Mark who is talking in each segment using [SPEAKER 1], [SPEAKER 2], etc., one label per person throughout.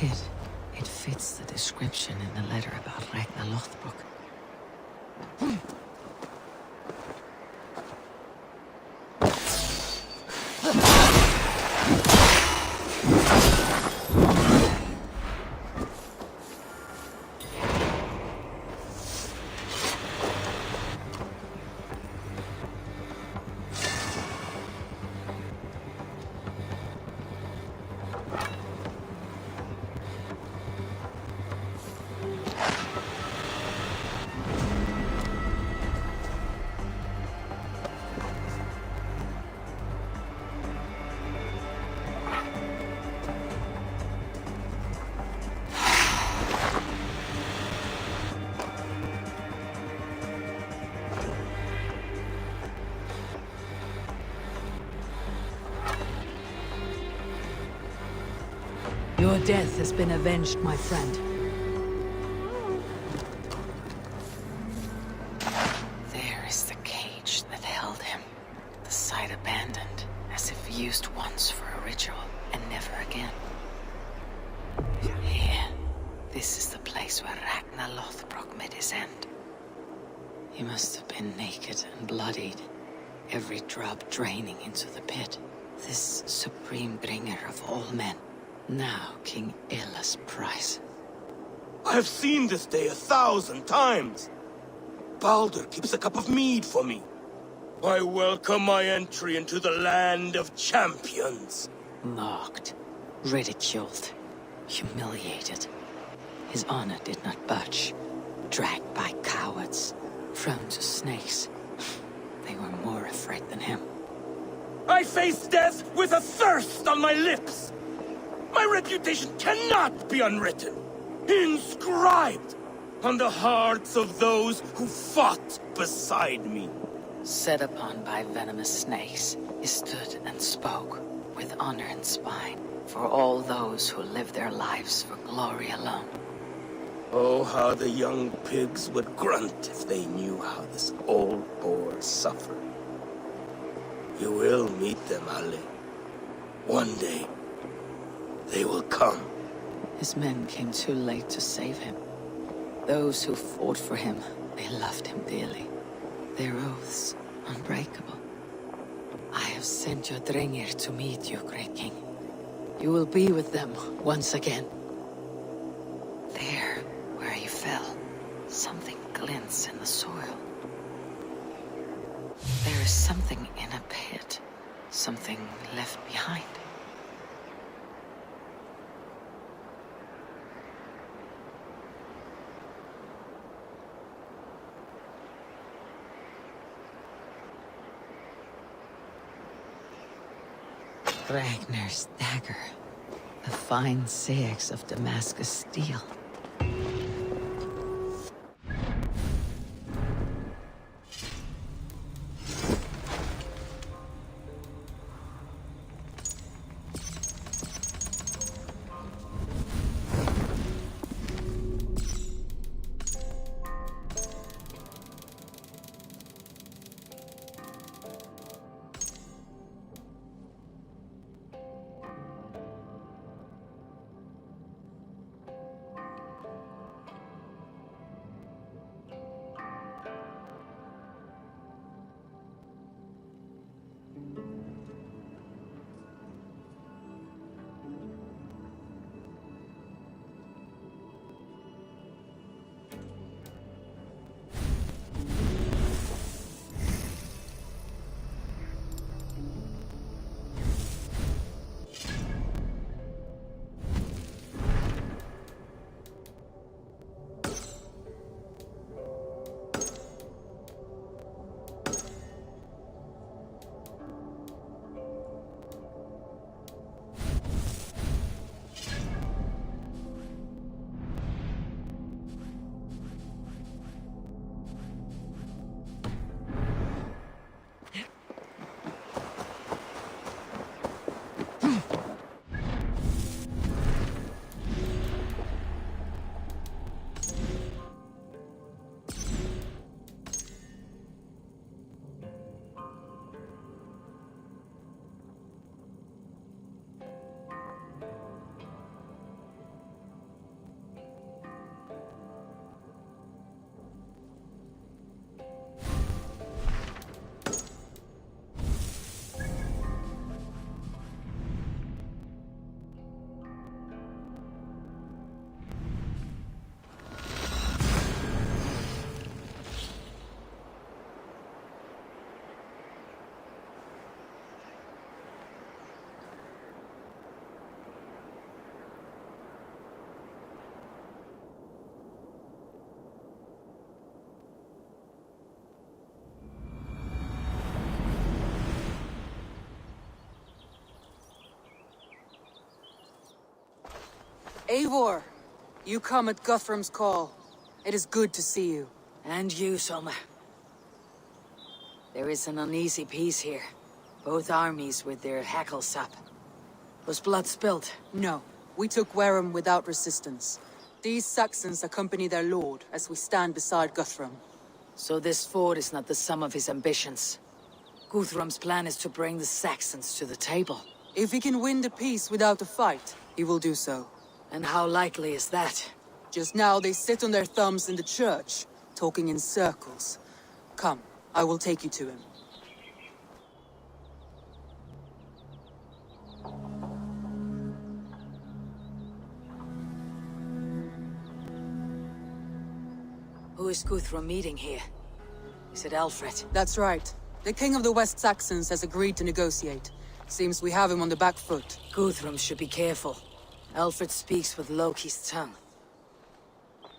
[SPEAKER 1] pit. It fits the description in the letter about Ragnar Lothbrok. Your death has been avenged, my friend. There is the cage that held him. The site abandoned, as if used once for a ritual, and never again. Here, this is the place where Ragnar Lothbrok met his end. He must have been naked and bloodied, every drop draining into the pit. This supreme bringer of all men. Now King Illa's prize.
[SPEAKER 2] I have seen this day 1,000 times. Baldur keeps a cup of mead for me. I welcome my entry into the land of champions.
[SPEAKER 1] Mocked, ridiculed, humiliated. His honor did not budge. Dragged by cowards, thrown to snakes. They were more afraid than him.
[SPEAKER 2] I face death with a thirst on my lips. My reputation cannot be unwritten, inscribed on the hearts of those who fought beside me.
[SPEAKER 1] Set upon by venomous snakes, he stood and spoke, with honor in spine, for all those who live their lives for glory alone.
[SPEAKER 2] Oh, how the young pigs would grunt if they knew how this old boar suffered. You will meet them, Ale. One day. They will come.
[SPEAKER 1] His men came too late to save him. Those who fought for him, they loved him dearly. Their oaths, unbreakable. I have sent your Drengir to meet you, great king. You will be with them once again. There, where you fell, something glints in the soil. There is something in a pit, something left behind. Ragnar's dagger. The fine sayx of Damascus steel.
[SPEAKER 3] Eivor, you come at Guthrum's call. It is good to see you.
[SPEAKER 1] And you, Soma. There is an uneasy peace here. Both armies with their hackles up. Was blood spilled?
[SPEAKER 3] No, we took Wareham without resistance. These Saxons accompany their lord as we stand beside Guthrum.
[SPEAKER 1] So this fort is not the sum of his ambitions. Guthrum's plan is to bring the Saxons to the table.
[SPEAKER 3] If he can win the peace without a fight, he will do so.
[SPEAKER 1] And how likely is that?
[SPEAKER 3] Just now they sit on their thumbs in the church, talking in circles. Come, I will take you to him.
[SPEAKER 1] Who is Guthrum meeting here? Is it Alfred?
[SPEAKER 3] That's right. The king of the West Saxons has agreed to negotiate. Seems we have him on the back foot.
[SPEAKER 1] Guthrum should be careful. Alfred speaks with Loki's tongue.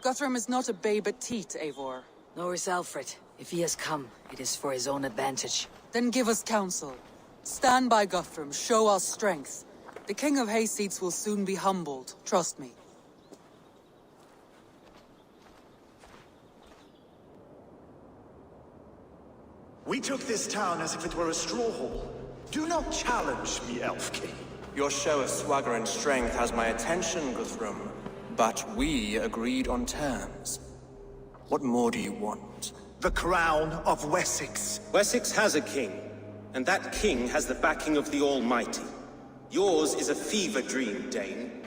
[SPEAKER 3] Guthrum is not a babe at teat, Eivor.
[SPEAKER 1] Nor is Alfred. If he has come, it is for his own advantage.
[SPEAKER 3] Then give us counsel. Stand by Guthrum, show our strength. The king of Hayseeds will soon be humbled, trust me.
[SPEAKER 4] We took this town as if it were a straw hall. Do not challenge me, Elf King.
[SPEAKER 5] Your show of swagger and strength has my attention, Guthrum. But we agreed on terms. What more do you want?
[SPEAKER 4] The crown of Wessex.
[SPEAKER 2] Wessex has a king, and that king has the backing of the Almighty. Yours is a fever dream, Dane.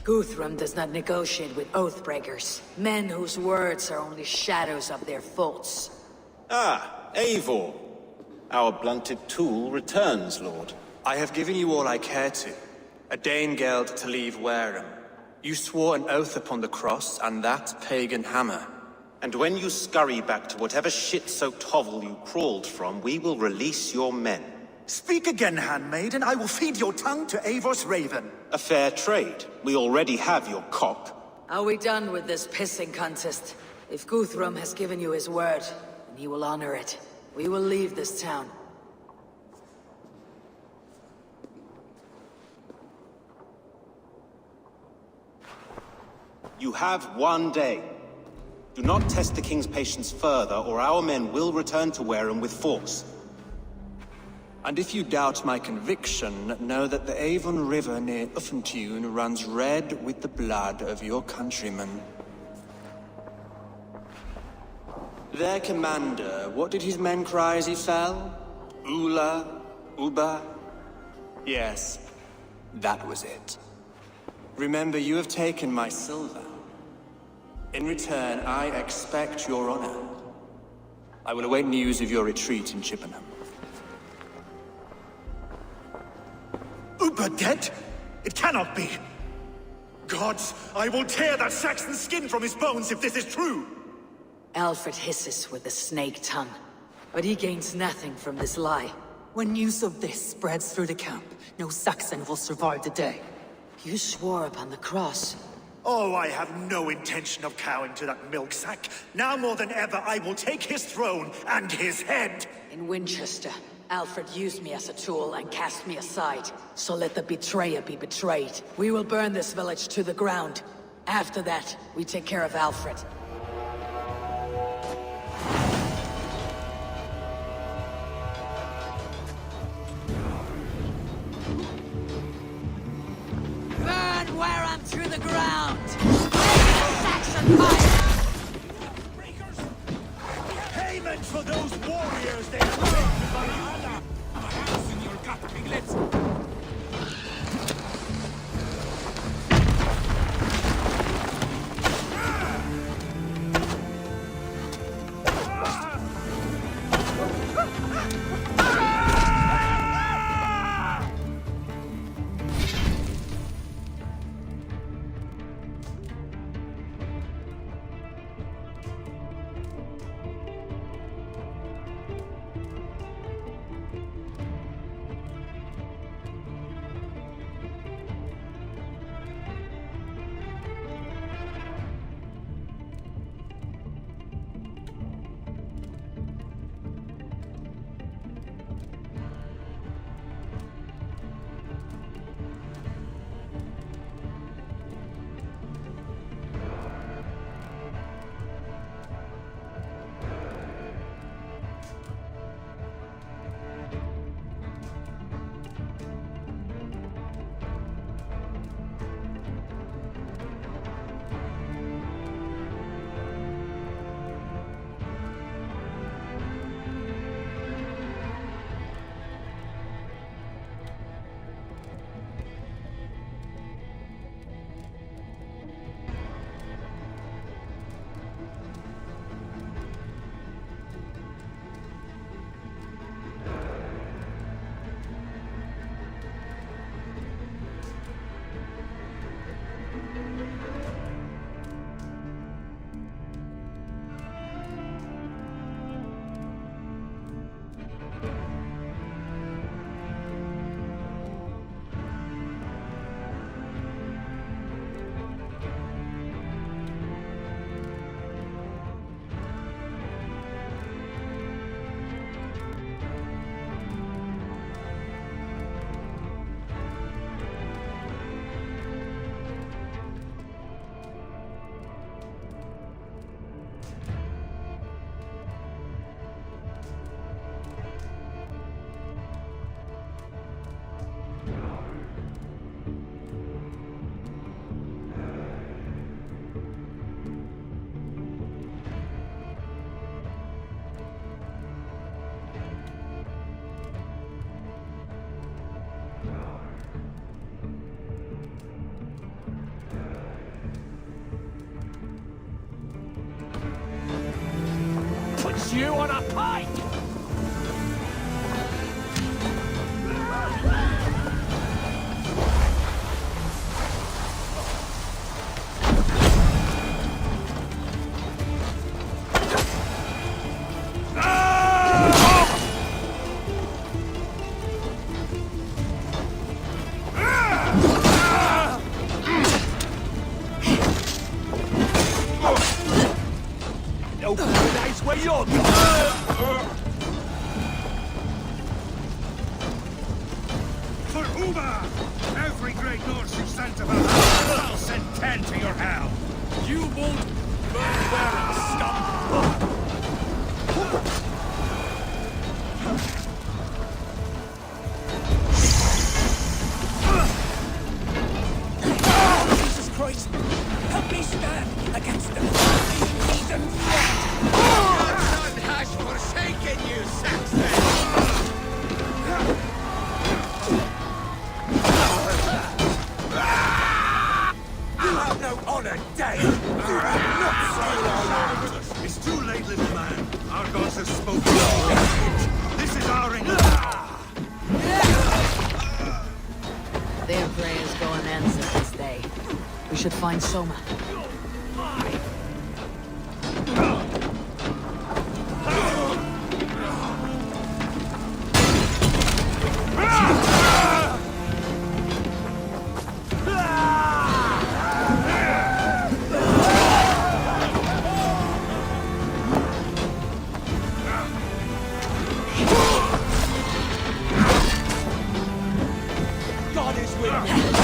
[SPEAKER 1] Guthrum does not negotiate with oathbreakers, men whose words are only shadows of their faults.
[SPEAKER 6] Ah, Eivor. Our blunted tool returns, Lord.
[SPEAKER 5] I have given you all I care to. A Danegeld to leave Wareham. You swore an oath upon the cross, and that pagan hammer.
[SPEAKER 6] And when you scurry back to whatever shit-soaked hovel you crawled from, we will release your men.
[SPEAKER 4] Speak again, handmaid, and I will feed your tongue to Eivor's raven.
[SPEAKER 6] A fair trade. We already have your cock.
[SPEAKER 1] Are we done with this pissing contest? If Guthrum has given you his word, then he will honor it. We will leave this town.
[SPEAKER 6] You have 1 day. Do not test the king's patience further, or our men will return to Wareham with force.
[SPEAKER 5] And if you doubt my conviction, know that the Avon River near Uffentune runs red with the blood of your countrymen. Their commander, what did his men cry as he fell? Ula? Uba? Yes, that was it. Remember, you have taken my silver. In return, I expect your honor. I will await news of your retreat in Chippenham.
[SPEAKER 4] Uber dead? It cannot be. Gods, I will tear that Saxon skin from his bones if this is true.
[SPEAKER 1] Alfred hisses with a snake tongue.
[SPEAKER 3] but he gains nothing from this lie. When news of this spreads through the camp, no Saxon will survive the day.
[SPEAKER 1] You swore upon the cross.
[SPEAKER 4] Oh, I have no intention of cowing to that milk sack. Now more than ever, I will take his throne and his head.
[SPEAKER 1] In Winchester, Alfred used me as a tool and cast me aside. So let the betrayer be betrayed. We will burn this village to the ground. After that, we take care of Alfred. Burn Wareham to the ground! Saxon fire!
[SPEAKER 4] Payment for those warriors they have taken to Valhalla!
[SPEAKER 2] A house in your gut, piglets! You on a pike! Nice where you're going!
[SPEAKER 7] For Uber! Every great Norse who sent to Valhalla, I'll send 10 to your hell!
[SPEAKER 2] You won't burn where and stop!
[SPEAKER 7] Jesus Christ! Help me stand against the heathen threat!
[SPEAKER 2] Your son has forsaken you, Saxon!
[SPEAKER 7] You have no honor, Dane! It's too late, little man. Our gods have spoken. This is our England.
[SPEAKER 1] Their prayers go unanswered this day. We should find Soma.
[SPEAKER 7] finish with him!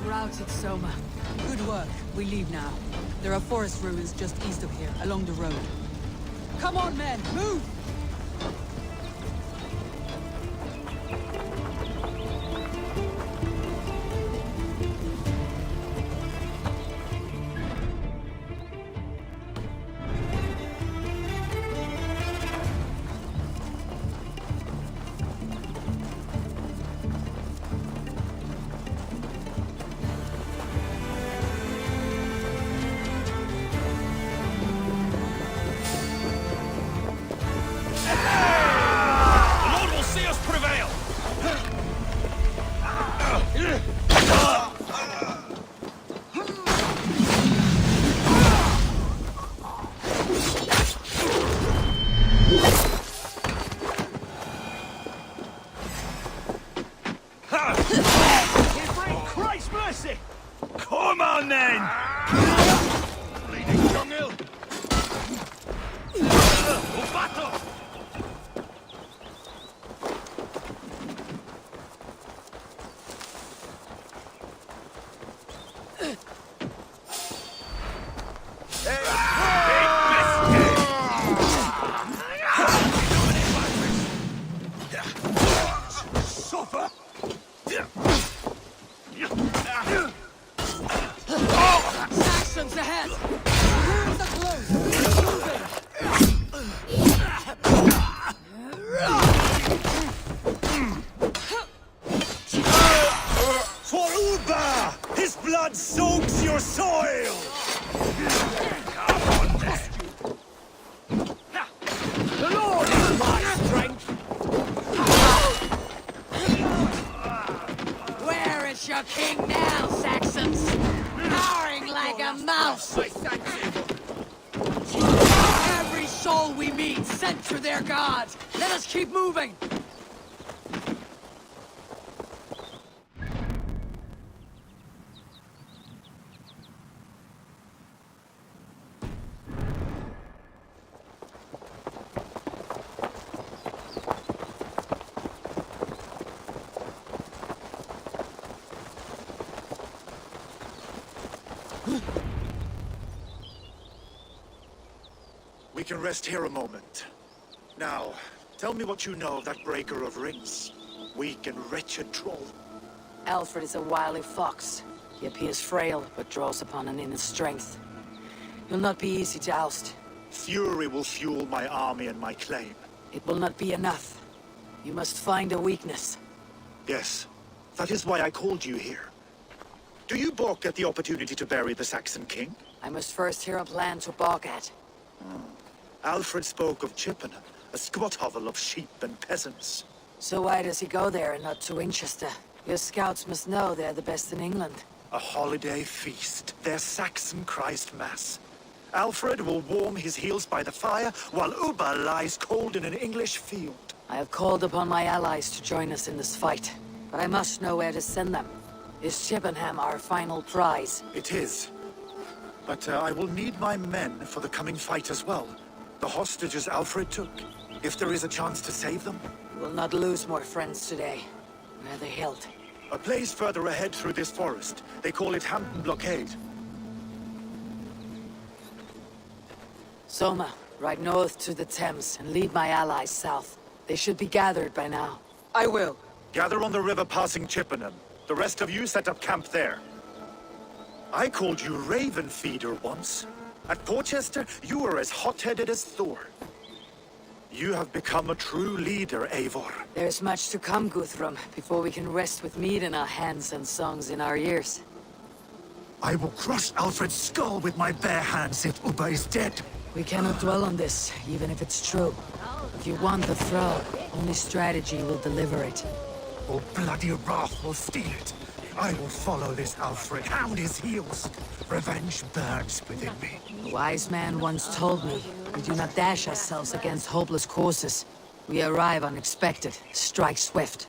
[SPEAKER 3] Routed Soma. Good work. We leave now. There are forest ruins just east of here, along the road. Come on, men! Move!
[SPEAKER 7] Christ mercy! Come on then! Bleeding dunghill! Battle! Suffer!
[SPEAKER 3] Saxons ahead! Ruins are close! Moving!
[SPEAKER 4] For Uba! His blood soaks your soil!
[SPEAKER 7] Come on then! The Lord is my strength!
[SPEAKER 3] Where is your king now, Saxons? Cowering like a mouse! Every soul we meet sent to their gods! Let us keep moving!
[SPEAKER 4] We can rest here a moment. Now, tell me what you know of that breaker of rings. Weak and wretched troll.
[SPEAKER 1] Alfred is a wily fox. He appears frail, but draws upon an inner strength. He'll not be easy to oust.
[SPEAKER 4] Fury will fuel my army and my claim.
[SPEAKER 1] It will not be enough. You must find a weakness.
[SPEAKER 4] Yes, that is why I called you here. Do you balk at the opportunity to bury the Saxon king?
[SPEAKER 1] I must first hear a plan to balk at.
[SPEAKER 4] Alfred spoke of Chippenham, a squat hovel of sheep and peasants.
[SPEAKER 1] So why does he go there and not to Winchester? Your scouts must know they're the best in England.
[SPEAKER 4] A holiday feast, their Saxon Christ Mass. Alfred will warm his heels by the fire, while Uba lies cold in an English field.
[SPEAKER 1] I have called upon my allies to join us in this fight, but I must know where to send them. Is Chippenham our final prize?
[SPEAKER 4] It is. But I will need my men for the coming fight as well. The hostages Alfred took. If there is a chance to save them.
[SPEAKER 1] We will not lose more friends today. Where are they held?
[SPEAKER 4] A place further ahead through this forest. They call it Hampton Blockade.
[SPEAKER 1] Soma, ride north to the Thames and lead my allies south. They should be gathered by now.
[SPEAKER 3] I will.
[SPEAKER 4] Gather on the river passing Chippenham. The rest of you set up camp there. I called you Raven Feeder once. At Porchester, you were as hot-headed as Thor. You have become a true leader, Eivor.
[SPEAKER 1] There's much to come, Guthrum, before we can rest with meat in our hands and songs in our ears.
[SPEAKER 4] I will crush Alfred's skull with my bare hands if Uba is dead.
[SPEAKER 1] We cannot dwell on this, even if it's true. If you want the throne, only strategy will deliver it.
[SPEAKER 4] Or bloody wrath will steal it. I will follow this Alfred, hound his heels. Revenge burns within me.
[SPEAKER 1] A wise man once told me, we do not dash ourselves against hopeless courses. We arrive unexpected, strike swift.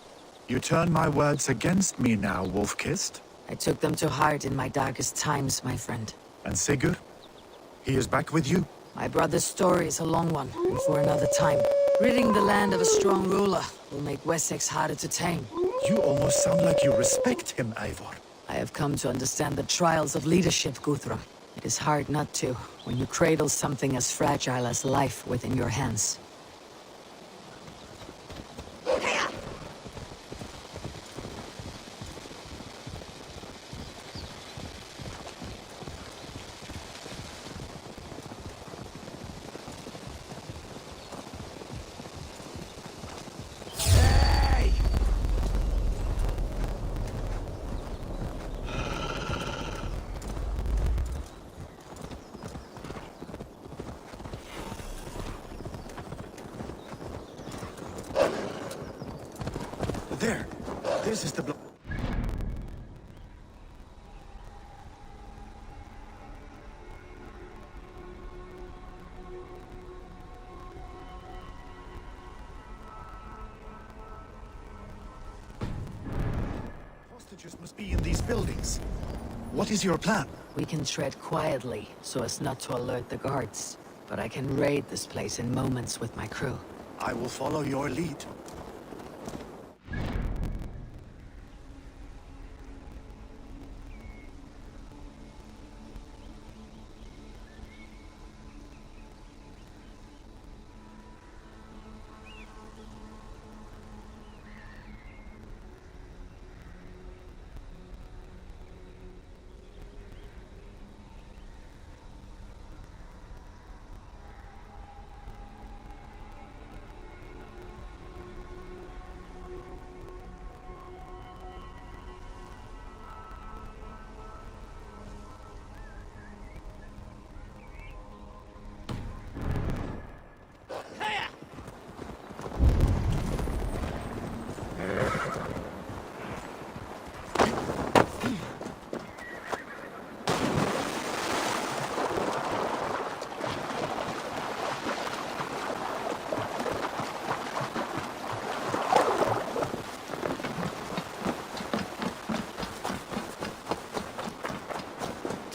[SPEAKER 4] You turn my words against me now, Wolf-Kissed?
[SPEAKER 1] I took them to heart in my darkest times, my friend.
[SPEAKER 4] And Sigurd? He is back with you?
[SPEAKER 1] My brother's story is a long one, and for another time. Ridding the land of a strong ruler will make Wessex harder to tame.
[SPEAKER 4] You almost sound like you respect him, Eivor.
[SPEAKER 1] I have come to understand the trials of leadership, Guthrum. It is hard not to, when you cradle something as fragile as life within your hands.
[SPEAKER 4] There. This is the block. Hostages must be in these buildings. What is your plan?
[SPEAKER 1] We can tread quietly, so as not to alert the guards. But I can raid this place in moments with my crew.
[SPEAKER 4] I will follow your lead.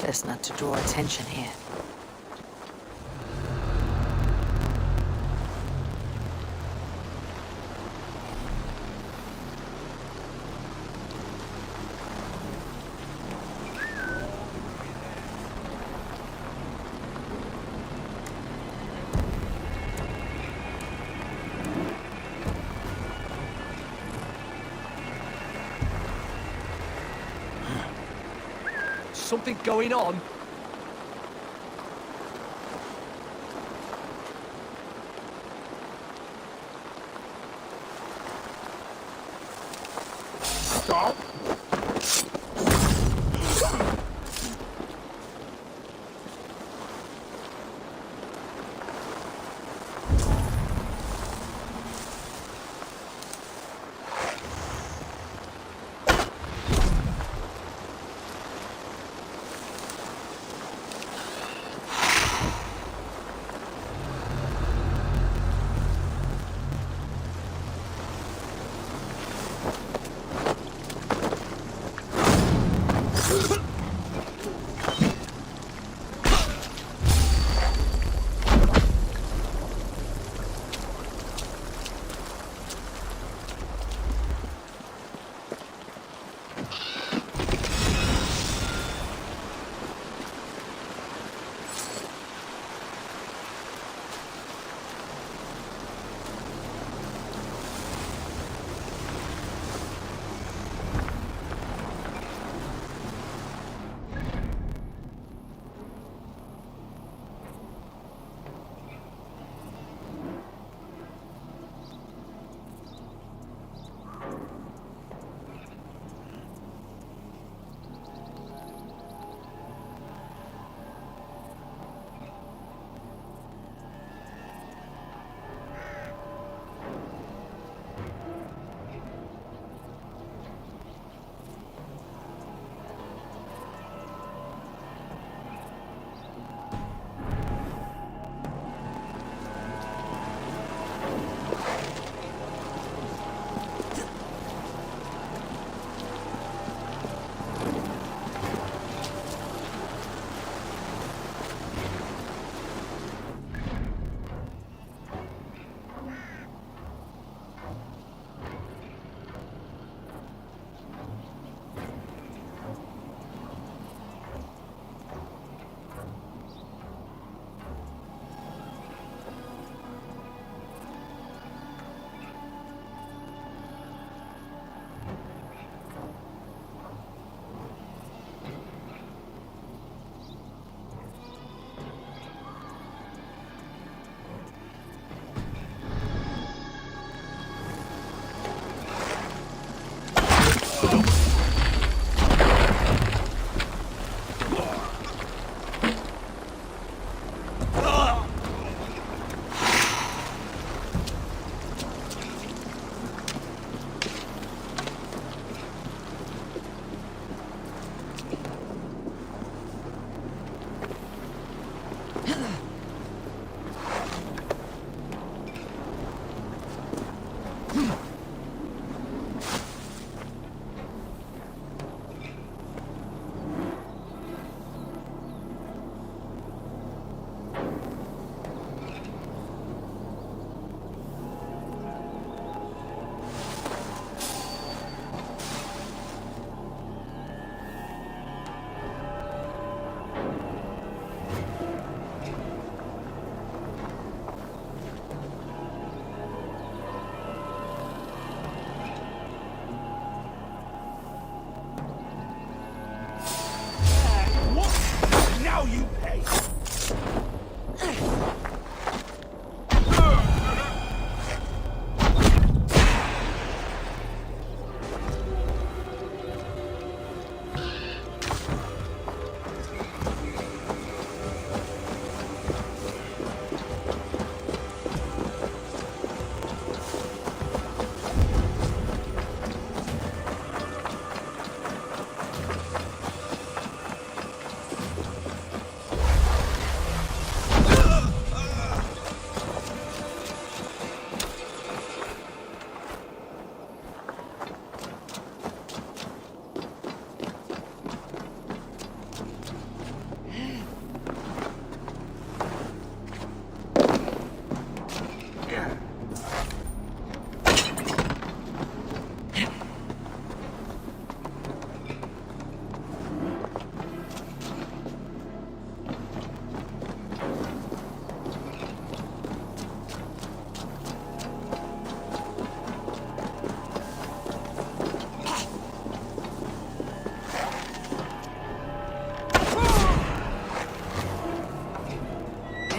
[SPEAKER 1] Best not to draw attention here.
[SPEAKER 8] Something going on? Stop!
[SPEAKER 7] Now you pay!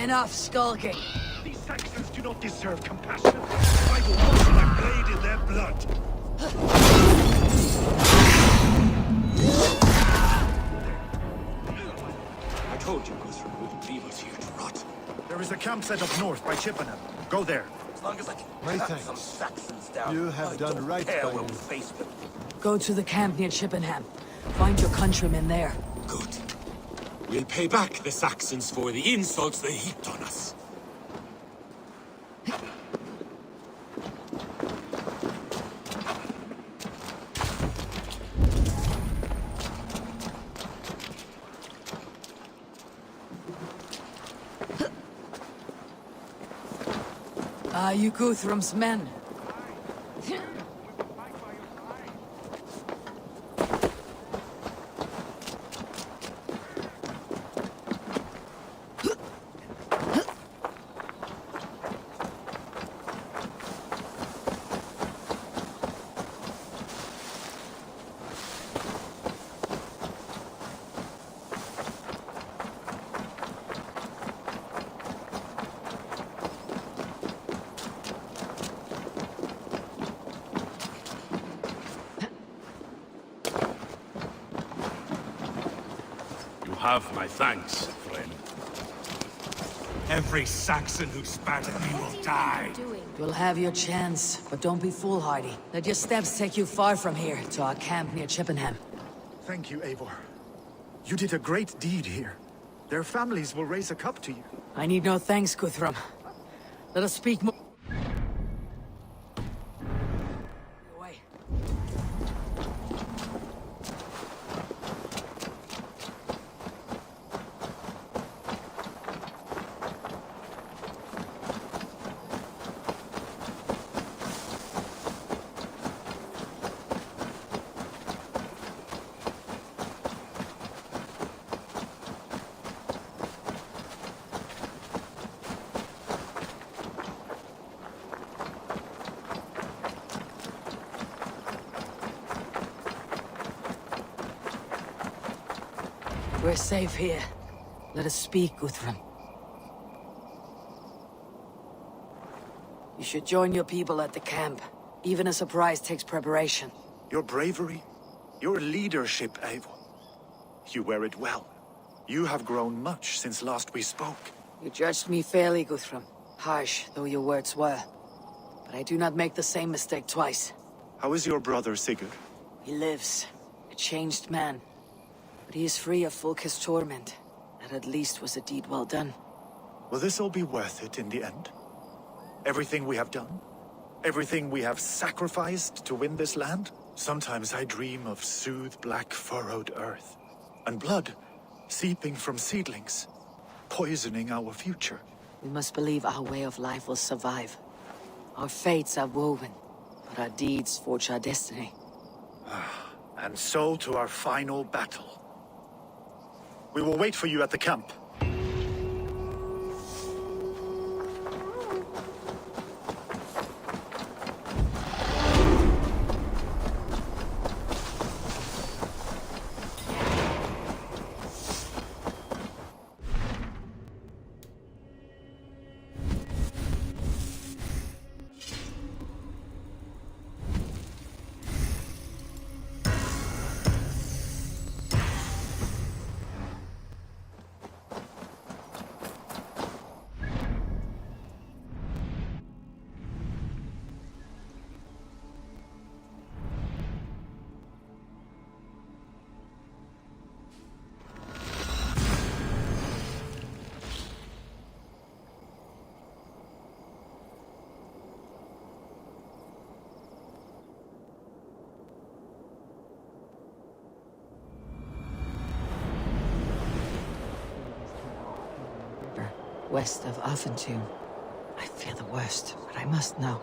[SPEAKER 1] Enough skulking.
[SPEAKER 4] These Saxons do not deserve compassion. I will wash my blade in their blood.
[SPEAKER 7] I told you, Guthrum wouldn't leave us here to rot.
[SPEAKER 4] There is a camp set up north by Chippenham. Go there.
[SPEAKER 2] As long as I can
[SPEAKER 8] My
[SPEAKER 2] cut
[SPEAKER 8] thanks.
[SPEAKER 2] some Saxons down,
[SPEAKER 8] You have
[SPEAKER 2] I
[SPEAKER 8] done
[SPEAKER 2] don't
[SPEAKER 8] right
[SPEAKER 2] care
[SPEAKER 8] by
[SPEAKER 2] where
[SPEAKER 8] me.
[SPEAKER 2] we face them.
[SPEAKER 1] Go to the camp near Chippenham. Find your countrymen there.
[SPEAKER 7] Good. We'll pay back the Saxons for the insults they heaped on us.
[SPEAKER 1] Are you Guthrum's men?
[SPEAKER 7] You have my thanks, friend. Every Saxon who spat at me will die.
[SPEAKER 1] You'll have your chance, but don't be foolhardy. Let your steps take you far from here, to our camp near Chippenham.
[SPEAKER 4] Thank you, Eivor. You did a great deed here. Their families will raise a cup to you.
[SPEAKER 1] I need no thanks, Guthrum. Let us speak more. Away. We're safe here. Let us speak, Guthrum. You should join your people at the camp. Even a surprise takes preparation.
[SPEAKER 4] Your bravery, your leadership, Eivor. You wear it well. You have grown much since last we spoke.
[SPEAKER 1] You judged me fairly, Guthrum. Harsh though your words were. But I do not make the same mistake twice.
[SPEAKER 4] How is your brother, Sigurd?
[SPEAKER 1] He lives, a changed man. But he is free of Fulke's torment. That at least was a deed well done.
[SPEAKER 4] Will this all be worth it in the end? Everything we have done? Everything we have sacrificed to win this land? Sometimes I dream of soothed black furrowed earth. And blood seeping from seedlings, poisoning our future.
[SPEAKER 1] We must believe our way of life will survive. Our fates are woven, but our deeds forge our destiny.
[SPEAKER 4] And so to our final battle. We will wait for you at the camp.
[SPEAKER 1] west of Alfentune. I fear the worst, but I must know.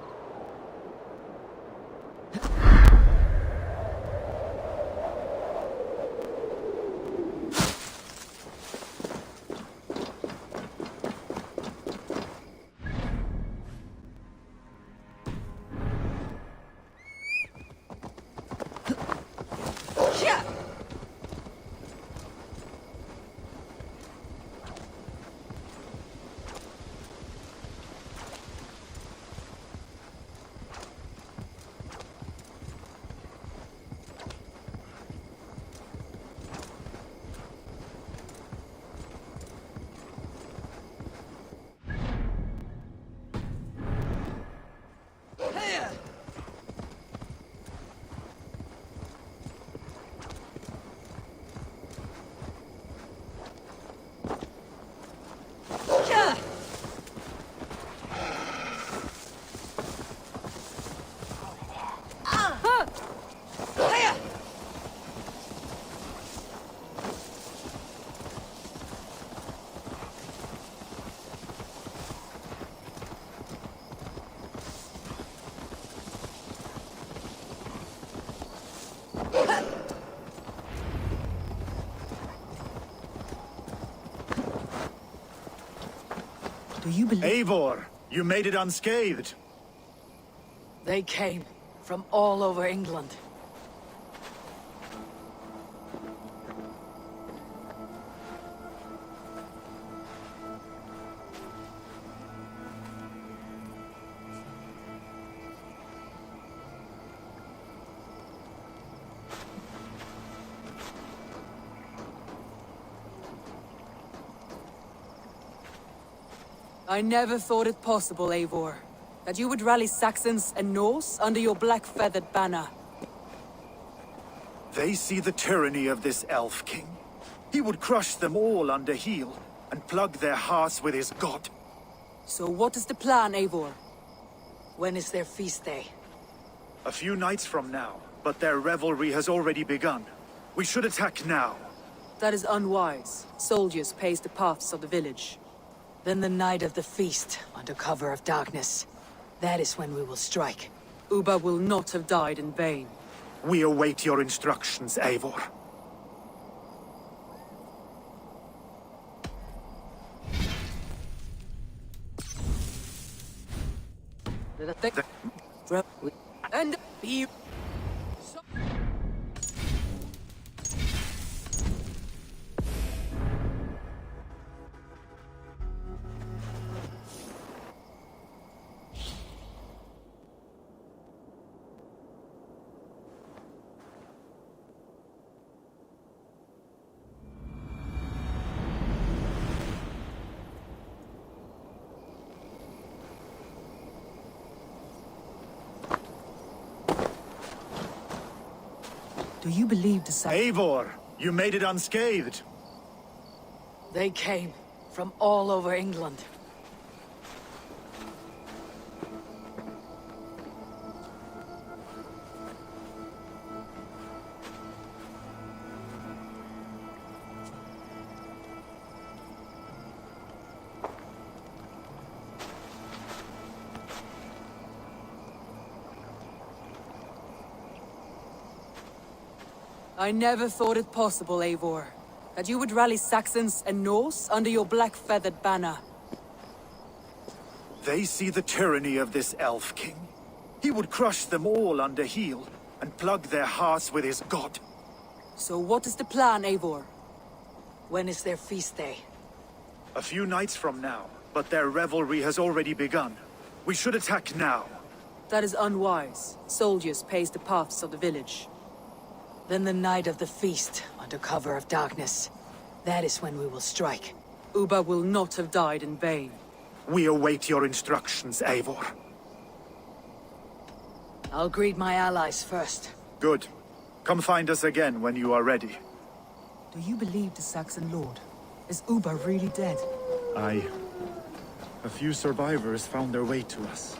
[SPEAKER 3] Do you believe
[SPEAKER 4] Eivor, you made it unscathed.
[SPEAKER 1] They came from all over England.
[SPEAKER 3] I never thought it possible, Eivor, that you would rally Saxons and Norse under your black-feathered banner.
[SPEAKER 4] They see the tyranny of this elf king. He would crush them all under heel and plug their hearts with his god.
[SPEAKER 3] So what is the plan, Eivor?
[SPEAKER 1] When is their feast day?
[SPEAKER 4] A few nights from now, but their revelry has already begun. We should attack now.
[SPEAKER 3] That is unwise. Soldiers pace the paths of the village.
[SPEAKER 1] Then the night of the feast, under cover of darkness. That is when we will strike.
[SPEAKER 3] Uba will not have died in vain.
[SPEAKER 4] We await your instructions, Eivor.
[SPEAKER 3] And be... Do you believe the
[SPEAKER 4] Eivor, you made it unscathed.
[SPEAKER 1] They came from all over England.
[SPEAKER 3] I never thought it possible, Eivor, that you would rally Saxons and Norse under your black-feathered banner.
[SPEAKER 4] They see the tyranny of this elf king. He would crush them all under heel and plug their hearts with his god.
[SPEAKER 3] So what is the plan, Eivor?
[SPEAKER 1] When is their feast day?
[SPEAKER 4] A few nights from now, but their revelry has already begun. We should attack now.
[SPEAKER 3] That is unwise. Soldiers pace the paths of the village.
[SPEAKER 1] Then the night of the feast, under cover of darkness. That is when we will strike.
[SPEAKER 3] Uba will not have died in vain.
[SPEAKER 4] We await your instructions, Eivor.
[SPEAKER 1] I'll greet my allies first.
[SPEAKER 4] Good. Come find us again when you are ready.
[SPEAKER 3] Do you believe the Saxon lord? Is Uba really dead?
[SPEAKER 4] Aye. A few survivors found their way to us.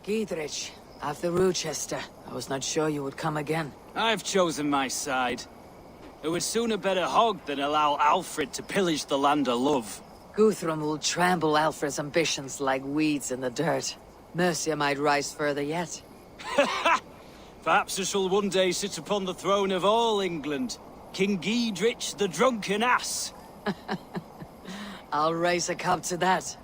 [SPEAKER 1] Giedrich, after Rochester. I was not sure you would come again.
[SPEAKER 8] I've chosen my side. It would sooner bet a hog than allow Alfred to pillage the land of love.
[SPEAKER 1] Guthrum will trample Alfred's ambitions like weeds in the dirt. Mercia might rise further yet.
[SPEAKER 8] Perhaps I shall one day sit upon the throne of all England. King Giedrich the drunken ass.
[SPEAKER 1] I'll raise a cup to that.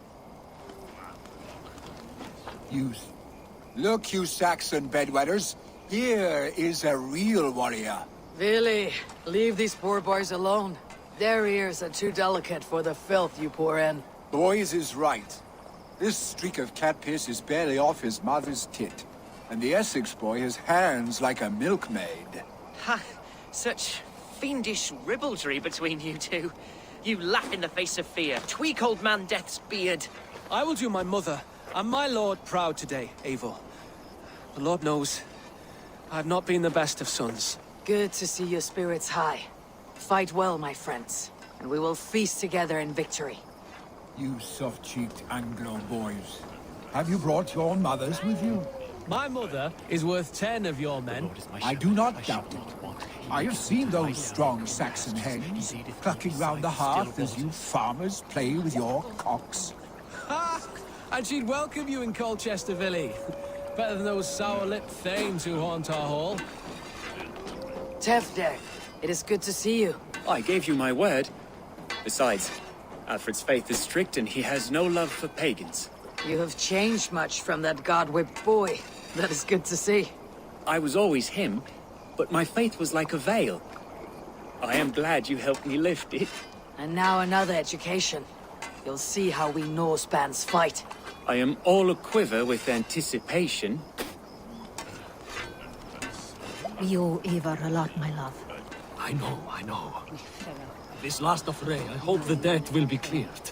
[SPEAKER 9] Look, you Saxon bedwetters. Here is a real warrior.
[SPEAKER 1] Really, leave these poor boys alone. Their ears are too delicate for the filth you pour in.
[SPEAKER 9] Boys is right. This streak of cat piss is barely off his mother's tit. And the Essex boy has hands like a milkmaid.
[SPEAKER 10] Ha! Such fiendish ribaldry between you two. You laugh in the face of fear. Tweak old man Death's beard.
[SPEAKER 11] I will do my mother and my lord proud today, Eivor. The Lord knows, I've not been the best of sons.
[SPEAKER 1] Good to see your spirits high. Fight well, my friends, and we will feast together in victory.
[SPEAKER 9] You soft-cheeked Anglo boys. Have you brought your mothers with you?
[SPEAKER 11] My mother is worth 10 of your men.
[SPEAKER 9] I do not doubt it. I have seen those strong Saxon hens clucking round the hearth as you farmers play with your cocks.
[SPEAKER 11] Ha! And she'd welcome you in Colchester Valley. Better than those sour-lipped thanes who haunt our hall.
[SPEAKER 1] Tefder, it is good to see you.
[SPEAKER 12] I gave you my word. Besides, Alfred's faith is strict and he has no love for pagans.
[SPEAKER 1] You have changed much from that god-whipped boy. That is good to see.
[SPEAKER 12] I was always him, but my faith was like a veil. I am glad you helped me lift it.
[SPEAKER 1] And now another education. You'll see how we Norse bands fight.
[SPEAKER 12] I am all a-quiver with anticipation.
[SPEAKER 13] We owe Eivor a lot, my love.
[SPEAKER 14] I know. This last affray, I hope the debt will be cleared.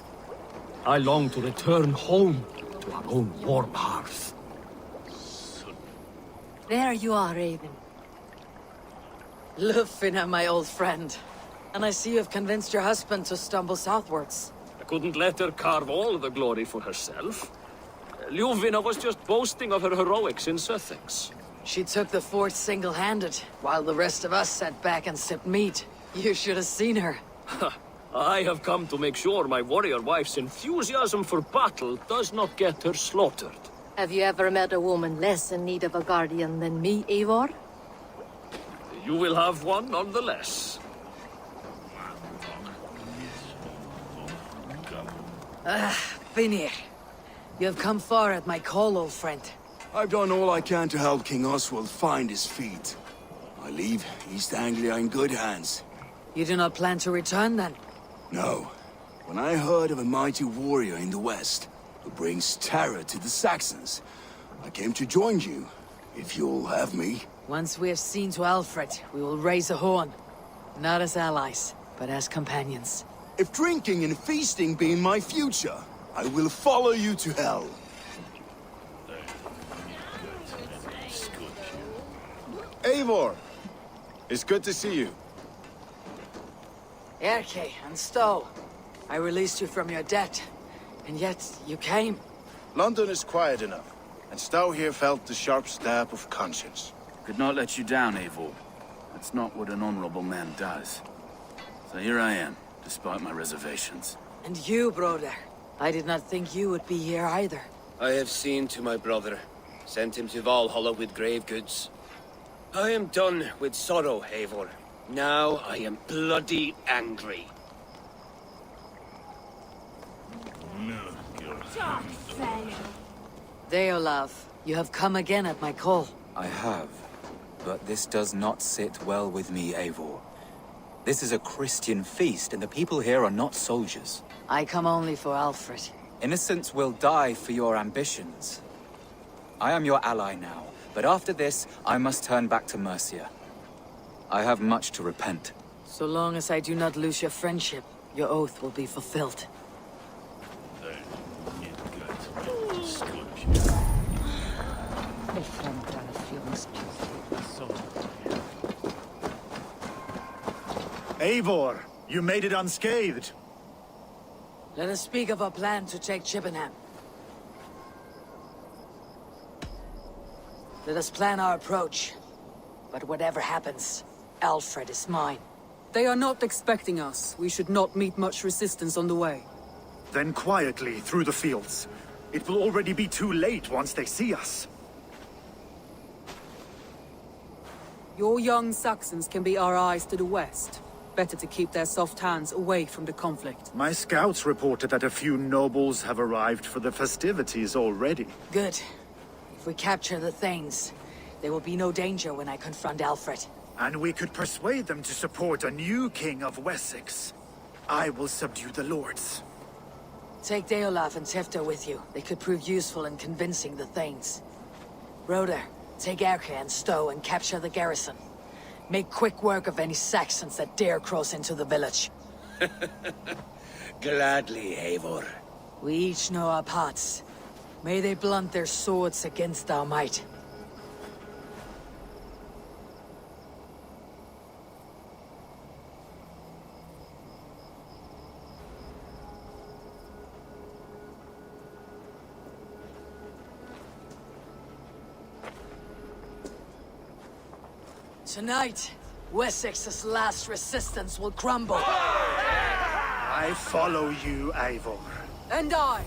[SPEAKER 14] I long to return home to our own warm hearth.
[SPEAKER 13] There you are, Raven.
[SPEAKER 1] Lufina, my old friend. And I see you have convinced your husband to stumble southwards.
[SPEAKER 14] I couldn't let her carve all the glory for herself. Ljuvina was just boasting of her heroics in Sussex.
[SPEAKER 1] She took the fort single-handed, while the rest of us sat back and sipped mead. You should have seen her.
[SPEAKER 14] I have come to make sure my warrior wife's enthusiasm for battle does not get her slaughtered.
[SPEAKER 13] Have you ever met a woman less in need of a guardian than me, Eivor?
[SPEAKER 14] You will have one nonetheless.
[SPEAKER 1] Vinir. You have come far at my call, old friend.
[SPEAKER 2] I've done all I can to help King Oswald find his feet. I leave East Anglia in good hands.
[SPEAKER 1] You do not plan to return, then?
[SPEAKER 2] No. When I heard of a mighty warrior in the west, who brings terror to the Saxons, I came to join you, if you'll have me.
[SPEAKER 1] Once we have seen to Alfred, we will raise a horn. Not as allies, but as companions.
[SPEAKER 2] If drinking and feasting be in my future, I will follow you to hell.
[SPEAKER 15] Eivor! It's good to see you.
[SPEAKER 1] Erke and Stowe. I released you from your debt, and yet you came.
[SPEAKER 15] London is quiet enough, and Stowe here felt the sharp stab of conscience.
[SPEAKER 16] Could not let you down, Eivor. That's not what an honorable man does. So here I am, despite my reservations.
[SPEAKER 1] And you, brother. I did not think you would be here either.
[SPEAKER 17] I have seen to my brother, sent him to Valhalla with grave goods. I am done with sorrow, Eivor. Now I am bloody angry.
[SPEAKER 1] Deolav, you have come again at my call.
[SPEAKER 18] I have, but this does not sit well with me, Eivor. This is a Christian feast, and the people here are not soldiers.
[SPEAKER 1] I come only for Alfred.
[SPEAKER 18] Innocents will die for your ambitions. I am your ally now, but after this, I must turn back to Mercia. I have much to repent.
[SPEAKER 1] So long as I do not lose your friendship, your oath will be fulfilled.
[SPEAKER 4] Eivor, you made it unscathed.
[SPEAKER 1] Let us speak of our plan to take Chippenham.
[SPEAKER 19] Let us plan our approach. But whatever happens, Alfred is mine.
[SPEAKER 3] They are not expecting us. We should not meet much resistance on the way.
[SPEAKER 4] Then quietly through the fields. It will already be too late once they see us.
[SPEAKER 3] Your young Saxons can be our eyes to the west. Better to keep their soft hands away from the conflict.
[SPEAKER 4] My scouts reported that a few nobles have arrived for the festivities already.
[SPEAKER 19] Good. If we capture the Thanes, there will be no danger when I confront Alfred.
[SPEAKER 4] And we could persuade them to support a new king of Wessex. I will subdue the lords.
[SPEAKER 19] Take Deolaf and Tifta with you. They could prove useful in convincing the Thanes. Roder, take Erke and Stowe and capture the garrison. Make quick work of any Saxons that dare cross into the village.
[SPEAKER 2] Gladly, Eivor.
[SPEAKER 19] We each know our parts. May they blunt their swords against our might. Tonight, Wessex's last resistance will crumble.
[SPEAKER 4] I follow you, Eivor.
[SPEAKER 19] And I.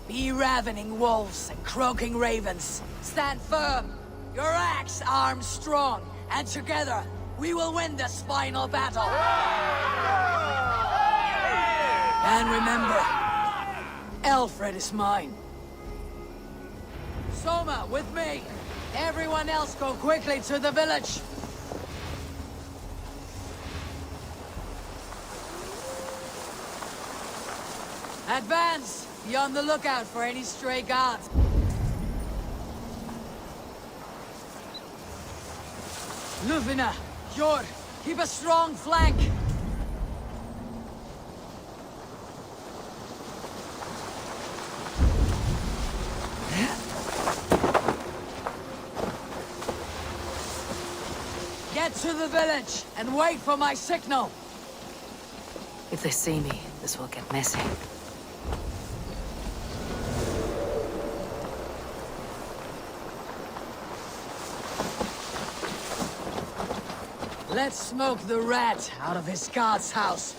[SPEAKER 19] Be ravening wolves and croaking ravens. Stand firm. Your axe arms strong. And together, we will win this final battle. And remember, Alfred is mine. Soma, with me. Everyone else go quickly to the village. Advance! Be on the lookout for any stray guards. Luvina, Jor, keep a strong flank. Get to the village and wait for my signal.
[SPEAKER 1] If they see me, this will get messy.
[SPEAKER 19] Let's smoke the rat out of his guard's house.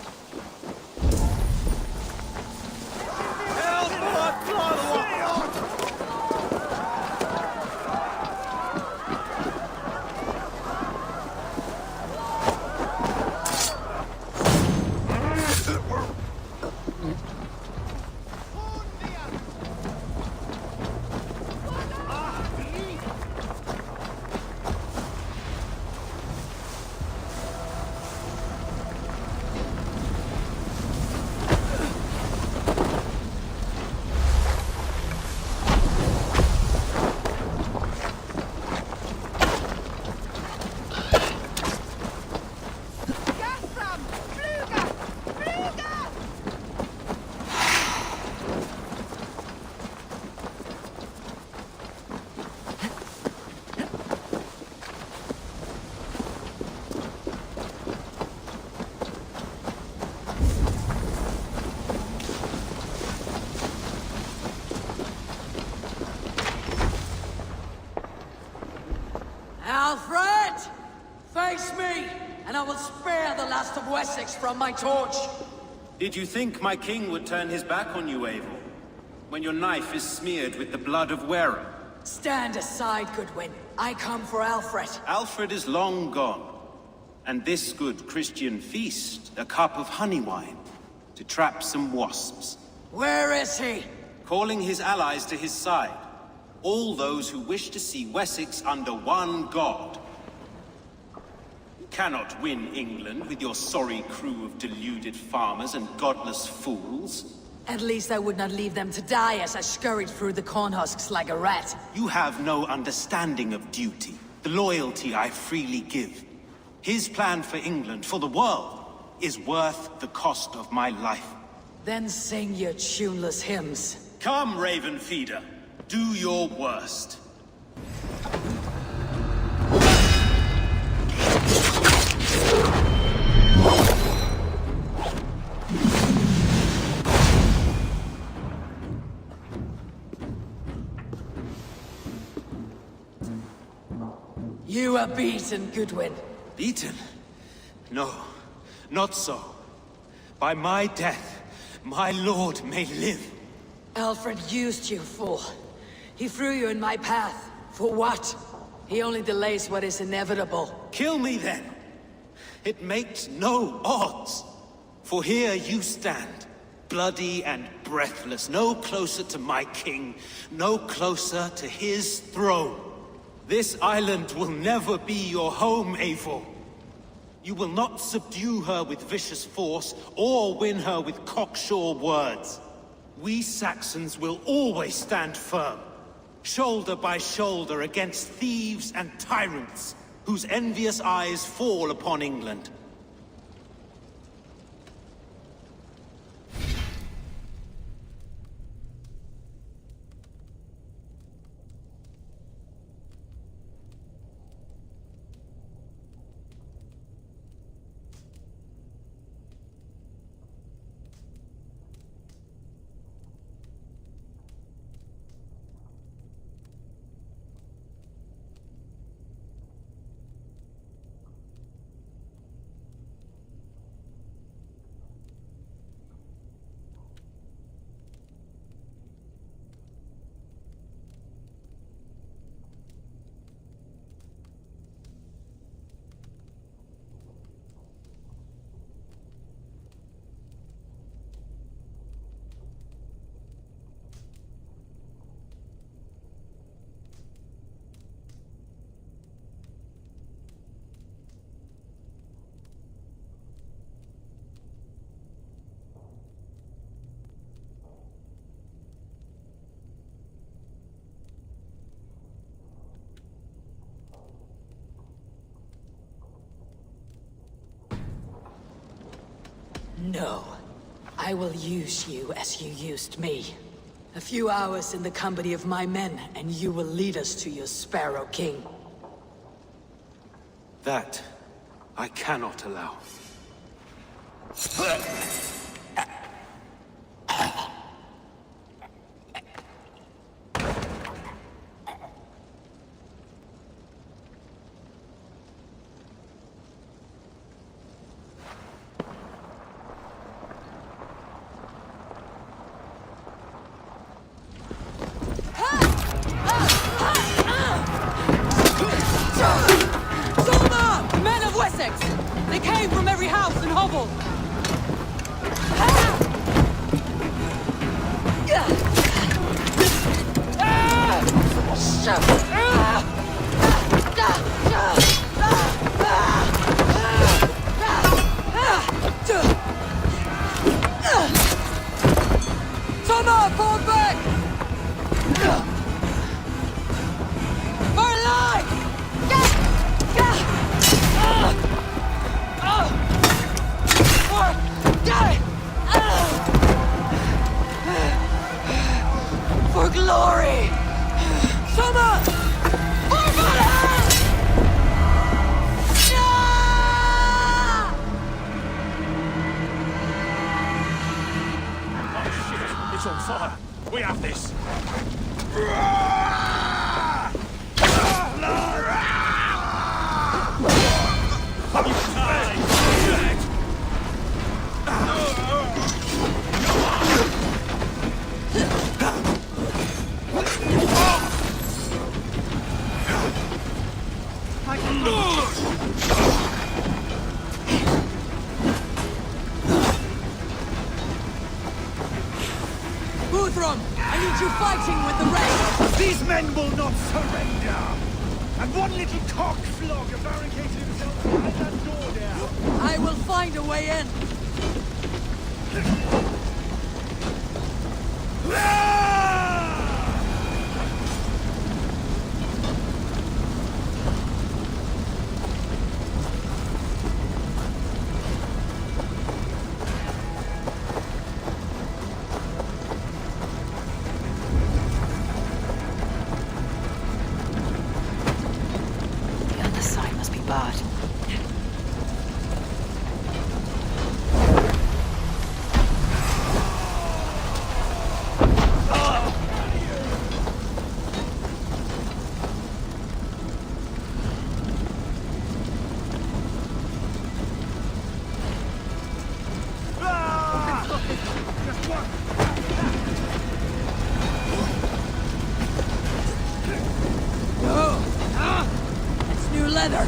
[SPEAKER 19] Alfred! Face me, and I will spare the last of Wessex from my torch.
[SPEAKER 6] Did you think my king would turn his back on you, Eivor? When your knife is smeared with the blood of Wareham?
[SPEAKER 19] Stand aside, Goodwin. I come for Alfred.
[SPEAKER 6] Alfred is long gone. And this good Christian feast, a cup of honey wine, to trap some wasps.
[SPEAKER 19] Where is he?
[SPEAKER 6] Calling his allies to his side. All those who wish to see Wessex under one god. You cannot win England with your sorry crew of deluded farmers and godless fools.
[SPEAKER 19] At least I would not leave them to die as I scurried through the corn husks like a rat.
[SPEAKER 6] You have no understanding of duty, the loyalty I freely give. His plan for England, for the world, is worth the cost of my life.
[SPEAKER 19] Then sing your tuneless hymns.
[SPEAKER 6] Come, Raven Feeder. Do your worst.
[SPEAKER 19] You are beaten, Goodwin.
[SPEAKER 6] Beaten? No, not so. By my death, my lord may live.
[SPEAKER 19] Alfred used you, fool. He threw you in my path. For what? He only delays what is inevitable.
[SPEAKER 6] Kill me then. It makes no odds. For here you stand, bloody and breathless, no closer to my king, no closer to his throne. This island will never be your home, Eivor. You will not subdue her with vicious force, or win her with cocksure words. We Saxons will always stand firm, shoulder by shoulder against thieves and tyrants, whose envious eyes fall upon England.
[SPEAKER 19] No. I will use you as you used me. A few hours in the company of my men, and you will lead us to your Sparrow King.
[SPEAKER 6] That I cannot allow.
[SPEAKER 3] Zulma! Men of Wessex! They came from every house and hovel! Zulma, fall back! For life! For glory! Summer! For Valhalla!
[SPEAKER 4] Oh shit! It's on fire! We have this!
[SPEAKER 3] Guthrum, I need you fighting with the rest!
[SPEAKER 4] These men will not surrender! And one little cock flogger barricaded himself behind that door there!
[SPEAKER 3] I will find a way in!
[SPEAKER 1] The other side must be barred.
[SPEAKER 7] Just one.
[SPEAKER 19] Oh! It's new leather!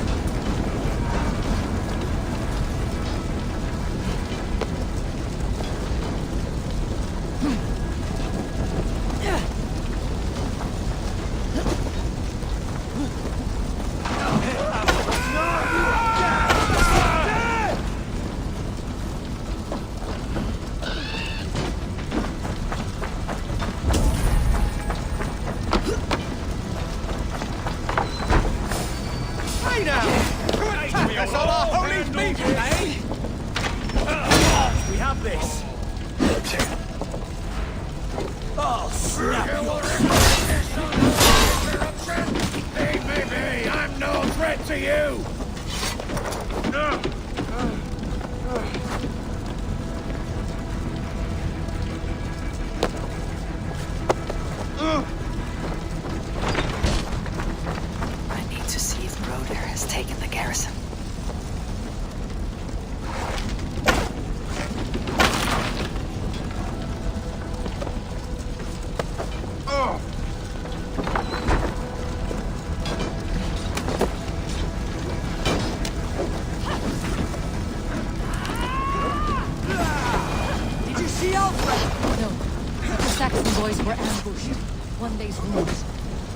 [SPEAKER 14] We have this. Oh, snap!
[SPEAKER 7] Leave me be! I'm no threat to you!
[SPEAKER 1] I need to see if Broder has taken the garrison.
[SPEAKER 19] Did you see Alfred?
[SPEAKER 13] No. The Saxon boys were ambushed. One day's wounds.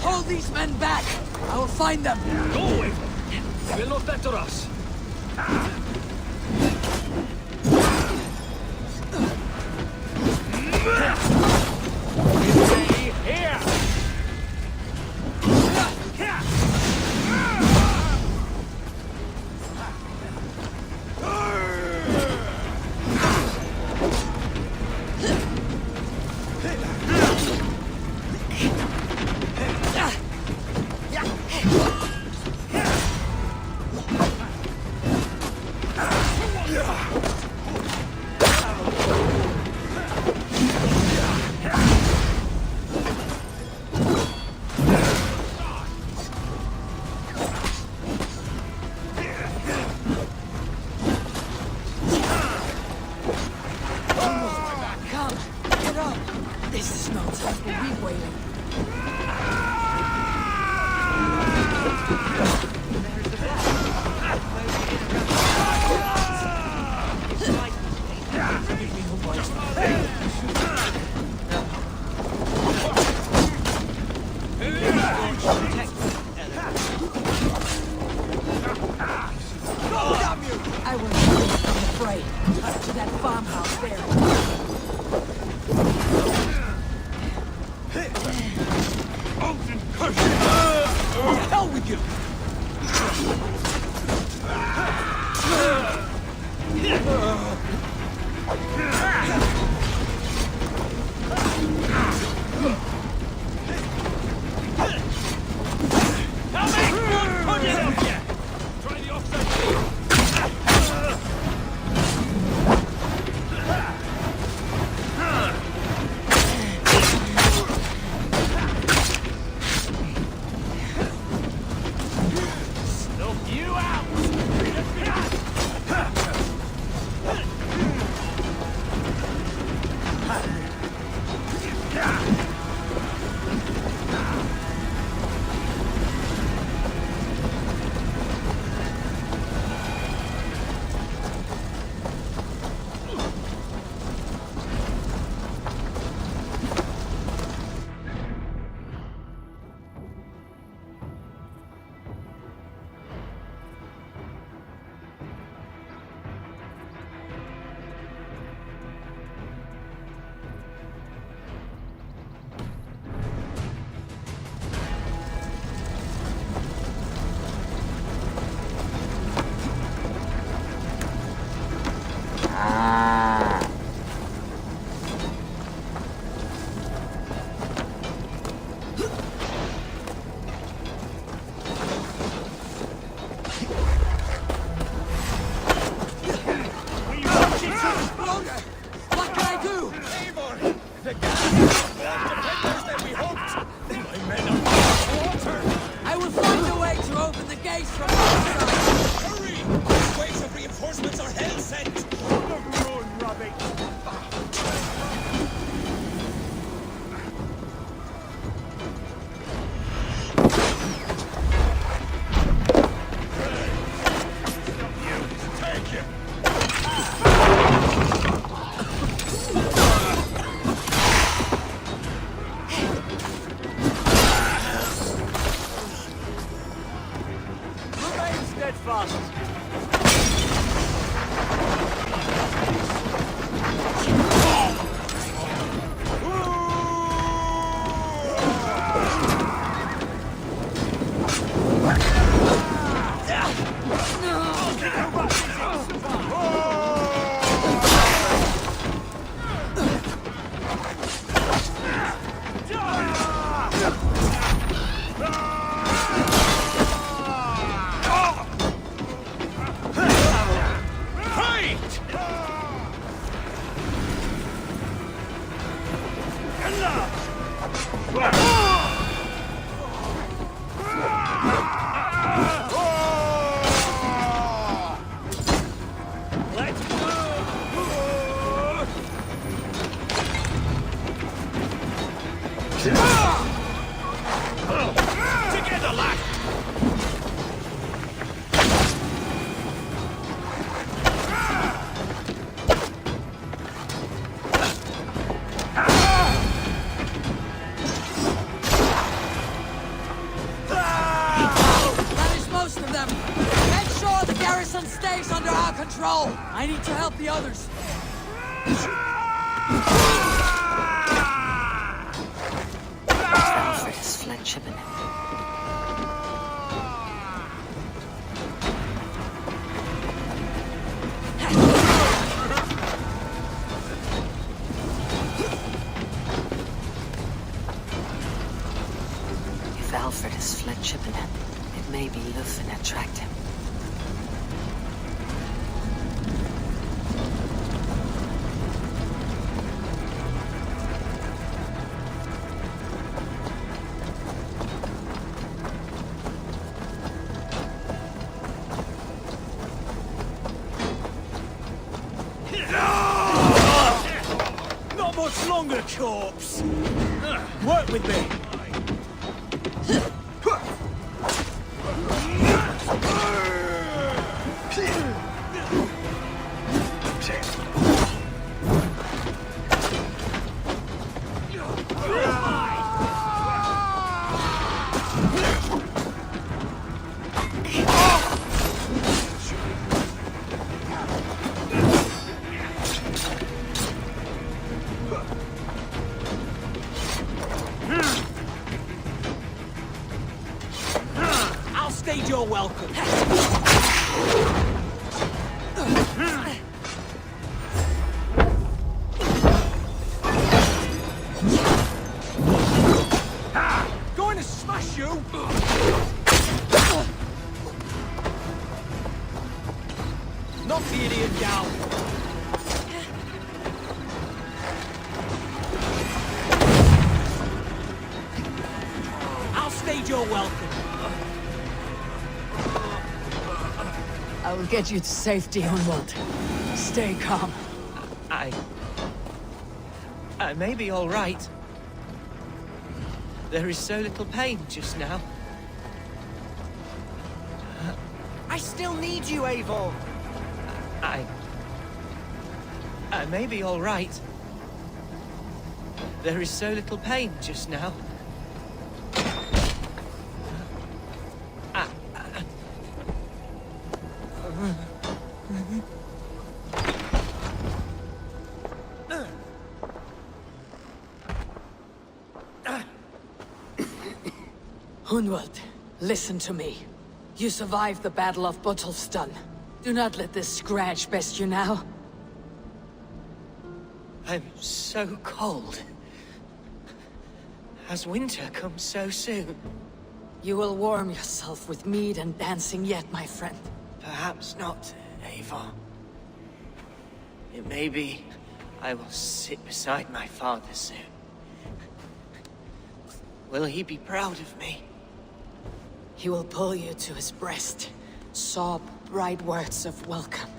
[SPEAKER 19] Hold these men back! I will find them!
[SPEAKER 14] Go away! They will not better us. Here!
[SPEAKER 19] Come, get up! This is no time for re-wailing. I will not from the fray. Up to that farmhouse there.
[SPEAKER 14] Hell with you!
[SPEAKER 19] What can I do?
[SPEAKER 14] Eivor! The gas is not the defenders that we hoped! My men are water!
[SPEAKER 19] I will find a way to open the gates from outside!
[SPEAKER 14] Hurry! Waves of reinforcements are hell sent!
[SPEAKER 7] Run, Robbie! Together, lad!
[SPEAKER 19] That is most of them. Make sure the garrison stays under our control. I need to help the others.
[SPEAKER 1] Alfred has fled Chippenham. If Alfred has fled Chippenham, it may be Lufin that tracked him.
[SPEAKER 8] Not much longer, corpse! Work with me! I'll stage your welcome. Going to smash you! Knock the idiot down! I'll stage your welcome.
[SPEAKER 19] I will get you to safety, Hunwald. Stay calm.
[SPEAKER 10] I may be all right. There is so little pain just now. I still need you, Eivor. I may be all right. There is so little pain just now.
[SPEAKER 19] Hunwald, listen to me. You survived the Battle of Bottleston. Do not let this scratch best you now.
[SPEAKER 10] I'm so cold. Has winter come so soon?
[SPEAKER 19] You will warm yourself with mead and dancing yet, my friend.
[SPEAKER 10] Perhaps not, Eivor. It may be I will sit beside my father soon. Will he be proud of me?
[SPEAKER 19] He will pull you to his breast, sob bright words of welcome,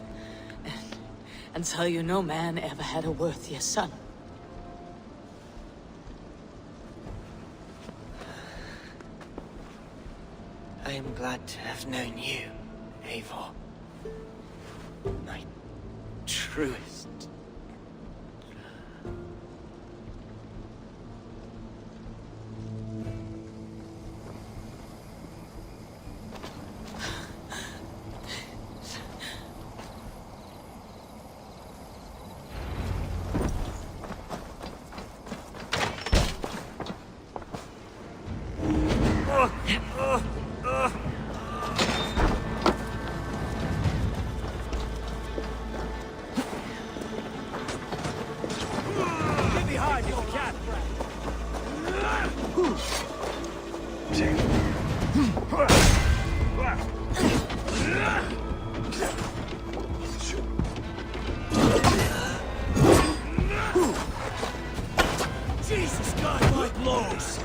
[SPEAKER 19] and tell you no man ever had a worthier son.
[SPEAKER 10] I am glad to have known you, Eivor. My truest.
[SPEAKER 8] Get behind your cat, Jesus, God, my blows!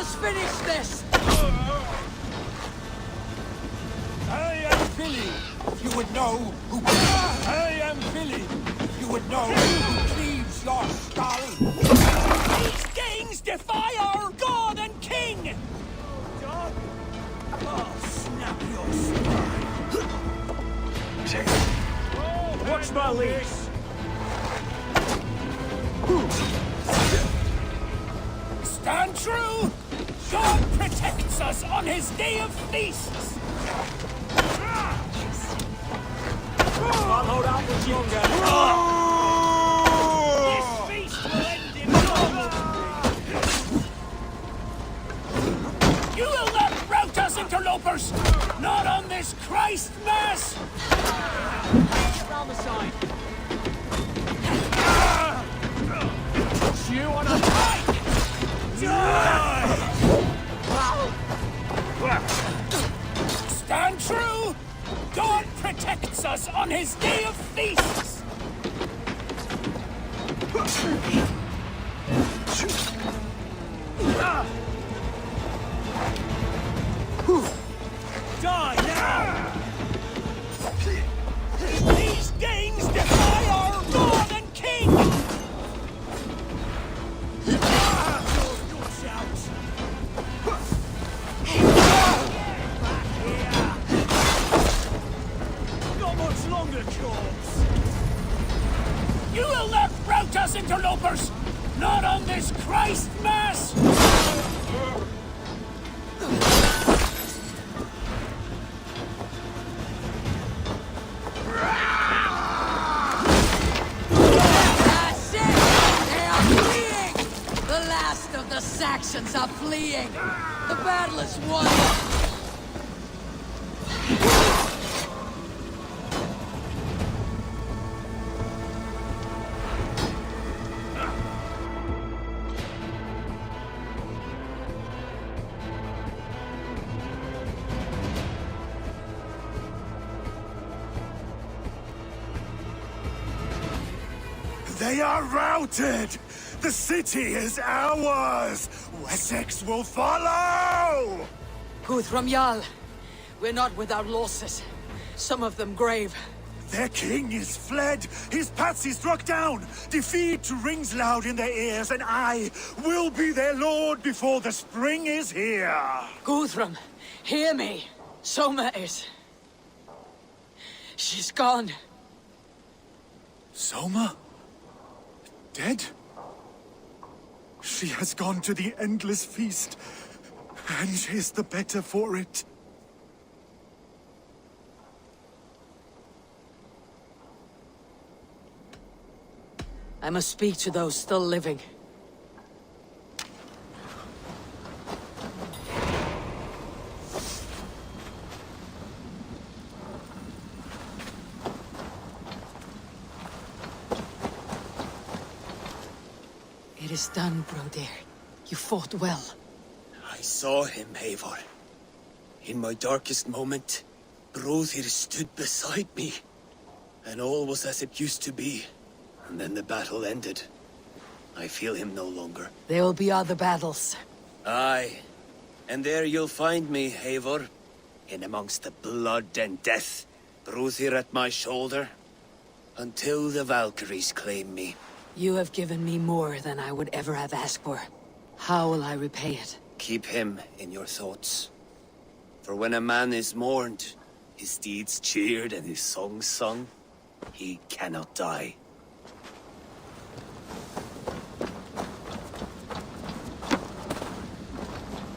[SPEAKER 19] us finish this!
[SPEAKER 9] I am Billy. If you would know who... I am Billy. If you would know who cleaves your skull.
[SPEAKER 14] These kings defy our god and king!
[SPEAKER 9] I'll snap your spine.
[SPEAKER 14] Watch my lead! Stand true! God protects us on his day of feasts! I'll hold out for you, This feast will end in You will not rout us, interlopers! Not on this Christ Mass! Around the side. You on a pike! Stand true! God protects us on his day of feasts! Die now! These gangs defy our God and King! Not much longer, corpse! You will not rout us, interlopers! Not on this Christ Mass!
[SPEAKER 19] That's it! They are fleeing! The last of the Saxons are fleeing! The battle is won!
[SPEAKER 4] They are routed! The city is ours! Wessex will follow!
[SPEAKER 19] Guthrum Jarl, we're not without losses. Some of them grave.
[SPEAKER 4] Their king is fled! His patsy struck down! Defeat rings loud in their ears, and I will be their lord before the spring is here!
[SPEAKER 19] Guthrum, hear me. Soma is... She's gone.
[SPEAKER 4] Soma? Dead? She has gone to the endless feast, and is the better for it.
[SPEAKER 19] I must speak to those still living. It is done, Broder. You fought well.
[SPEAKER 17] I saw him, Eivor. In my darkest moment, Brothir stood beside me. And all was as it used to be. And then the battle ended. I feel him no longer.
[SPEAKER 19] There will be other battles.
[SPEAKER 17] Aye. And there you'll find me, Eivor. In amongst the blood and death. Brothir at my shoulder. Until the Valkyries claim me.
[SPEAKER 19] You have given me more than I would ever have asked for. How will I repay it?
[SPEAKER 17] Keep him in your thoughts. For when a man is mourned, his deeds cheered and his songs sung, he cannot die.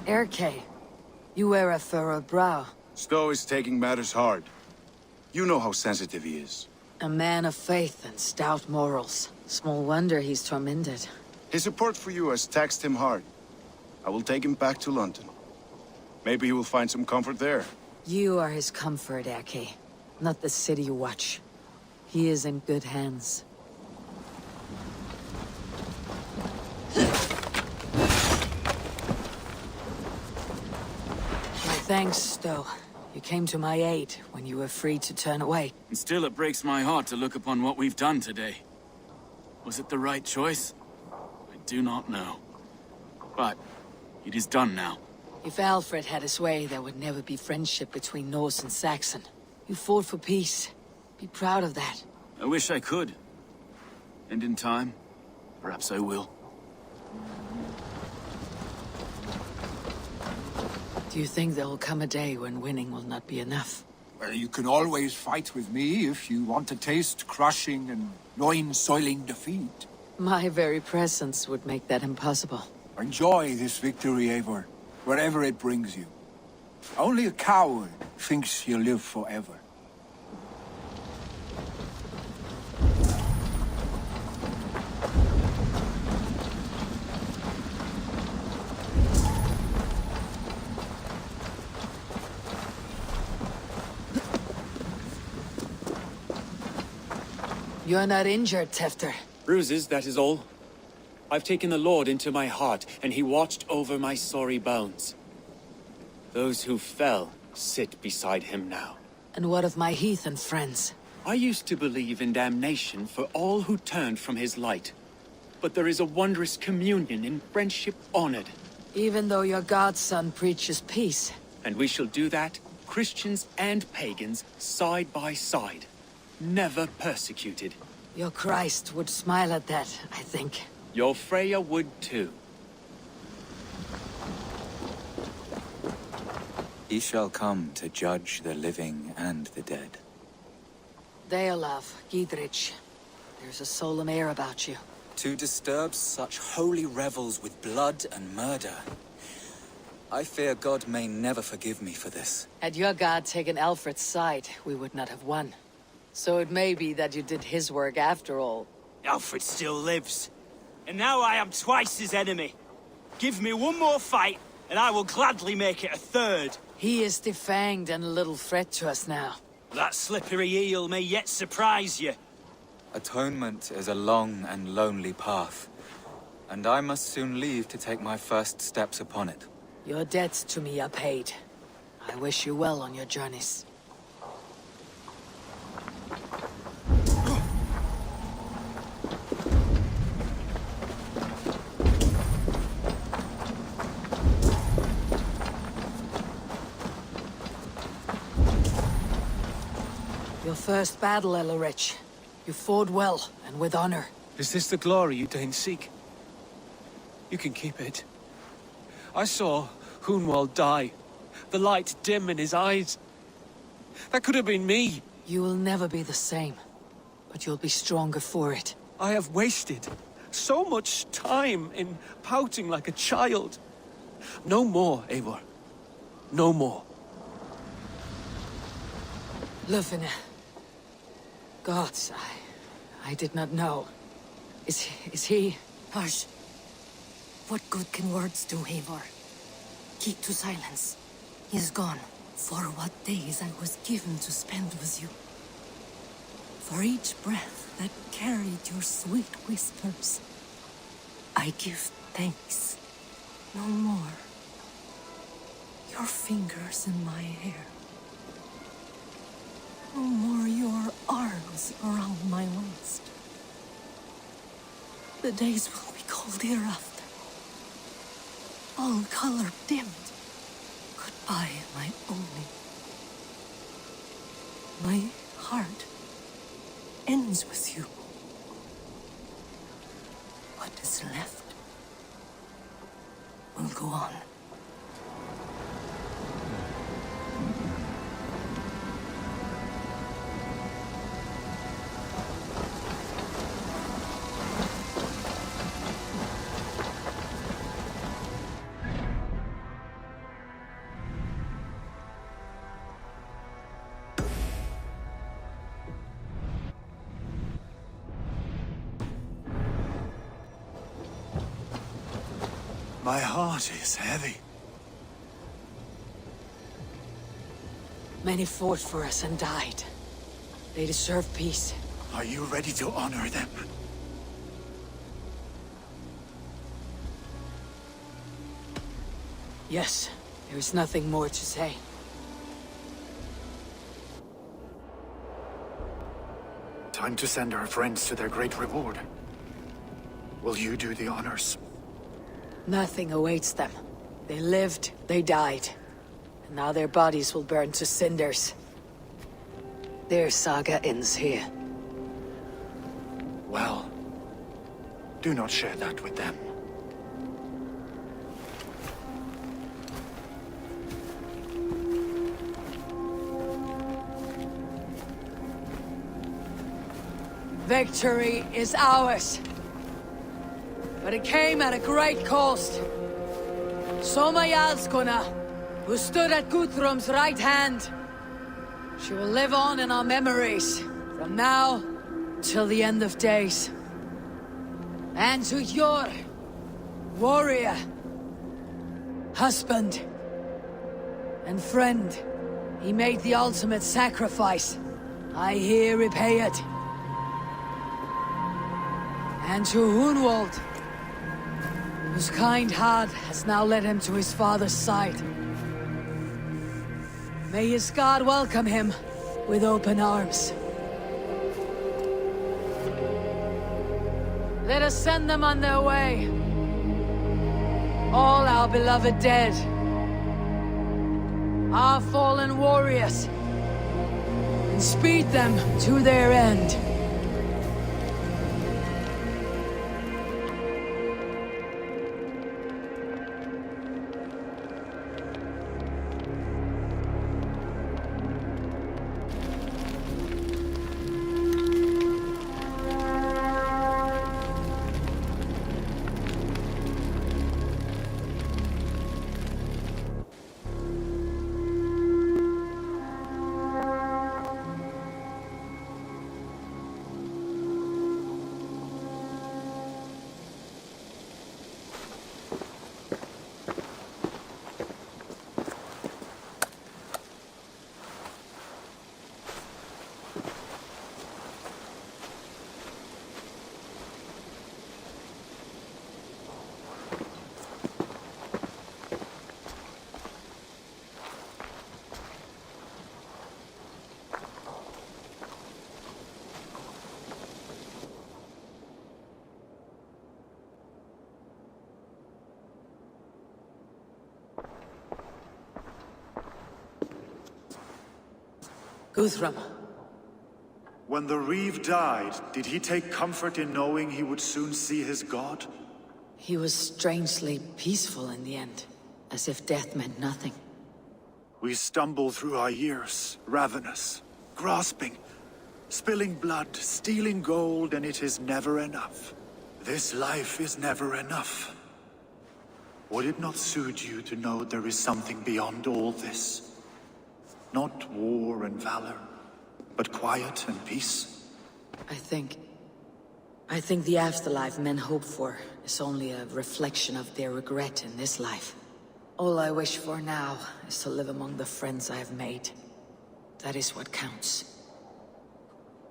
[SPEAKER 19] Erke, you wear a furrowed brow.
[SPEAKER 15] Stowe is taking matters hard. You know how sensitive he is.
[SPEAKER 19] A man of faith and stout morals. Small wonder he's tormented.
[SPEAKER 15] His support for you has taxed him hard. I will take him back to London. Maybe he will find some comfort there.
[SPEAKER 19] You are his comfort, Erke. Not the city watch. He is in good hands. My thanks, Stowe. You came to my aid when you were free to turn away.
[SPEAKER 16] And still it breaks my heart to look upon what we've done today. Was it the right choice? I do not know. But It is done now.
[SPEAKER 19] If Alfred had his way, there would never be friendship between Norse and Saxon. You fought for peace. Be proud of that.
[SPEAKER 16] I wish I could. And in time, perhaps I will.
[SPEAKER 19] Do you think there will come a day when winning will not be enough?
[SPEAKER 9] Well, you can always fight with me if you want to taste crushing and loin-soiling defeat.
[SPEAKER 19] My very presence would make that impossible.
[SPEAKER 9] Enjoy this victory, Eivor, wherever it brings you. Only a coward thinks he'll live forever.
[SPEAKER 19] You're not injured, Tefter.
[SPEAKER 12] Bruises, that is all. I've taken the Lord into my heart, and he watched over my sorry bones. Those who fell sit beside him now.
[SPEAKER 19] And what of my heathen friends?
[SPEAKER 12] I used to believe in damnation for all who turned from his light. But there is a wondrous communion in friendship honored.
[SPEAKER 19] Even though your godson preaches peace.
[SPEAKER 12] And we shall do that, Christians and pagans, side by side. Never persecuted.
[SPEAKER 19] Your Christ would smile at that, I think.
[SPEAKER 12] Your Freya would too.
[SPEAKER 18] He shall come to judge the living and the dead.
[SPEAKER 19] Deolav, Gidrich, there's a solemn air about you.
[SPEAKER 18] To disturb such holy revels with blood and murder. I fear God may never forgive me for this.
[SPEAKER 19] Had your god taken Alfred's side, we would not have won. So it may be that you did his work after all.
[SPEAKER 8] Alfred still lives. And now I am twice his enemy. Give me one more fight, and I will gladly make it a third.
[SPEAKER 19] He is defanged and a little threat to us now.
[SPEAKER 8] That slippery eel may yet surprise you.
[SPEAKER 18] Atonement is a long and lonely path, and I must soon leave to take my first steps upon it.
[SPEAKER 19] Your debts to me are paid. I wish you well on your journeys. Your first battle, Elorich. You fought well, and with honor.
[SPEAKER 11] Is this the glory you deign seek? You can keep it. I saw Hunwald die. The light dim in his eyes. That could have been me.
[SPEAKER 19] You will never be the same. But you'll be stronger for it.
[SPEAKER 11] I have wasted so much time in pouting like a child. No more, Eivor. No more.
[SPEAKER 19] Lufina. Gods, I did not know. Is he...
[SPEAKER 20] Hush. What good can words do, Eivor? Keep to silence. He is gone. For what days I was given to spend with you. For each breath that carried your sweet whispers. I give thanks. No more. Your fingers in my hair. No more your arms around my waist. The days will be cold hereafter. All color dimmed. Goodbye, my only. My heart ends with you. What is left will go on.
[SPEAKER 4] My heart is heavy.
[SPEAKER 19] Many fought for us and died. They deserve peace.
[SPEAKER 4] Are you ready to honor them?
[SPEAKER 19] Yes, there is nothing more to say.
[SPEAKER 4] Time to send our friends to their great reward. Will you do the honors?
[SPEAKER 19] Nothing awaits them. They lived, they died. And now their bodies will burn to cinders. Their saga ends here.
[SPEAKER 4] Well, do not share that with them.
[SPEAKER 19] Victory is ours. But it came at a great cost. Soma Jarlskona, who stood at Guthrum's right hand. She will live on in our memories, from now till the end of days. And to your warrior, husband, and friend, he made the ultimate sacrifice. I here repay it. And to Hunwald, whose kind heart has now led him to his father's side. May his God welcome him with open arms. Let us send them on their way. All our beloved dead. Our fallen warriors. And speed them to their end. Guthrum.
[SPEAKER 4] When the Reeve died, did he take comfort in knowing he would soon see his god?
[SPEAKER 19] He was strangely peaceful in the end, as if death meant nothing.
[SPEAKER 4] We stumble through our years, ravenous, grasping, spilling blood, stealing gold, and it is never enough. This life is never enough. Would it not suit you to know there is something beyond all this? Not war and valor, but quiet and peace?
[SPEAKER 19] I think the afterlife men hope for is only a reflection of their regret in this life. All I wish for now is to live among the friends I have made. That is what counts.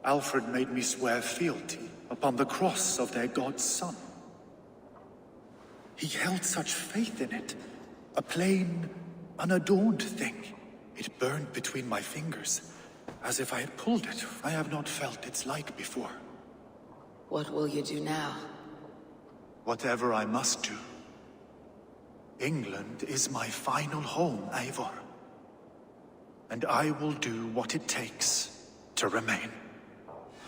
[SPEAKER 4] Alfred made me swear fealty upon the cross of their god's son. He held such faith in it, a plain, unadorned thing. It burned between my fingers, as if I had pulled it. I have not felt its like before.
[SPEAKER 19] What will you do now?
[SPEAKER 4] Whatever I must do. England is my final home, Eivor. And I will do what it takes to remain.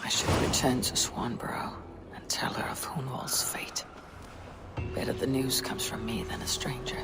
[SPEAKER 1] I should return to Swanborough and tell her of Hunwald's fate. Better the news comes from me than a stranger.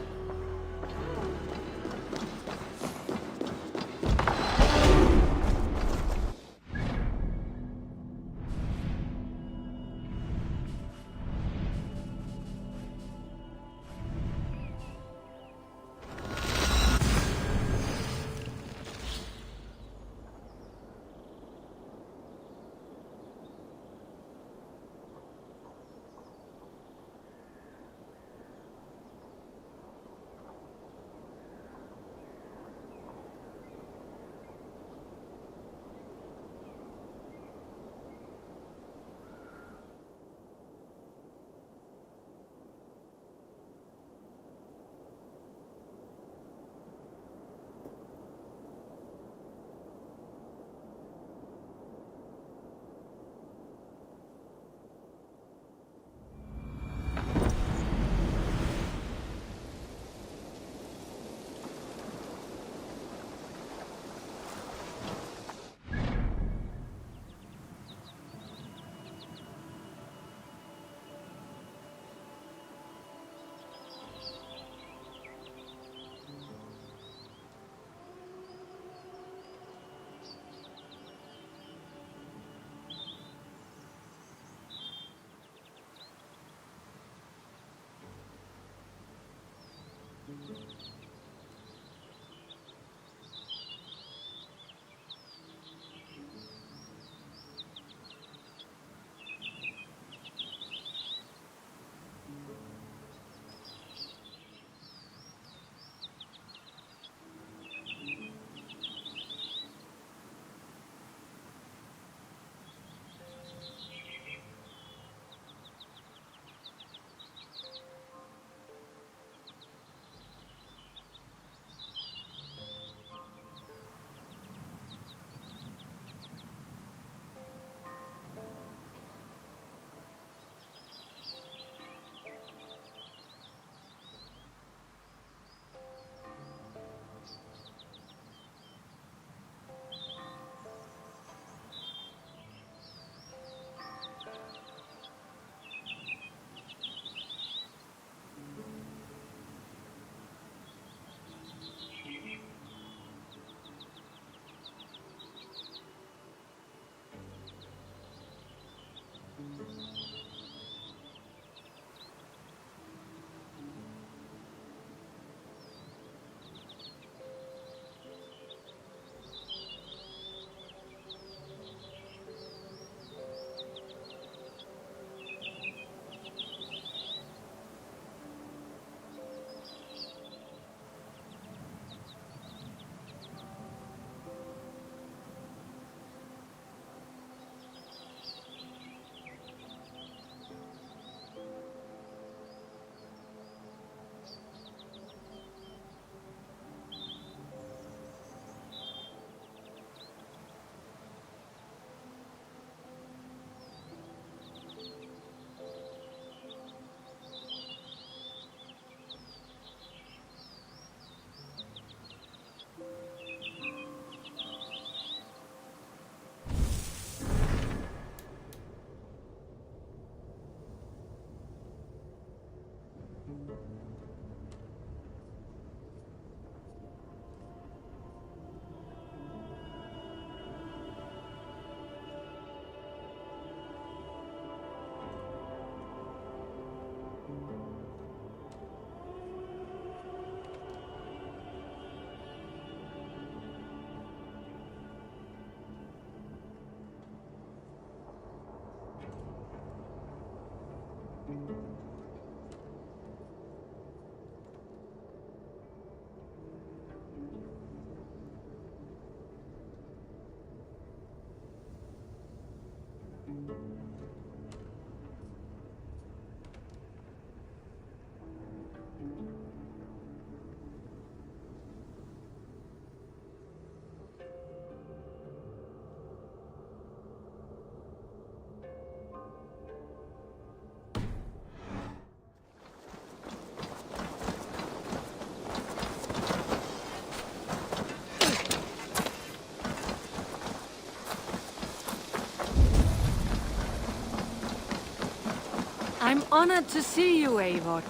[SPEAKER 20] I'm honored to see you, Eivor.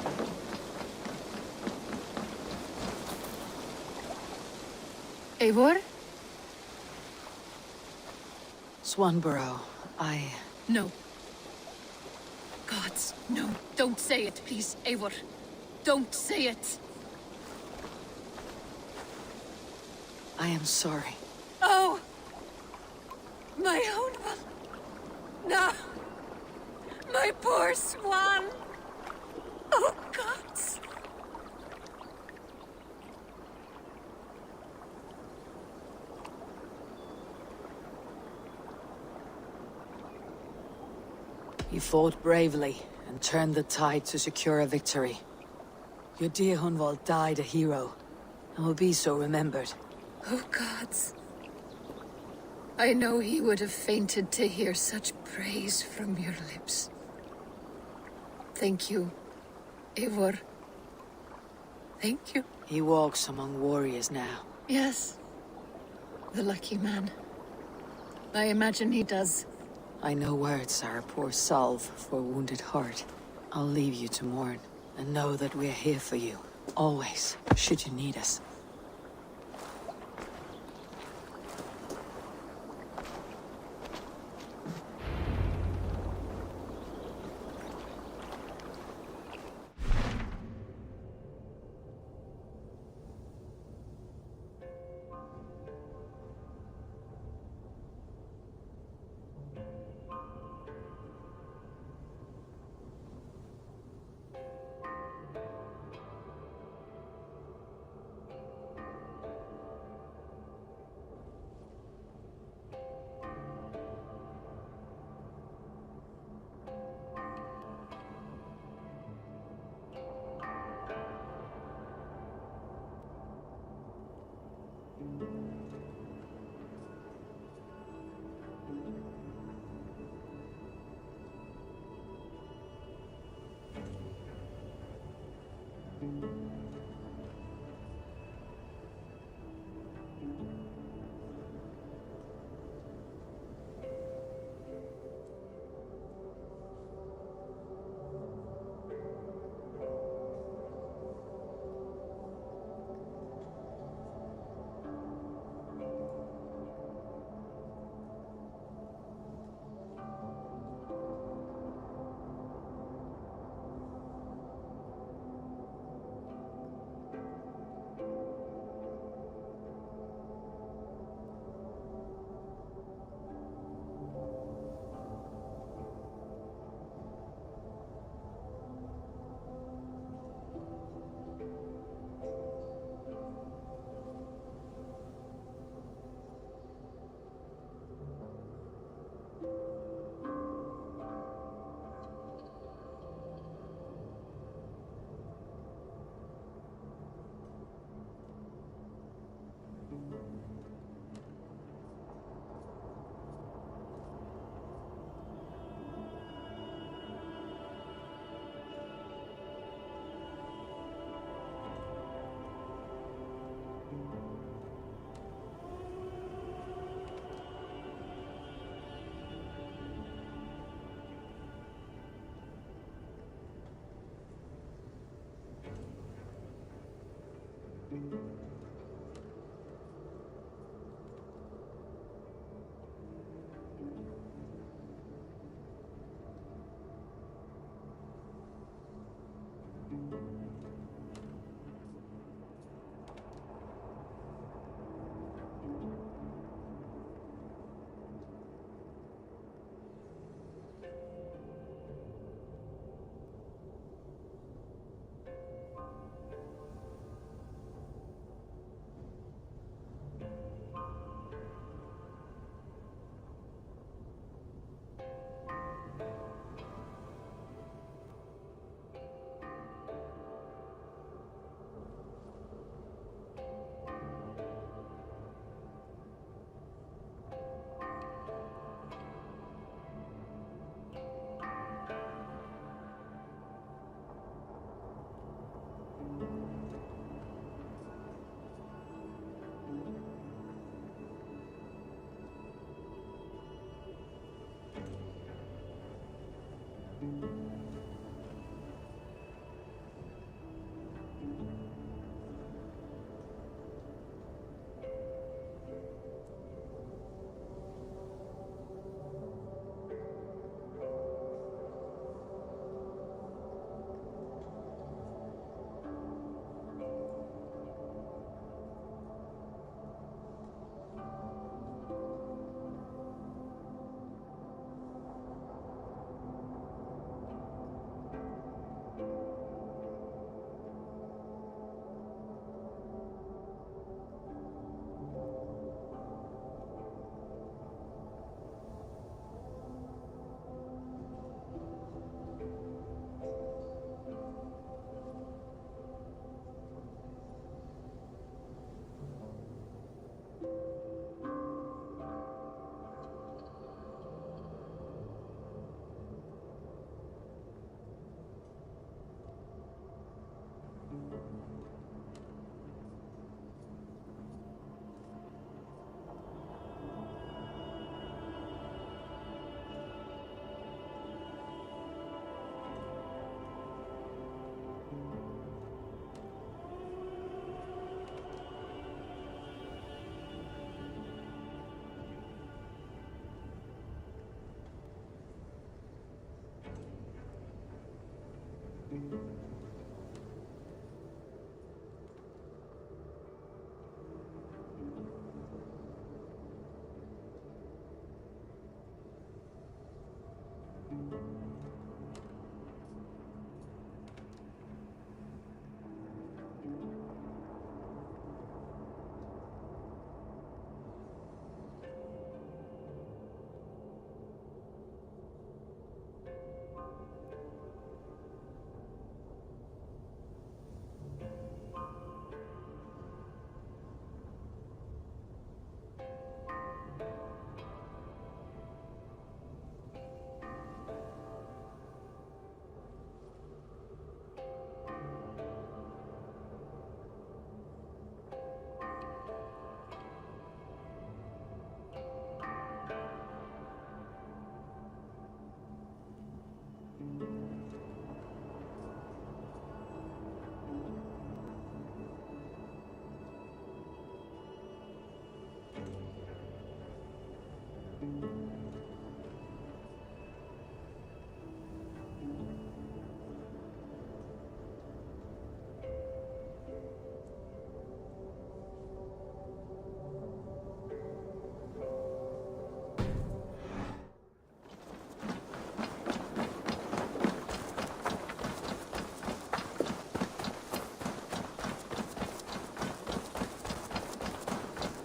[SPEAKER 20] Eivor?
[SPEAKER 1] Swanborough,
[SPEAKER 20] No. Gods, no. Don't say it, please, Eivor. Don't say it.
[SPEAKER 1] I am sorry.
[SPEAKER 20] Oh! My own one. No! My poor swan! Oh, gods!
[SPEAKER 1] You fought bravely and turned the tide to secure a victory. Your dear Hunwald died a hero, and will be so remembered.
[SPEAKER 20] Oh, gods. I know he would have fainted to hear such praise from your lips. Thank you, Eivor. Thank you.
[SPEAKER 1] He walks among warriors now.
[SPEAKER 20] Yes. The lucky man. I imagine he does.
[SPEAKER 1] I know words are a poor salve for a wounded heart. I'll leave you to mourn, and know that we're here for you, always, should you need us.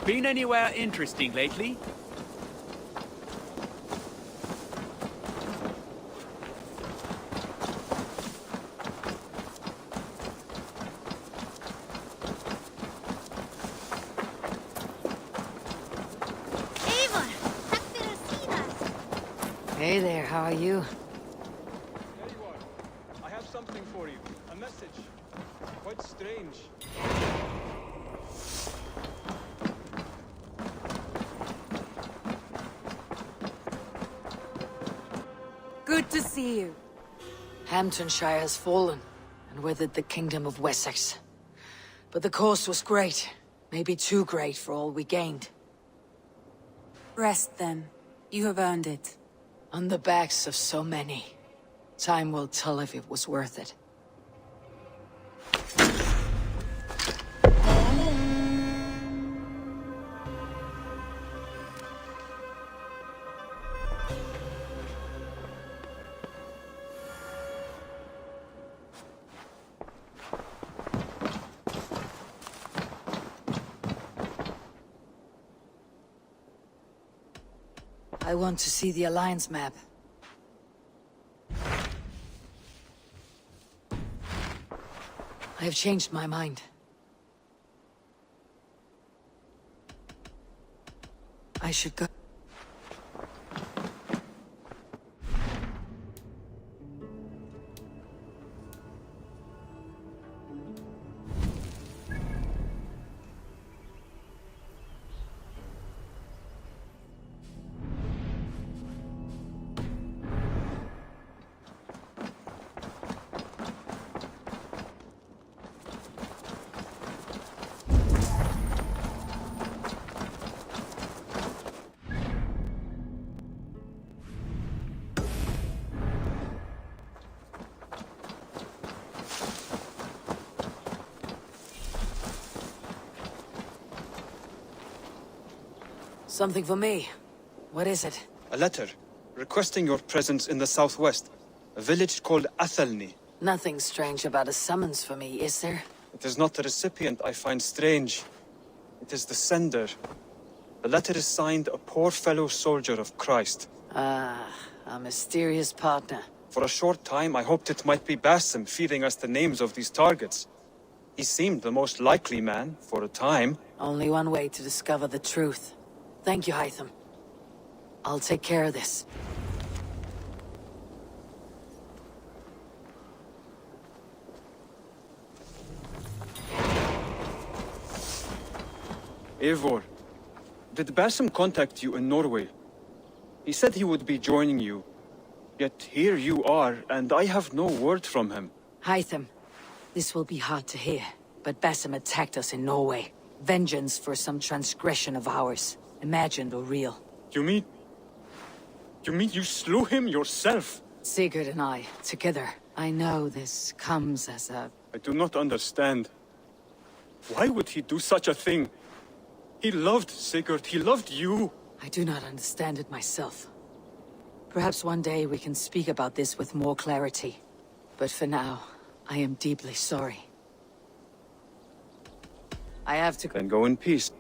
[SPEAKER 12] Been anywhere interesting lately?
[SPEAKER 19] Hey there, how are you?
[SPEAKER 11] There you are. I have something for you. A message. Quite strange.
[SPEAKER 19] Good to see you. Hamptonshire has fallen, and with it the Kingdom of Wessex. But the cost was great. Maybe too great for all we gained.
[SPEAKER 21] Rest then. You have earned it.
[SPEAKER 19] On the backs of so many. Time will tell if it was worth it. I want to see the Alliance map. I have changed my mind. I should go. Something for me. What is it?
[SPEAKER 11] A letter requesting your presence in the southwest, a village called Athelney.
[SPEAKER 19] Nothing strange about a summons for me, is there?
[SPEAKER 11] It is not the recipient I find strange. It is the sender. The letter is signed a poor fellow soldier of Christ.
[SPEAKER 19] Ah, a mysterious partner.
[SPEAKER 11] For a short time, I hoped it might be Basim feeding us the names of these targets. He seemed the most likely man, for a time.
[SPEAKER 19] Only one way to discover the truth. Thank you, Hytham. I'll take care of this.
[SPEAKER 11] Eivor, did Basim contact you in Norway? He said he would be joining you. Yet here you are, and I have no word from him.
[SPEAKER 19] Hytham, this will be hard to hear, but Basim attacked us in Norway. Vengeance for some transgression of ours. Imagined or real.
[SPEAKER 11] You mean you slew him yourself?
[SPEAKER 19] Sigurd and I, together, I know this comes as a...
[SPEAKER 11] I do not understand. Why would he do such a thing? He loved Sigurd, he loved you.
[SPEAKER 19] I do not understand it myself. Perhaps one day we can speak about this with more clarity. But for now, I am deeply sorry. I have to...
[SPEAKER 11] Then go in peace.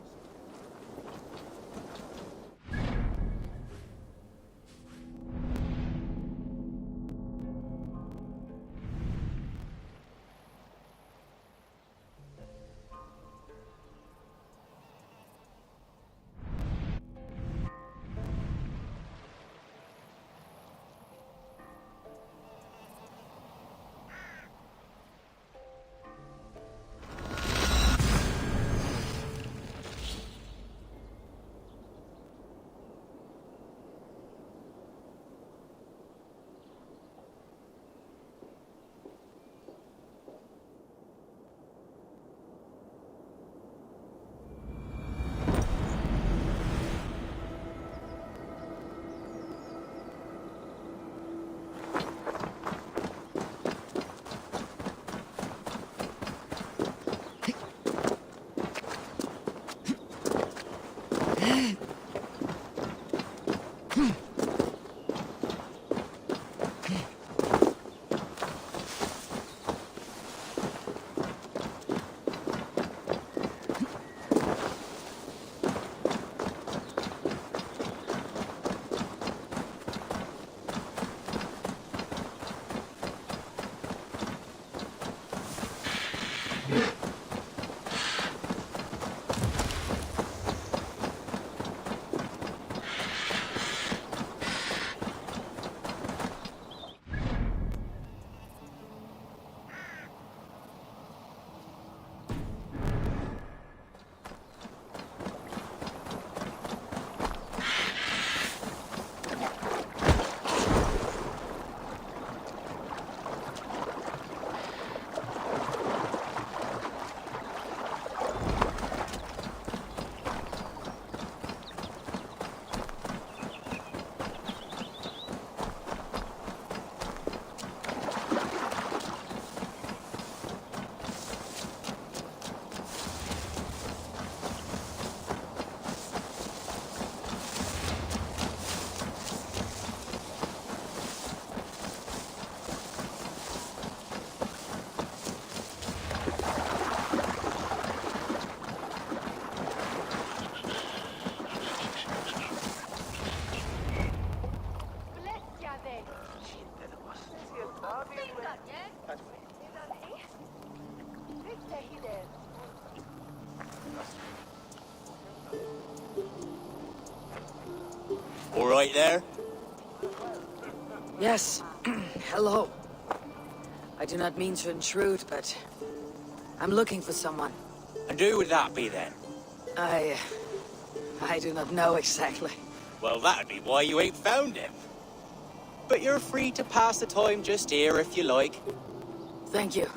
[SPEAKER 17] All right there?
[SPEAKER 19] Yes. Hello. I do not mean to intrude, but... I'm looking for someone.
[SPEAKER 17] And who would that be then?
[SPEAKER 19] I do not know exactly.
[SPEAKER 17] Well, that'd be why you ain't found him. But you're free to pass the time just here if you like.
[SPEAKER 19] Thank you.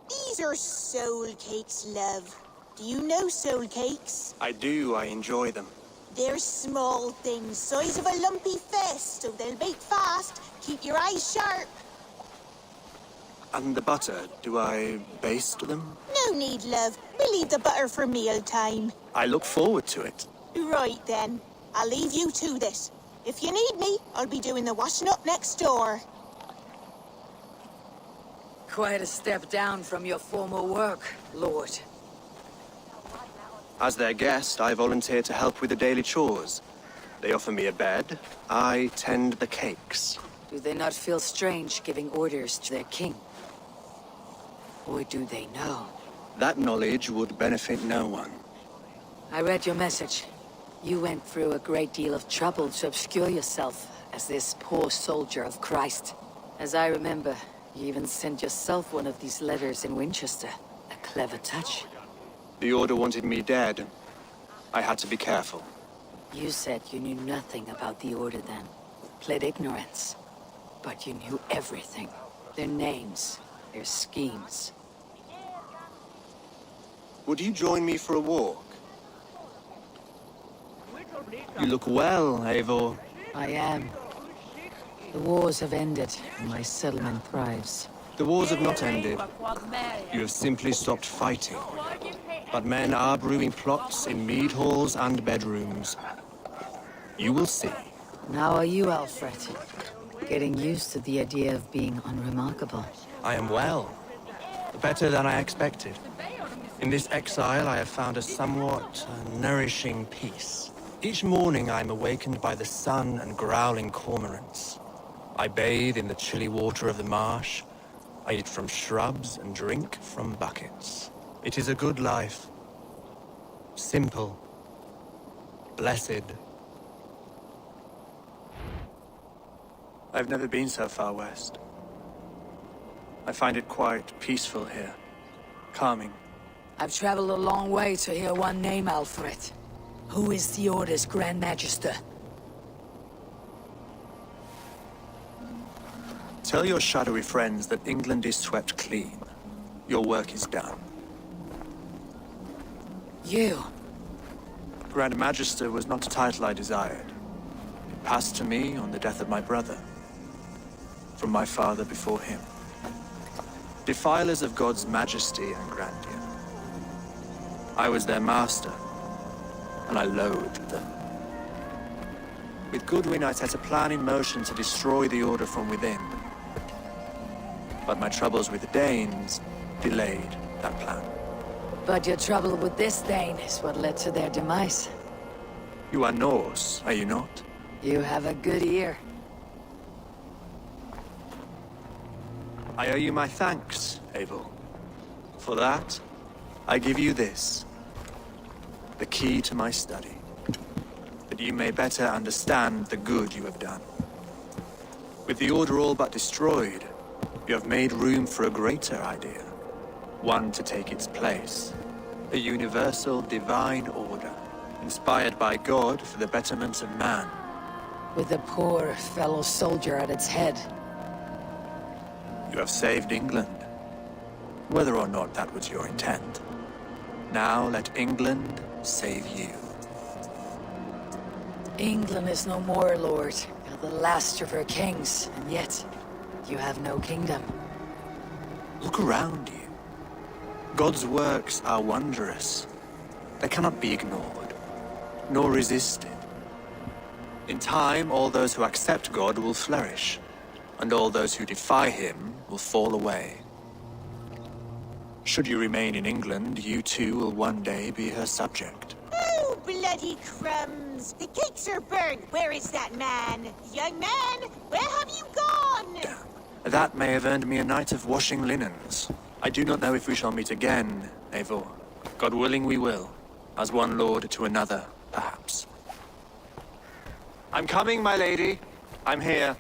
[SPEAKER 5] These are soul cakes, love. Do you know soul cakes?
[SPEAKER 22] I do. I enjoy them.
[SPEAKER 5] They're small things, size of a lumpy fist, so they'll bake fast. Keep your eyes sharp.
[SPEAKER 22] And the butter, do I baste them?
[SPEAKER 5] No need, love. We'll leave the butter for meal time.
[SPEAKER 22] I look forward to it.
[SPEAKER 5] Right then. I'll leave you to this. If you need me, I'll be doing the washing up next door.
[SPEAKER 19] Quite a step down from your former work, Lord.
[SPEAKER 22] As their guest, I volunteer to help with the daily chores. They offer me a bed. I tend the cakes.
[SPEAKER 19] Do they not feel strange giving orders to their king? Or do they know?
[SPEAKER 22] That knowledge would benefit no one.
[SPEAKER 19] I read your message. You went through a great deal of trouble to obscure yourself as this poor soldier of Christ. As I remember, you even sent yourself one of these letters in Winchester. A clever touch.
[SPEAKER 22] The Order wanted me dead. I had to be careful.
[SPEAKER 1] You said you knew nothing about the Order then. Played ignorance. But you knew everything. Their names, their schemes.
[SPEAKER 22] Would you join me for a walk? You look well, Eivor.
[SPEAKER 1] I am. The wars have ended, and my settlement thrives.
[SPEAKER 22] The wars have not ended. You have simply stopped fighting. But men are brewing plots in mead halls and bedrooms. You will see.
[SPEAKER 1] How are you, Alfred? Getting used to the idea of being unremarkable.
[SPEAKER 22] I am well. Better than I expected. In this exile, I have found a somewhat nourishing peace. Each morning, I am awakened by the sun and growling cormorants. I bathe in the chilly water of the marsh. I eat from shrubs and drink from buckets. It is a good life. Simple. Blessed. I've never been so far west. I find it quite peaceful here. Calming.
[SPEAKER 19] I've traveled a long way to hear one name, Alfred. Who is the Order's Grand Magister?
[SPEAKER 22] Tell your shadowy friends that England is swept clean. Your work is done.
[SPEAKER 19] You?
[SPEAKER 22] Grand Magister was not a title I desired. It passed to me on the death of my brother. From my father before him. Defilers of God's majesty and grandeur. I was their master, and I loathed them. With Goodwin, I set a plan in motion to destroy the Order from within. But my troubles with the Danes delayed that plan.
[SPEAKER 19] But your trouble with this Dane is what led to their demise.
[SPEAKER 22] You are Norse, are you not?
[SPEAKER 19] You have a good ear.
[SPEAKER 22] I owe you my thanks, Abel. For that, I give you this. The key to my study. That you may better understand the good you have done. With the Order all but destroyed, you have made room for a greater idea. One to take its place. A universal divine order, inspired by God for the betterment of man.
[SPEAKER 19] With a poor fellow soldier at its head.
[SPEAKER 22] You have saved England. Whether or not that was your intent. Now let England save you.
[SPEAKER 19] England is no more, Lord. You're the last of her kings, and yet you have no kingdom.
[SPEAKER 22] Look around you. God's works are wondrous. They cannot be ignored, nor resisted. In time, all those who accept God will flourish, and all those who defy him will fall away. Should you remain in England, you too will one day be her subject.
[SPEAKER 5] Oh, bloody crumbs! The cakes are burnt! Where is that man? Young man, where have you gone?
[SPEAKER 22] That may have earned me a night of washing linens. I do not know if we shall meet again, Eivor. God willing we will. As one lord to another, perhaps. I'm coming, my lady. I'm here.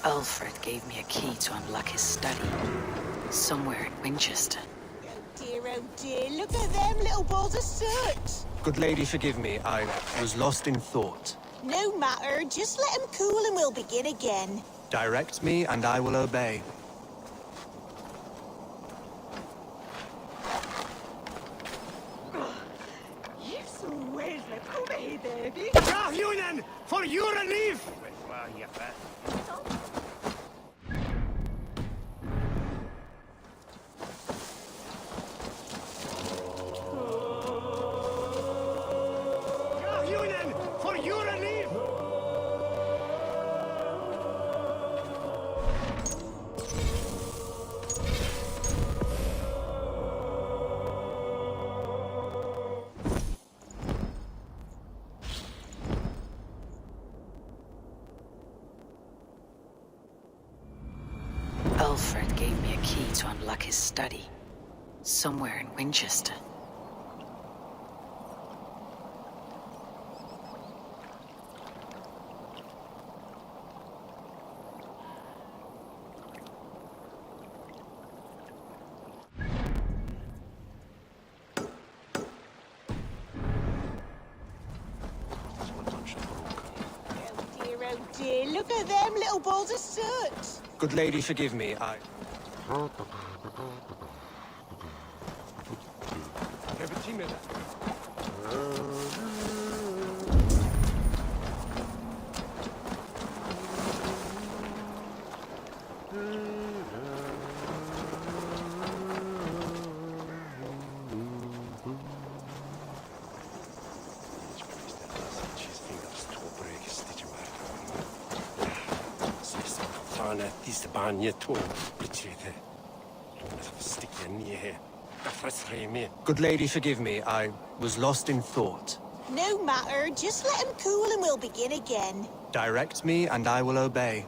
[SPEAKER 19] Alfred gave me a key to unlock his study. Somewhere in Winchester.
[SPEAKER 5] Oh dear, look at them little balls of soot!
[SPEAKER 2] Good lady, forgive me. I was lost in thought.
[SPEAKER 5] No matter, just let him cool and we'll begin again.
[SPEAKER 2] Direct me, and I will obey.
[SPEAKER 9] Ja, Hunan! For your relief! Ja, Hunan! For your relief!
[SPEAKER 19] Alfred gave me a key to unlock his study. Somewhere in Winchester.
[SPEAKER 5] Oh dear, look at them little balls of soot!
[SPEAKER 2] Good lady, forgive me. I... Good lady, forgive me. I was lost in thought.
[SPEAKER 5] No matter, just let him cool and we'll begin again.
[SPEAKER 2] Direct me, and I will obey.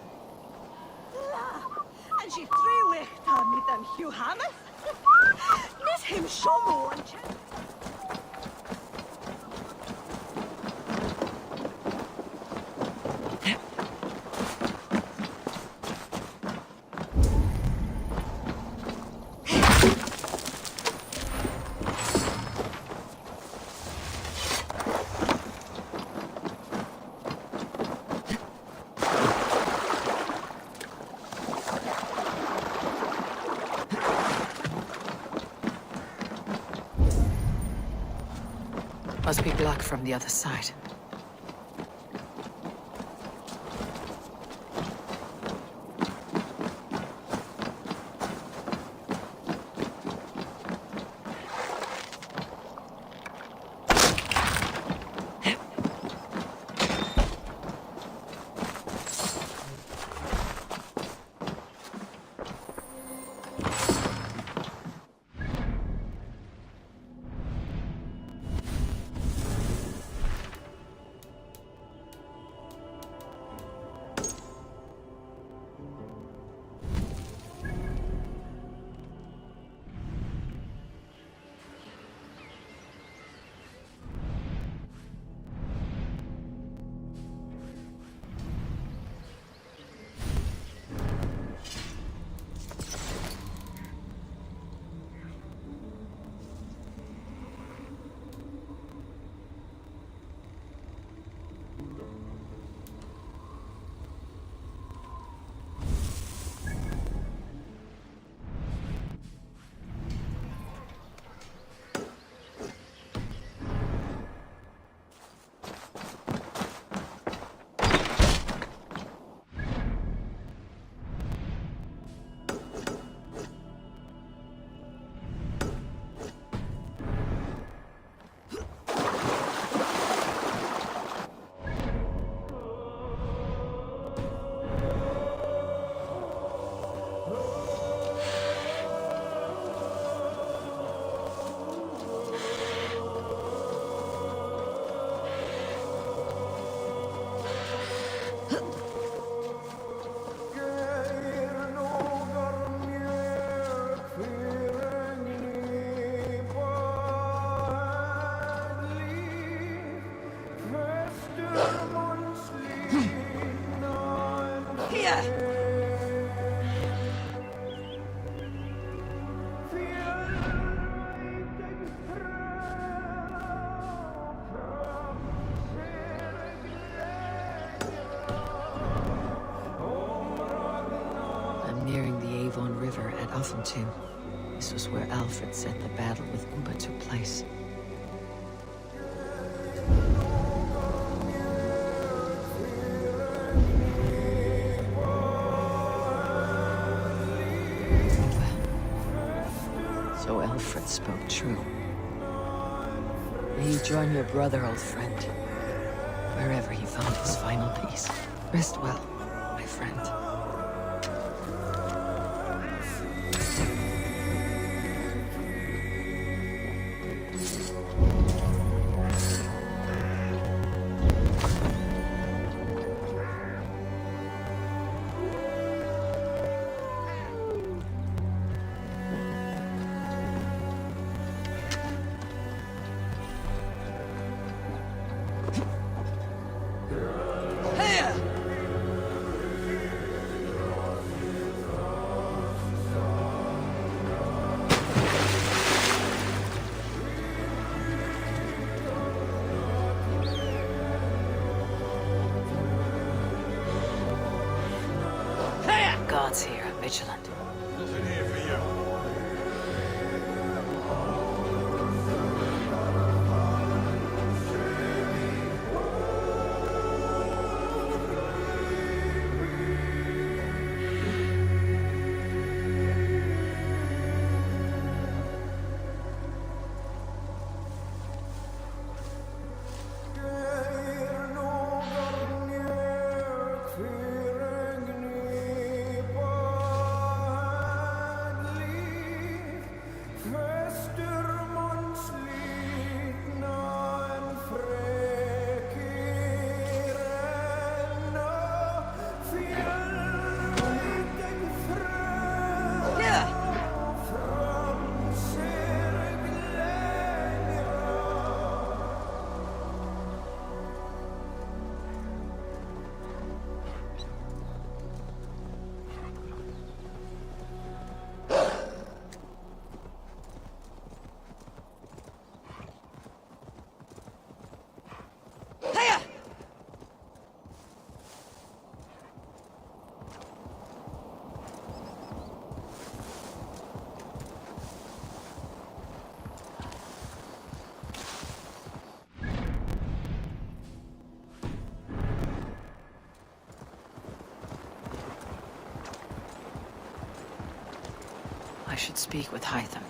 [SPEAKER 6] En si treuwig dan met hem Hugh Hammond. Net hem schommel en
[SPEAKER 19] Must be blocked from the other side.
[SPEAKER 6] Here!
[SPEAKER 1] father at Offentim. This was where Alfred said the battle with Umber took place. So Alfred spoke true. May you join your brother, old friend. Wherever he found his final peace. Rest well, my friend. Gods here, vigilant.
[SPEAKER 9] Nothing here for you.
[SPEAKER 1] I should speak with Hytham.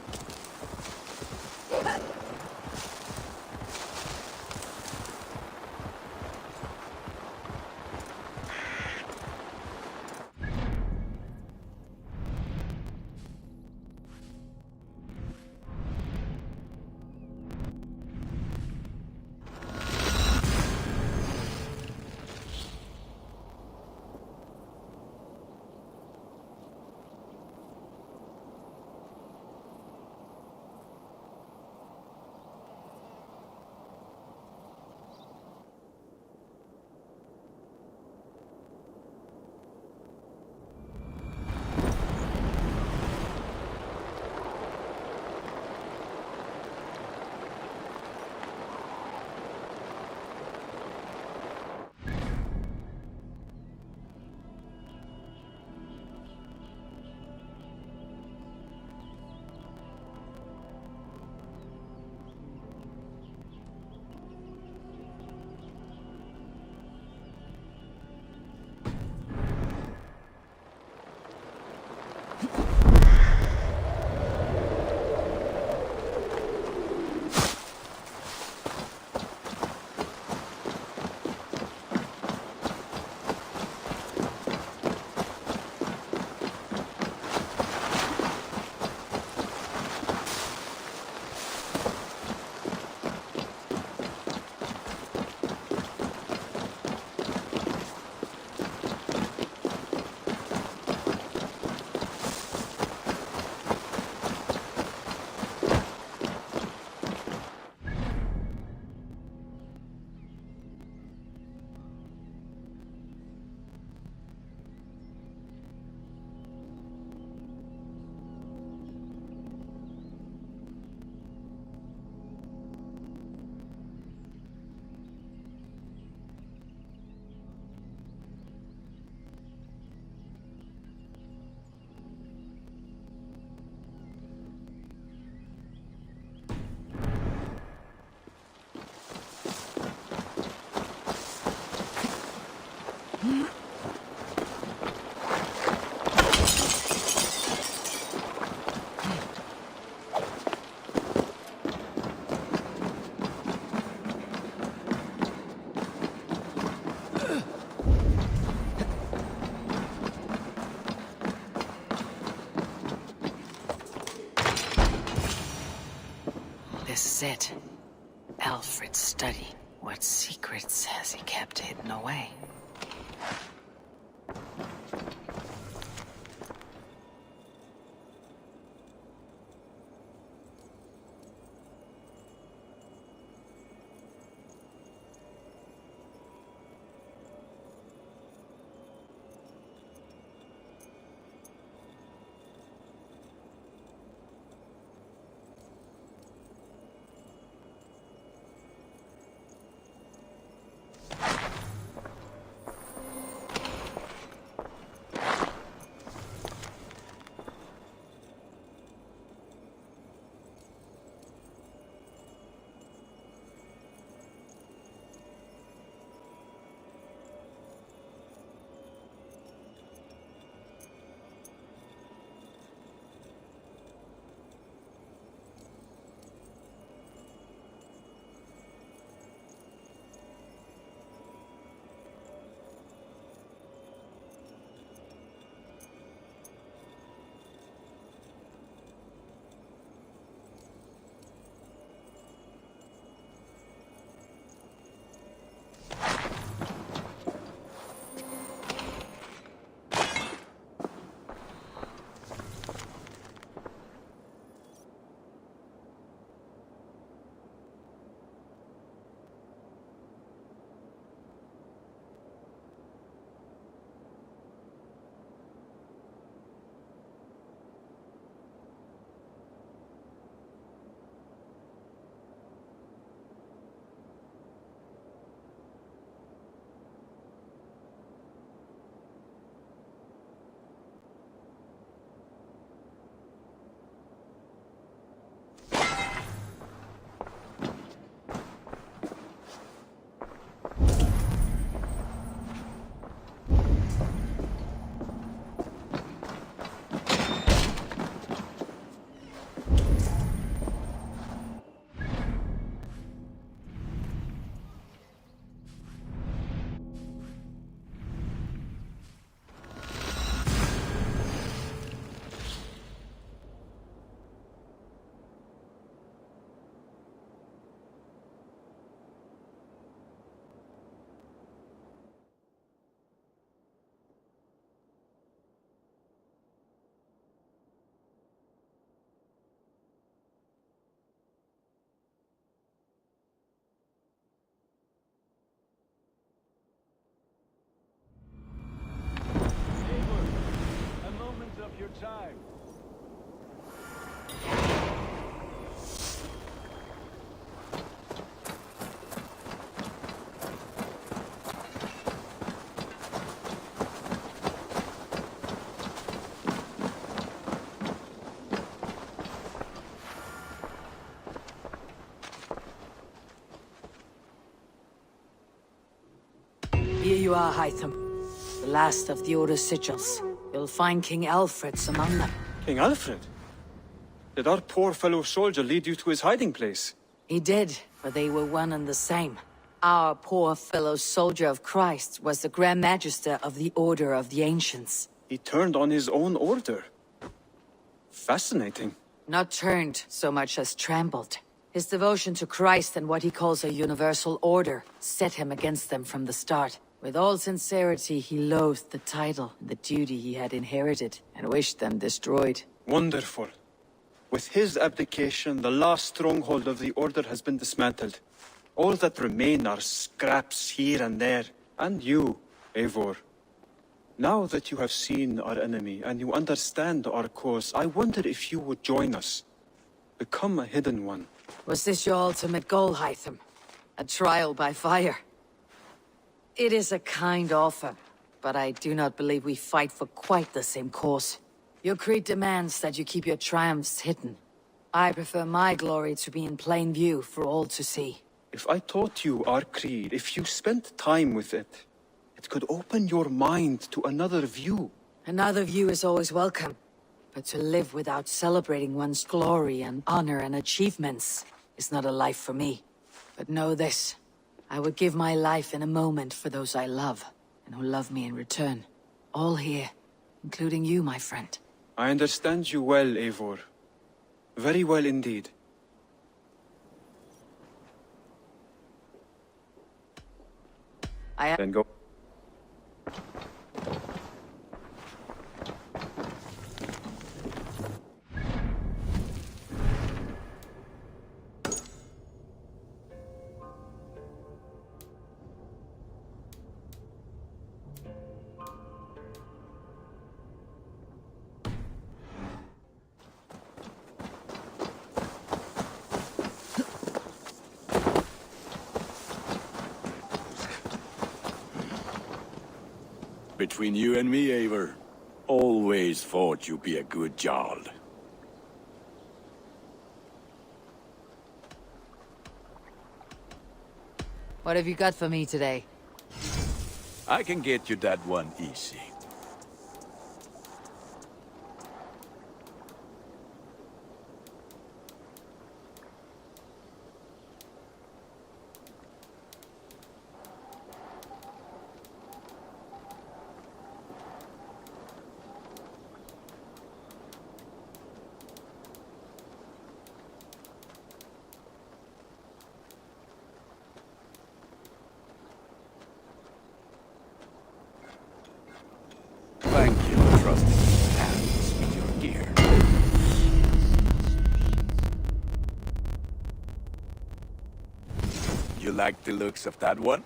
[SPEAKER 1] is it. Alfred's study. What secrets has he kept hidden away?
[SPEAKER 8] Your time.
[SPEAKER 19] Here you are, Hytham. The last of the Order's sigils. You'll find King Alfred's among them.
[SPEAKER 11] King Alfred? Did our poor fellow soldier lead you to his hiding place?
[SPEAKER 19] He did, but they were one and the same. Our poor fellow soldier of Christ was the Grand Magister of the Order of the Ancients.
[SPEAKER 11] He turned on his own order. Fascinating.
[SPEAKER 19] Not turned so much as trampled. His devotion to Christ and what he calls a universal order set him against them from the start. With all sincerity, he loathed the title and the duty he had inherited, and wished them destroyed.
[SPEAKER 11] Wonderful. With his abdication, the last stronghold of the Order has been dismantled. All that remain are scraps here and there. And you, Eivor. Now that you have seen our enemy and you understand our cause, I wonder if you would join us. Become a hidden one.
[SPEAKER 19] Was this your ultimate goal, Hytham? A trial by fire? It is a kind offer, but I do not believe we fight for quite the same cause. Your creed demands that you keep your triumphs hidden. I prefer my glory to be in plain view for all to see.
[SPEAKER 11] If I taught you our creed, if you spent time with it, it could open your mind to another view.
[SPEAKER 19] Another view is always welcome, but to live without celebrating one's glory and honor and achievements is not a life for me. But know this. I would give my life in a moment for those I love, and who love me in return. All here, including you, my friend.
[SPEAKER 11] I understand you well, Eivor. Very well indeed. Then go.
[SPEAKER 3] Between you and me, Eivor, always thought you'd be a good Jarl.
[SPEAKER 19] What have you got for me today?
[SPEAKER 3] I can get you that one easy. Thank you for trusting your hands with your gear. You like the looks of that one?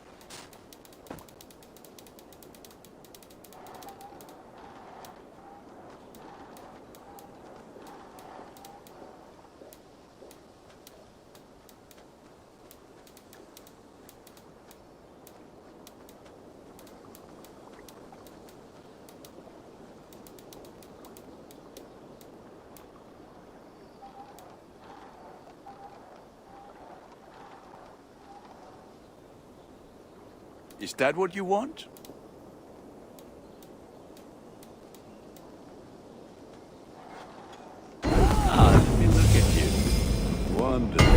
[SPEAKER 3] Is that what you want? Ah, let me look at you. Wonderful.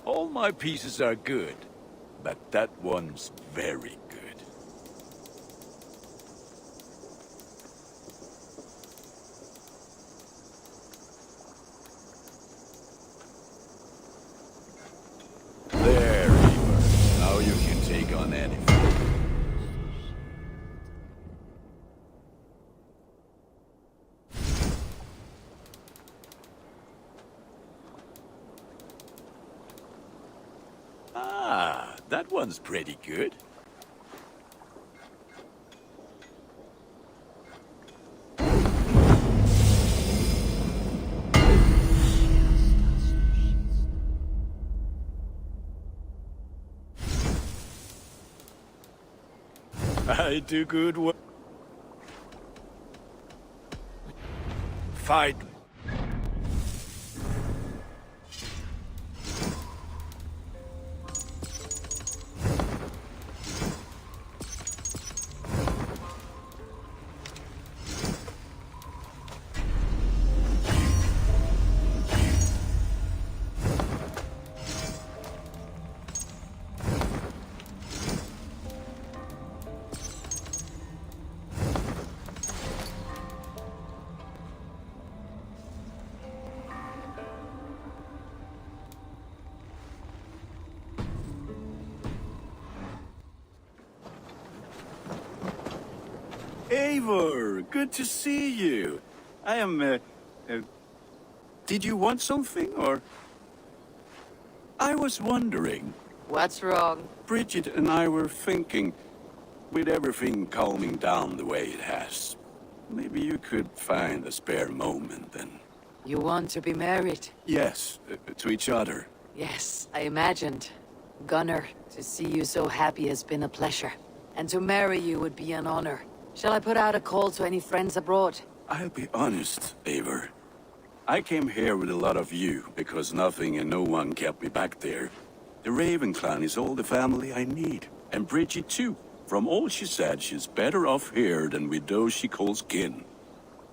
[SPEAKER 3] All my pieces are good, but that one's very good. There, Eivor. Now you can take on anything. Ah, that one's pretty good. I do good work. Fight. Eivor, good to see you. I am, did you want something, or? I was wondering.
[SPEAKER 19] What's wrong?
[SPEAKER 3] Bridget and I were thinking, with everything calming down the way it has, maybe you could find a spare moment and...
[SPEAKER 19] You want to be married?
[SPEAKER 3] Yes, to each other.
[SPEAKER 19] Yes, I imagined. Gunnar, to see you so happy has been a pleasure. And to marry you would be an honor. Shall I put out a call to any friends abroad?
[SPEAKER 3] I'll be honest, Eivor. I came here with a lot of you, because nothing and no one kept me back there. The Raven clan is all the family I need. And Bridget too. From all she said, she's better off here than with those she calls kin.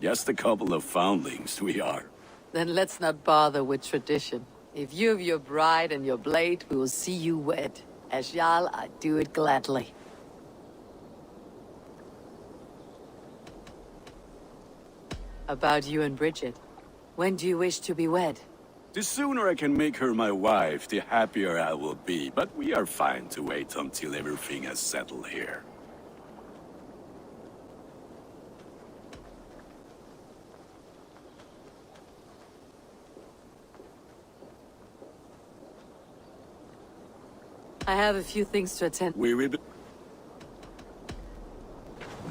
[SPEAKER 3] Just a couple of foundlings, we are.
[SPEAKER 1] Then let's not bother with tradition. If you have your bride and your blade, we will see you wed. As Jarl, I do it gladly. About you and Bridget. When do you wish to be wed?
[SPEAKER 3] The sooner I can make her my wife, the happier I will be. But we are fine to wait until everything has settled here.
[SPEAKER 1] I have a few things to attend.
[SPEAKER 3] We will be...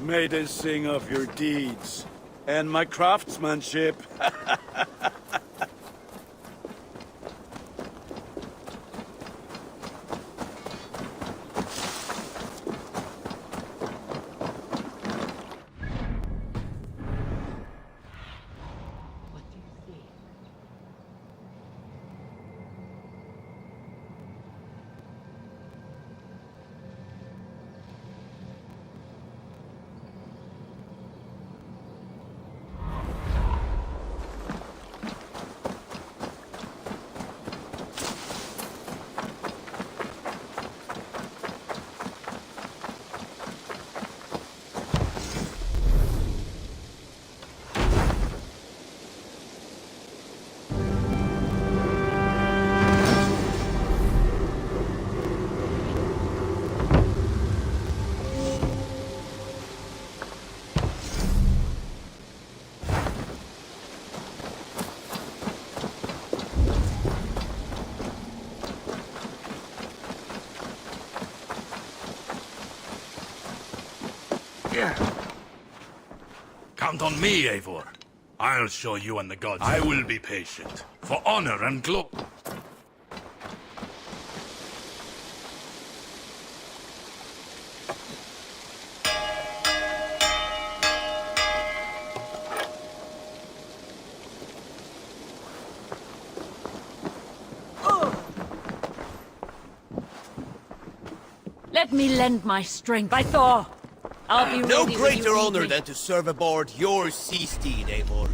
[SPEAKER 3] Maidens sing of your deeds, and my craftsmanship.
[SPEAKER 7] Count on me, Eivor. I'll show you and the gods. I will be patient. For honor and glory.
[SPEAKER 13] Let me lend my strength. By Thor! I'll be
[SPEAKER 17] no
[SPEAKER 13] ready
[SPEAKER 17] greater
[SPEAKER 13] when you
[SPEAKER 17] honor
[SPEAKER 13] need me.
[SPEAKER 17] than to serve aboard your sea steed, Eivor.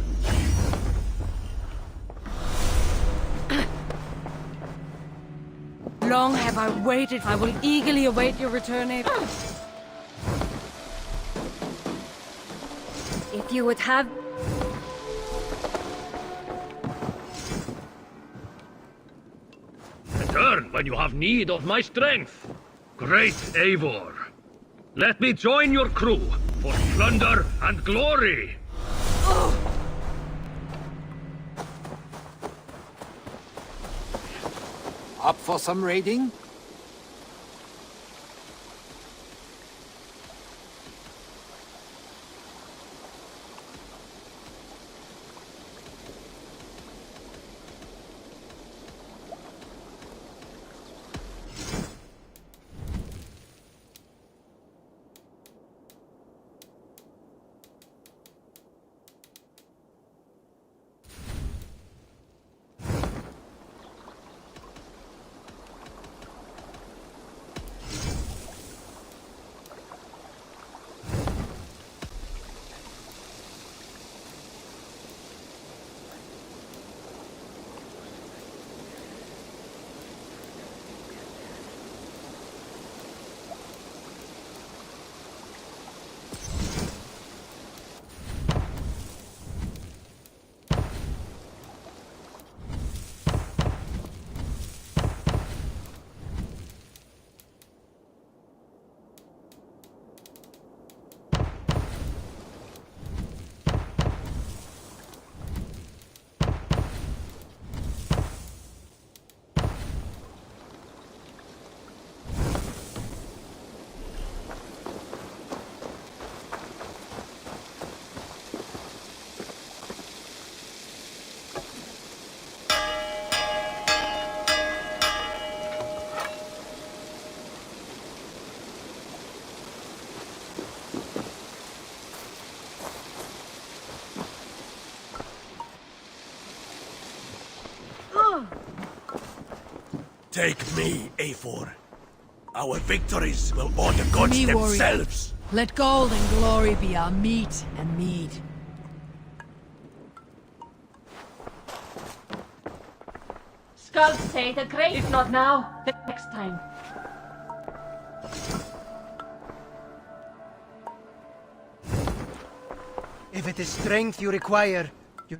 [SPEAKER 13] Long have I waited. I will eagerly await your return, Eivor. If you would have...
[SPEAKER 14] Return when you have need of my strength. Great Eivor. Let me join your crew for plunder and glory.
[SPEAKER 18] Up for some raiding?
[SPEAKER 17] Take me, Eivor. Our victories will awe the gods
[SPEAKER 23] Me, warrior.
[SPEAKER 17] themselves.
[SPEAKER 23] Let gold and glory be our meat and mead.
[SPEAKER 13] Skulls say the great. If not now, the next time.
[SPEAKER 10] If it is strength you require, you...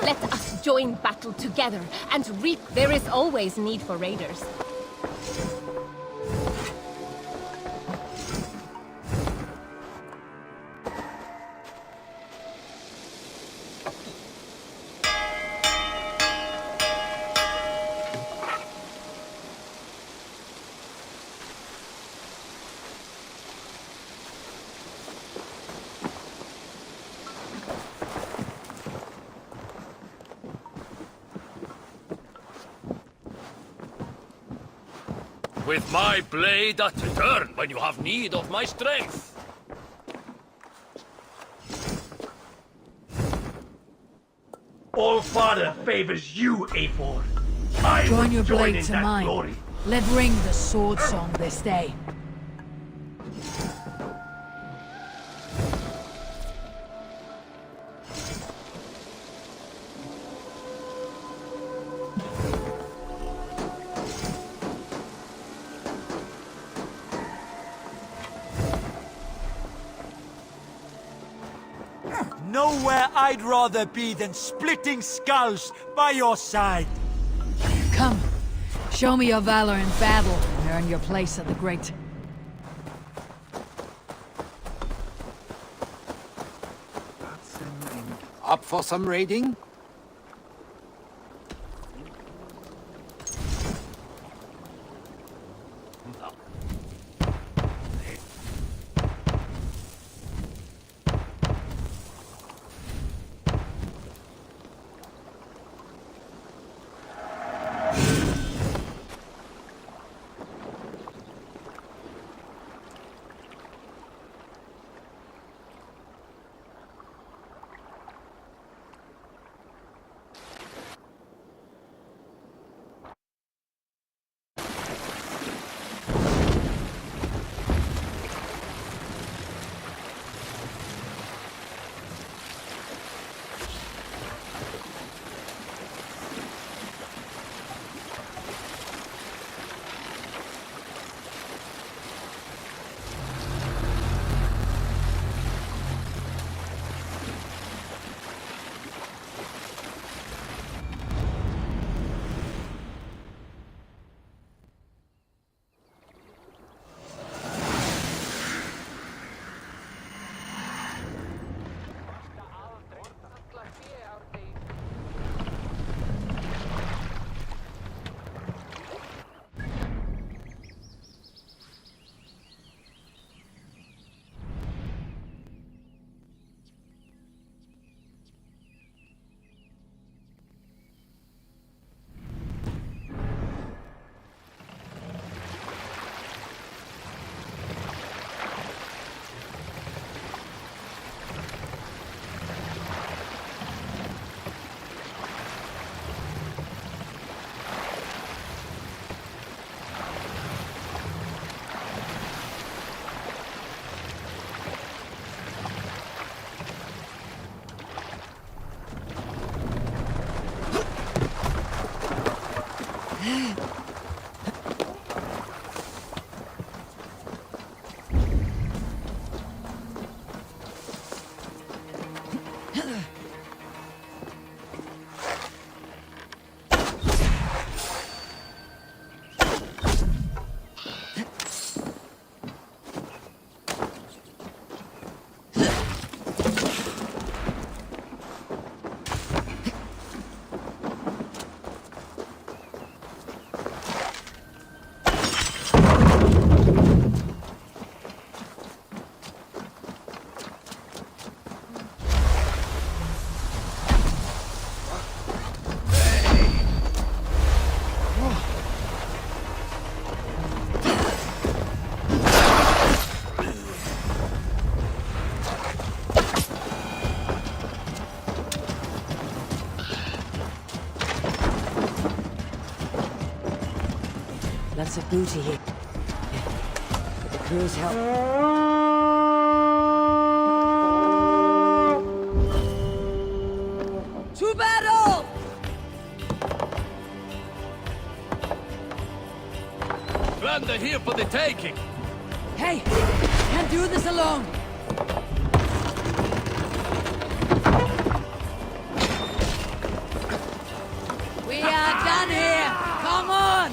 [SPEAKER 15] Let us join battle together and reap. There is always need for raiders.
[SPEAKER 14] With my blade at return when you have need of my strength.
[SPEAKER 9] All Father favors you, Eivor.
[SPEAKER 19] Join your blade to mine. Glory. Let ring the sword song this day.
[SPEAKER 9] Nowhere I'd rather be than splitting skulls by your side.
[SPEAKER 19] Come, show me your valor in battle and earn your place at the great.
[SPEAKER 10] Up for some raiding?
[SPEAKER 19] Lots of booty here. Could the crews help?
[SPEAKER 14] land are here for the taking.
[SPEAKER 13] Hey! Can't do this alone! We are done here! Come on!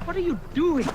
[SPEAKER 6] What are you doing?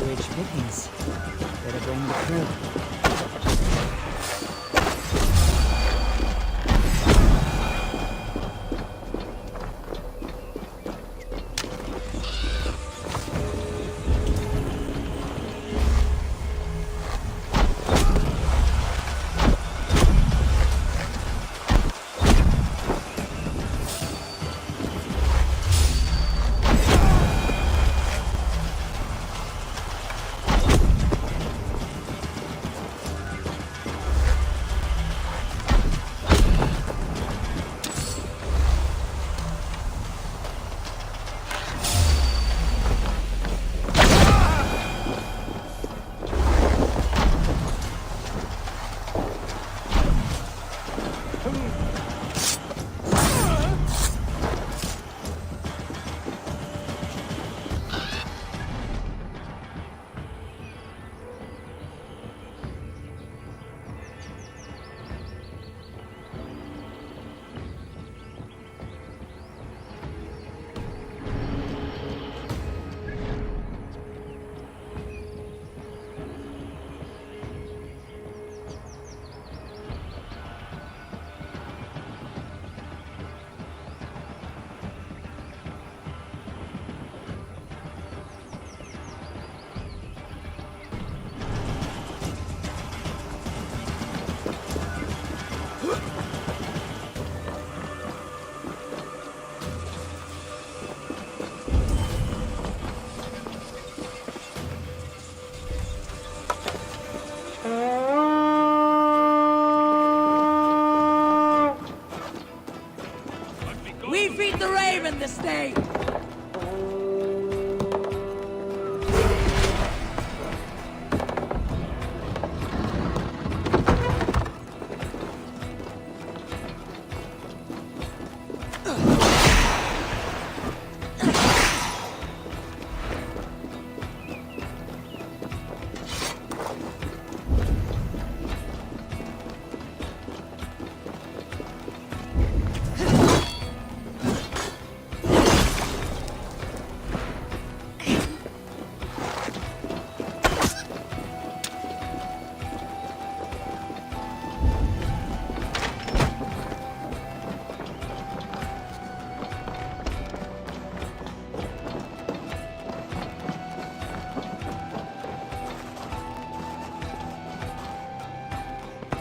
[SPEAKER 1] Rich pickings. Better bring the crew.
[SPEAKER 19] stay!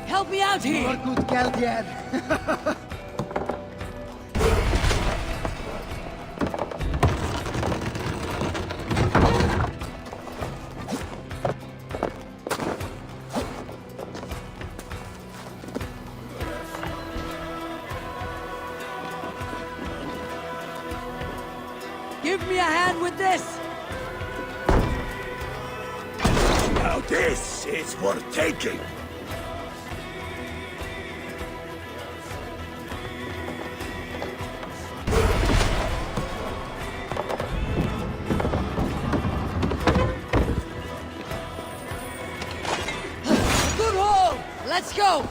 [SPEAKER 19] Help me out here!
[SPEAKER 10] More good Galdiad.
[SPEAKER 19] Give me a hand with this!
[SPEAKER 9] Now this is worth taking.
[SPEAKER 19] Good haul! Let's go!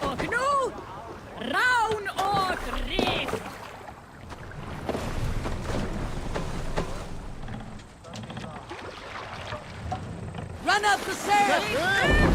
[SPEAKER 13] Och nu, raun och res!
[SPEAKER 19] Run up the stairs!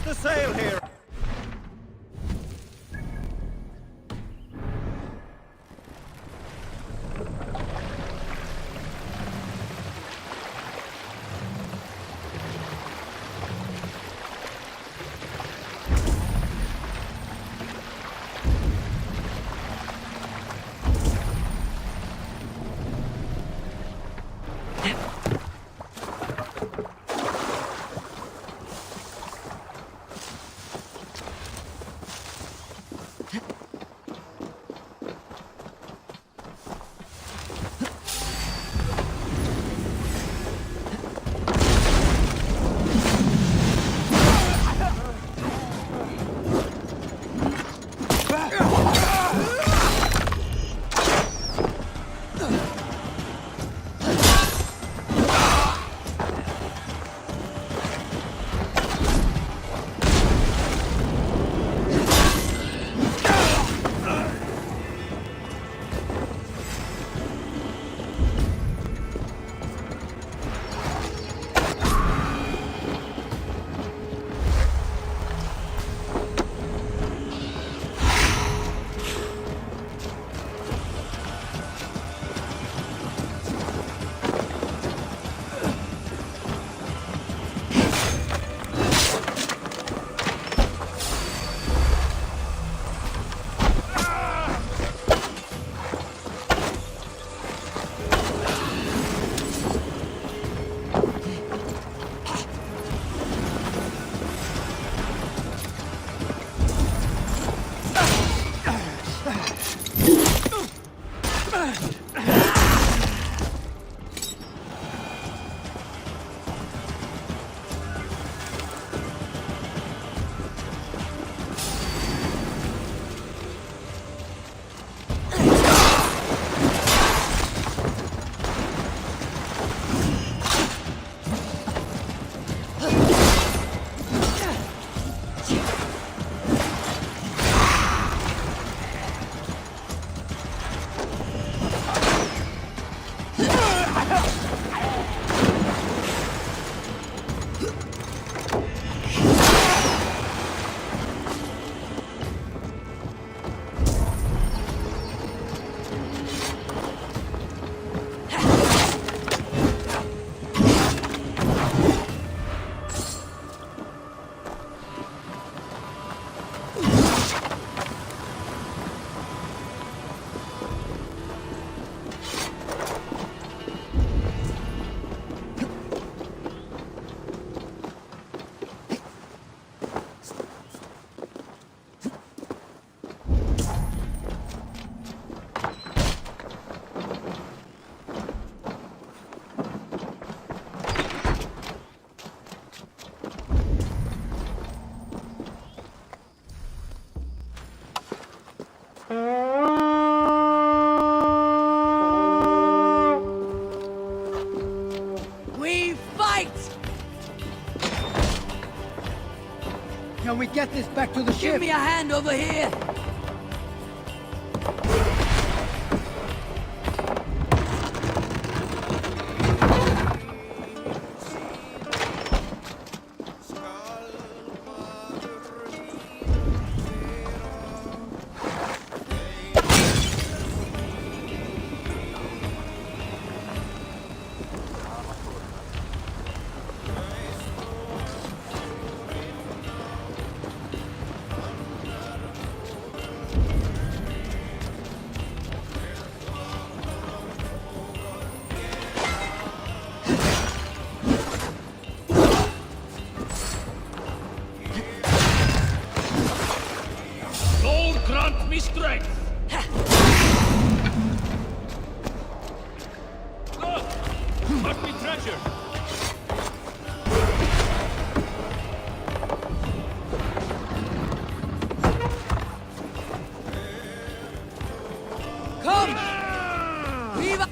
[SPEAKER 10] the sail here! Can we get this back to the ship?
[SPEAKER 19] Give me a hand over here!
[SPEAKER 14] Grant me strength! Look! Must be treasure!
[SPEAKER 19] Come! Viva!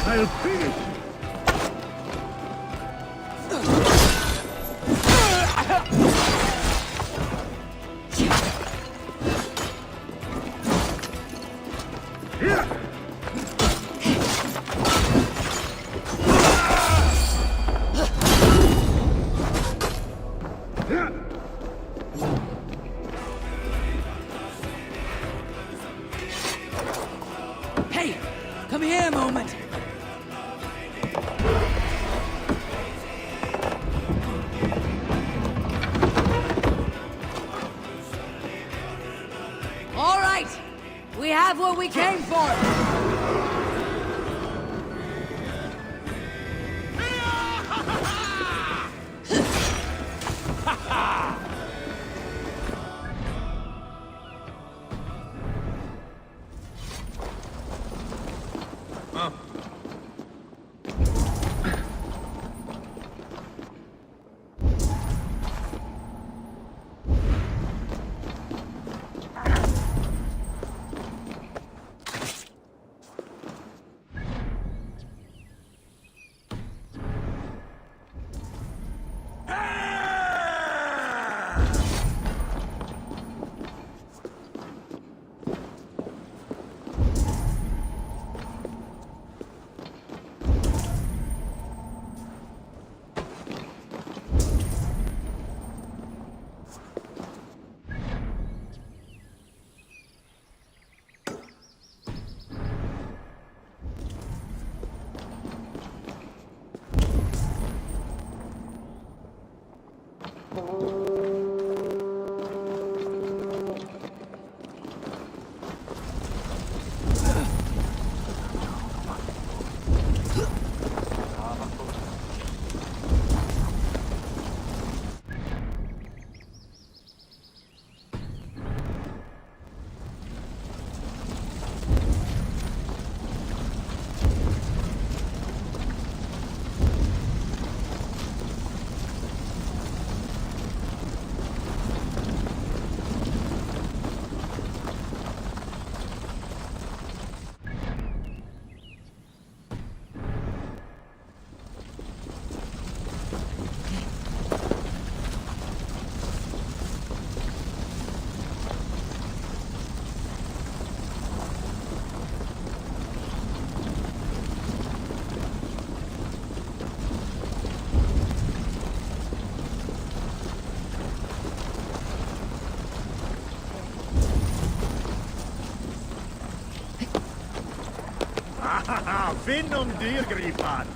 [SPEAKER 9] I'll finish.
[SPEAKER 19] Hey, come here a moment. All right, we have what we came for.
[SPEAKER 9] Finn om dyrgripan!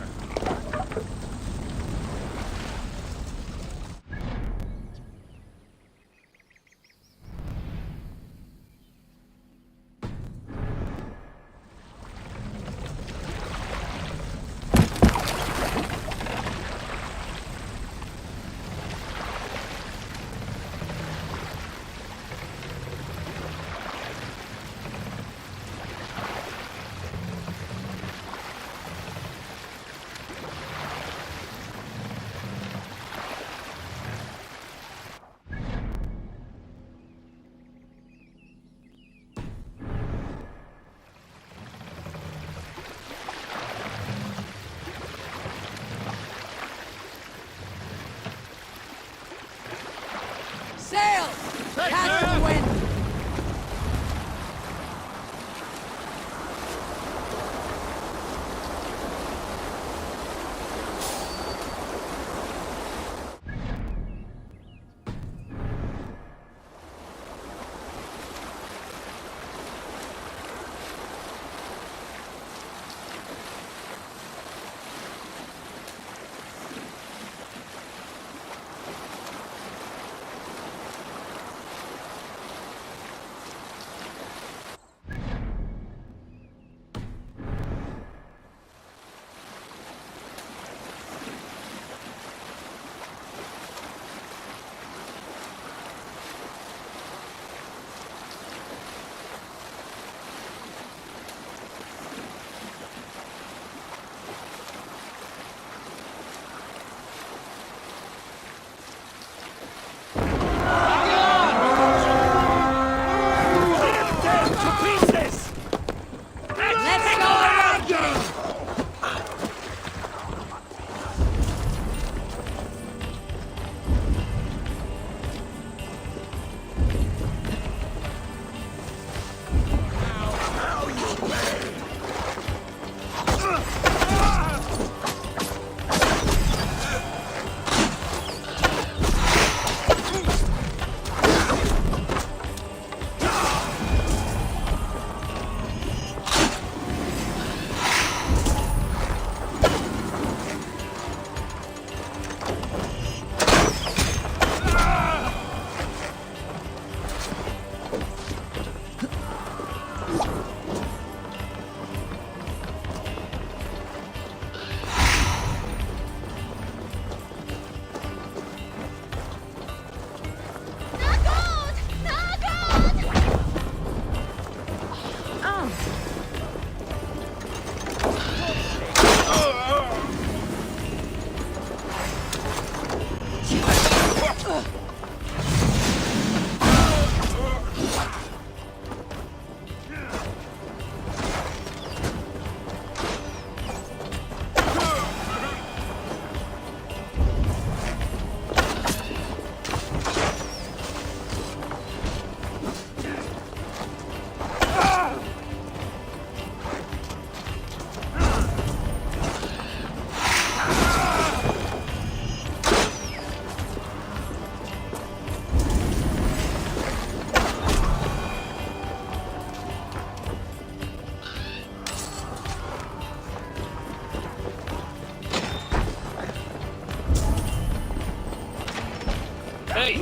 [SPEAKER 14] Hey!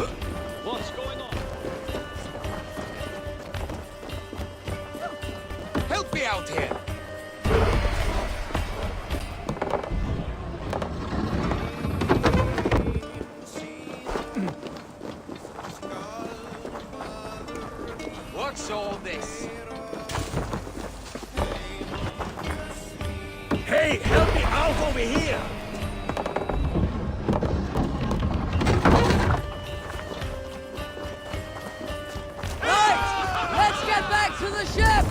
[SPEAKER 14] What's going on?
[SPEAKER 9] Help me out here! What's all this? Hey, help me out over here!
[SPEAKER 19] Let's get back to the ship!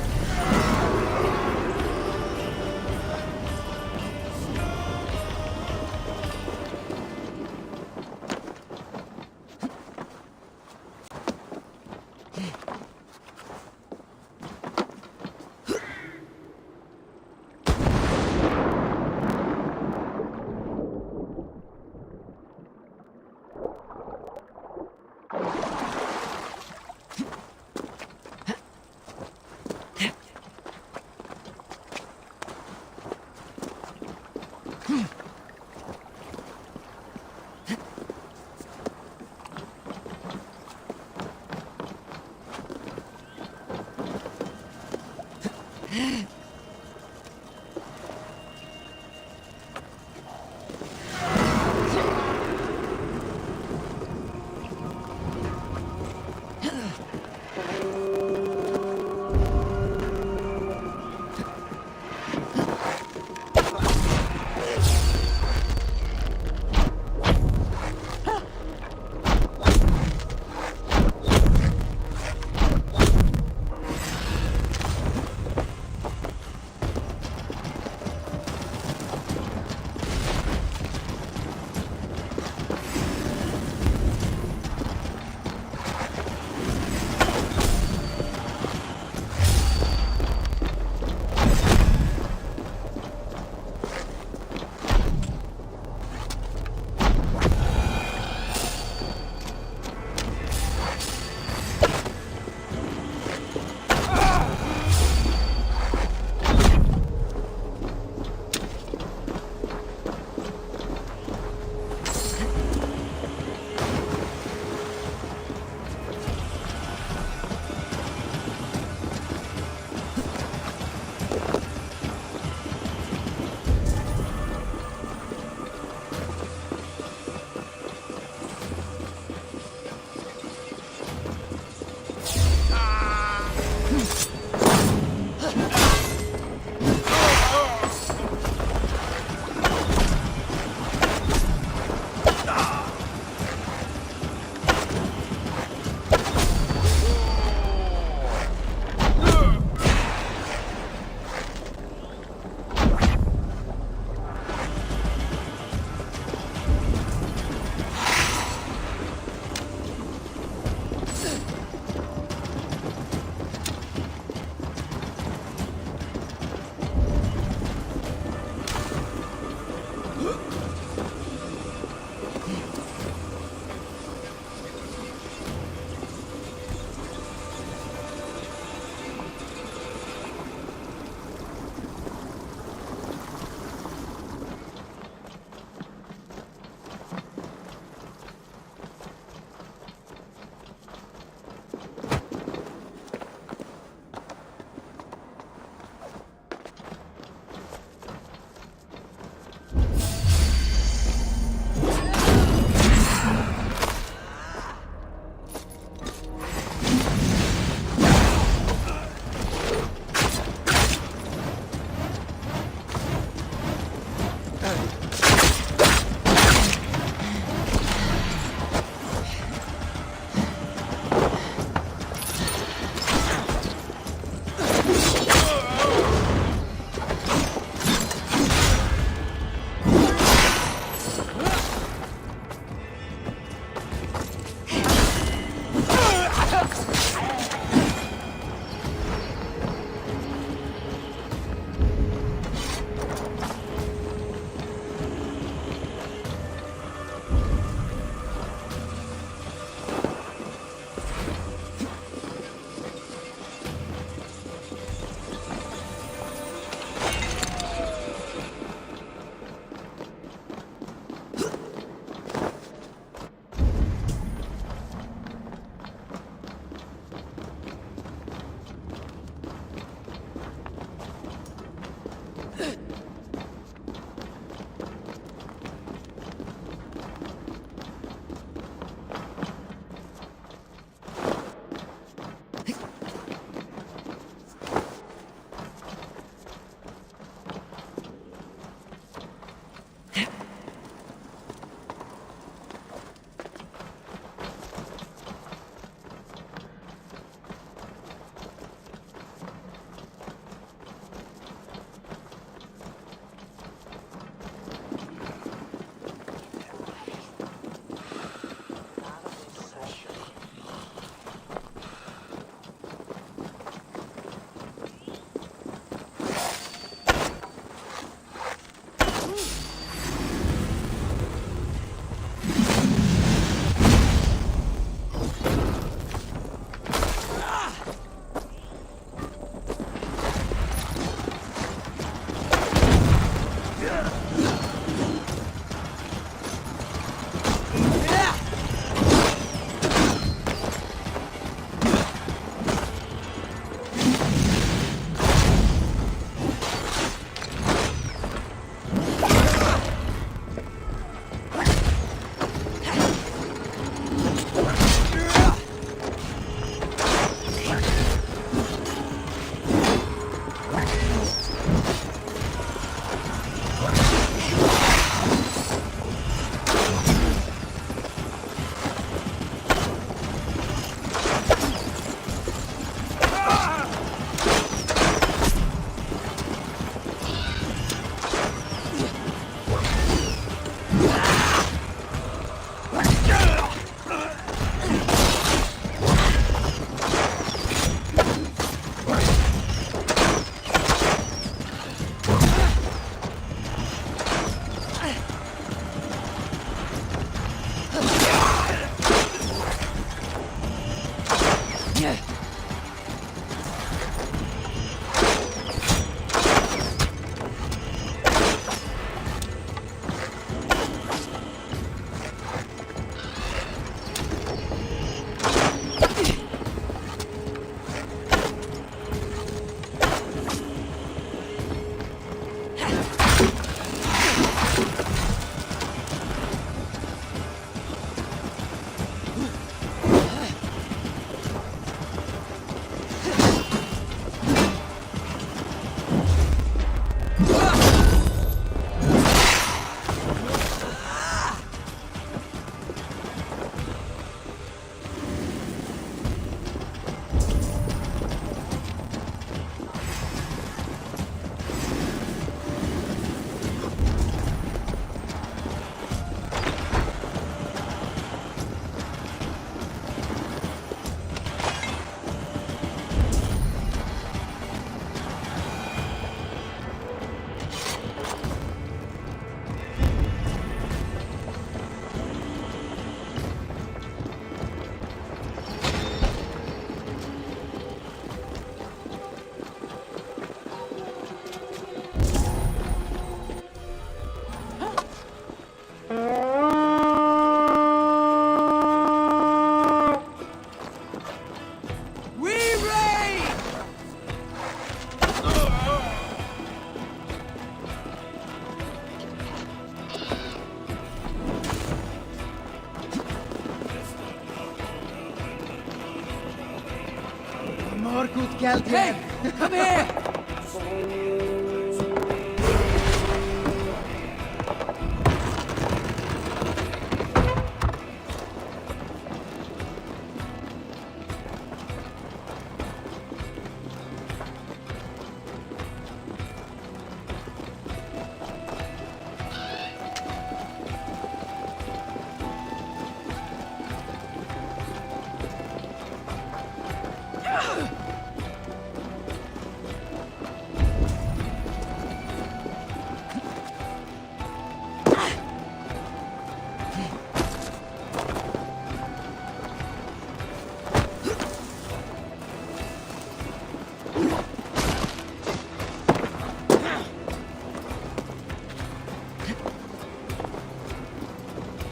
[SPEAKER 10] good geld here.
[SPEAKER 19] Hey, come here!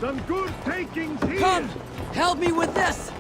[SPEAKER 9] Some good takings here!
[SPEAKER 19] Come! Help me with this!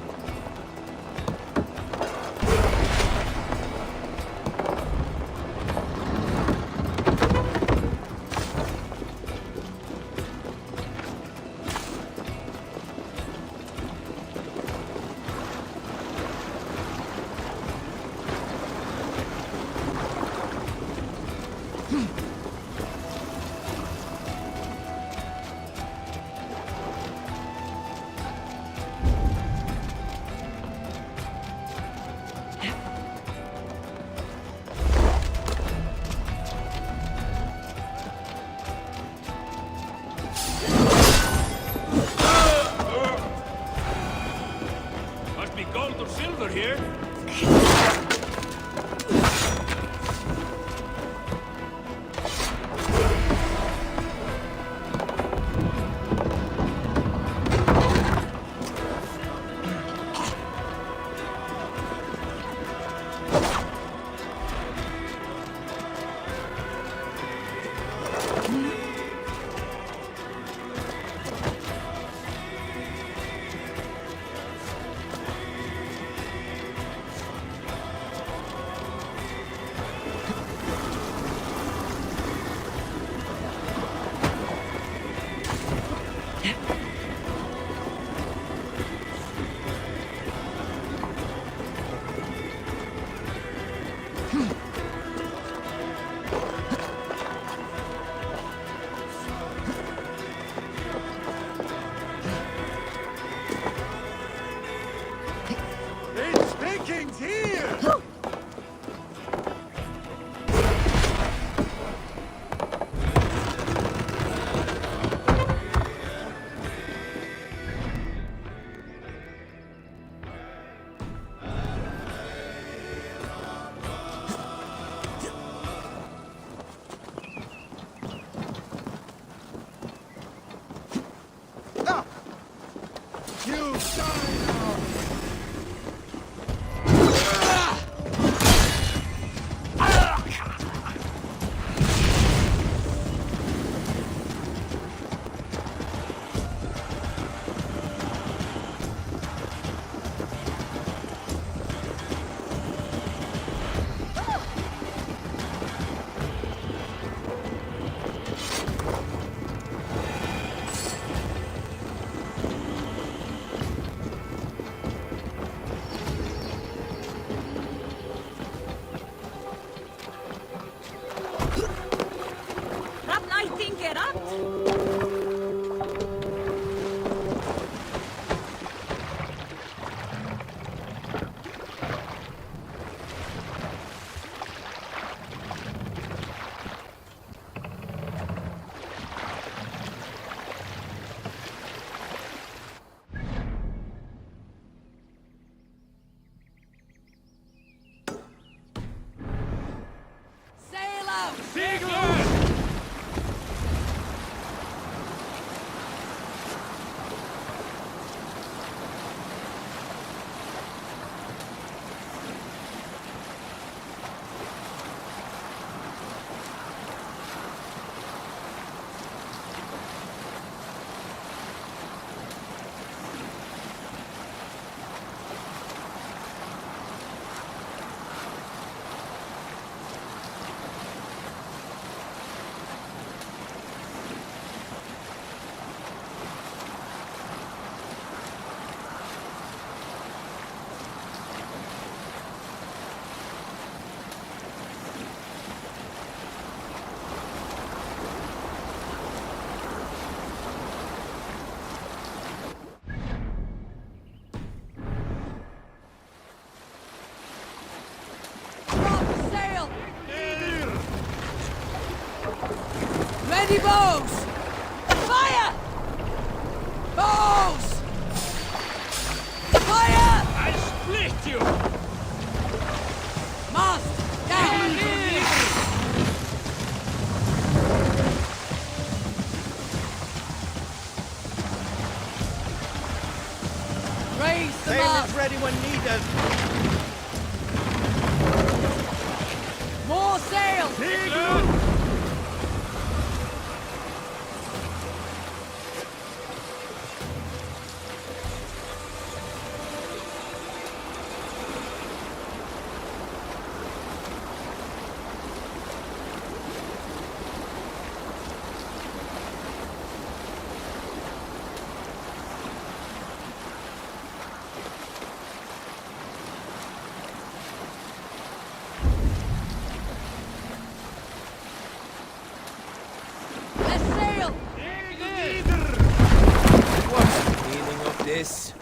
[SPEAKER 14] Must be gold or silver here.
[SPEAKER 9] It's takings here! You die now!
[SPEAKER 13] Rap Nightingale, up!
[SPEAKER 19] Sail out!
[SPEAKER 14] Sigurd!
[SPEAKER 19] Ready, bows! Fire! Bows! Fire!
[SPEAKER 9] I split you!
[SPEAKER 19] Mast! Down! Raise the
[SPEAKER 10] Sail
[SPEAKER 19] mast!
[SPEAKER 10] is ready when needed.
[SPEAKER 19] More sail! Let's sail!
[SPEAKER 17] What's the meaning of this?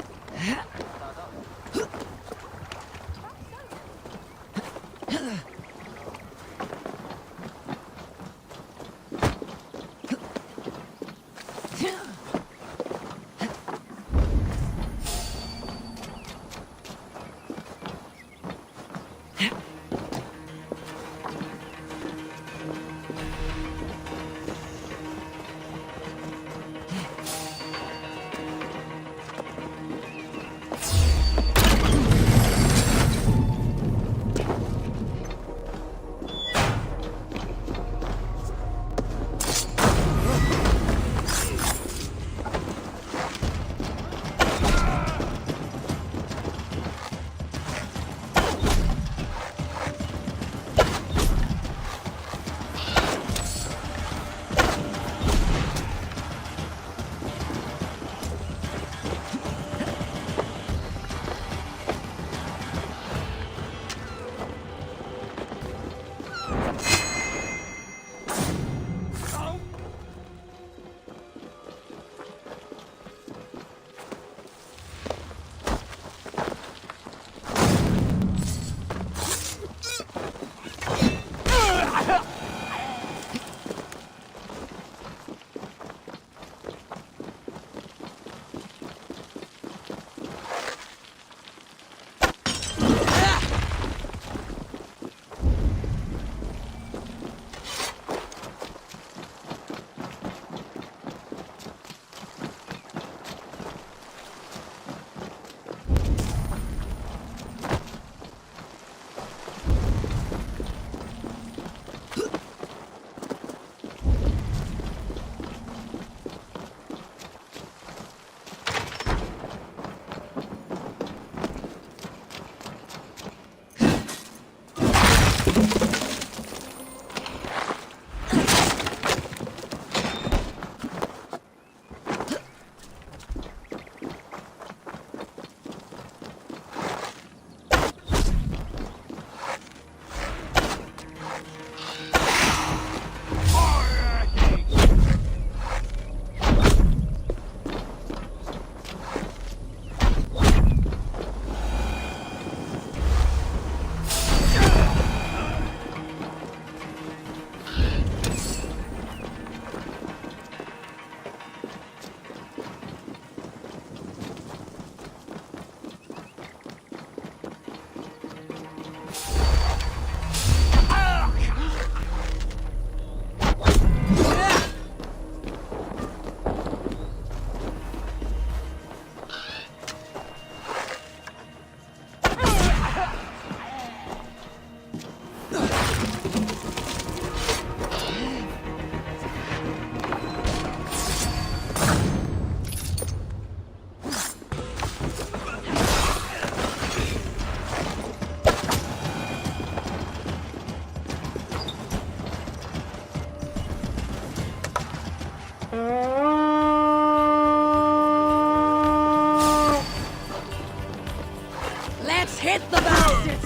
[SPEAKER 19] Let's hit the bastards!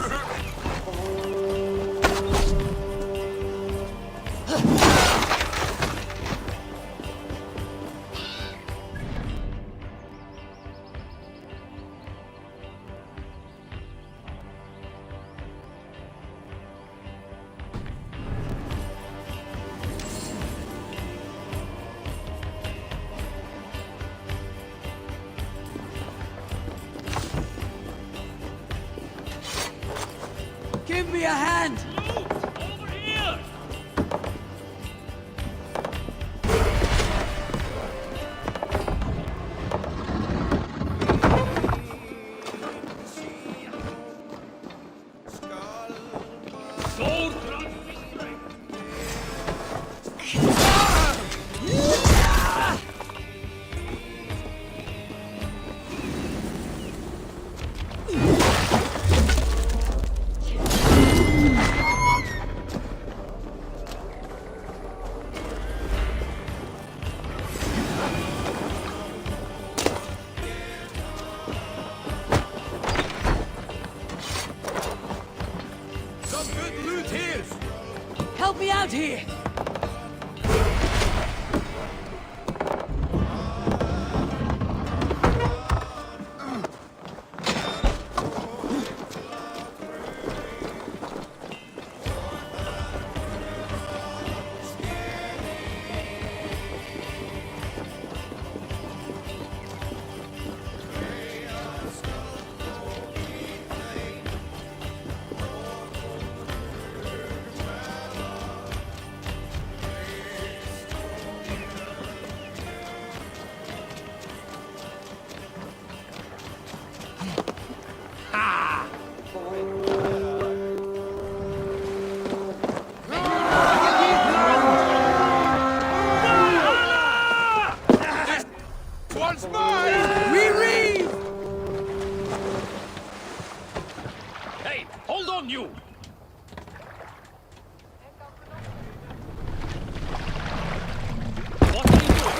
[SPEAKER 19] me a hand!
[SPEAKER 14] Over here! Sword grants me strength.
[SPEAKER 9] Some good loot here!
[SPEAKER 19] Help me out here!
[SPEAKER 9] Once mine!
[SPEAKER 19] Reread!
[SPEAKER 14] Hey, hold on, you! What are you doing?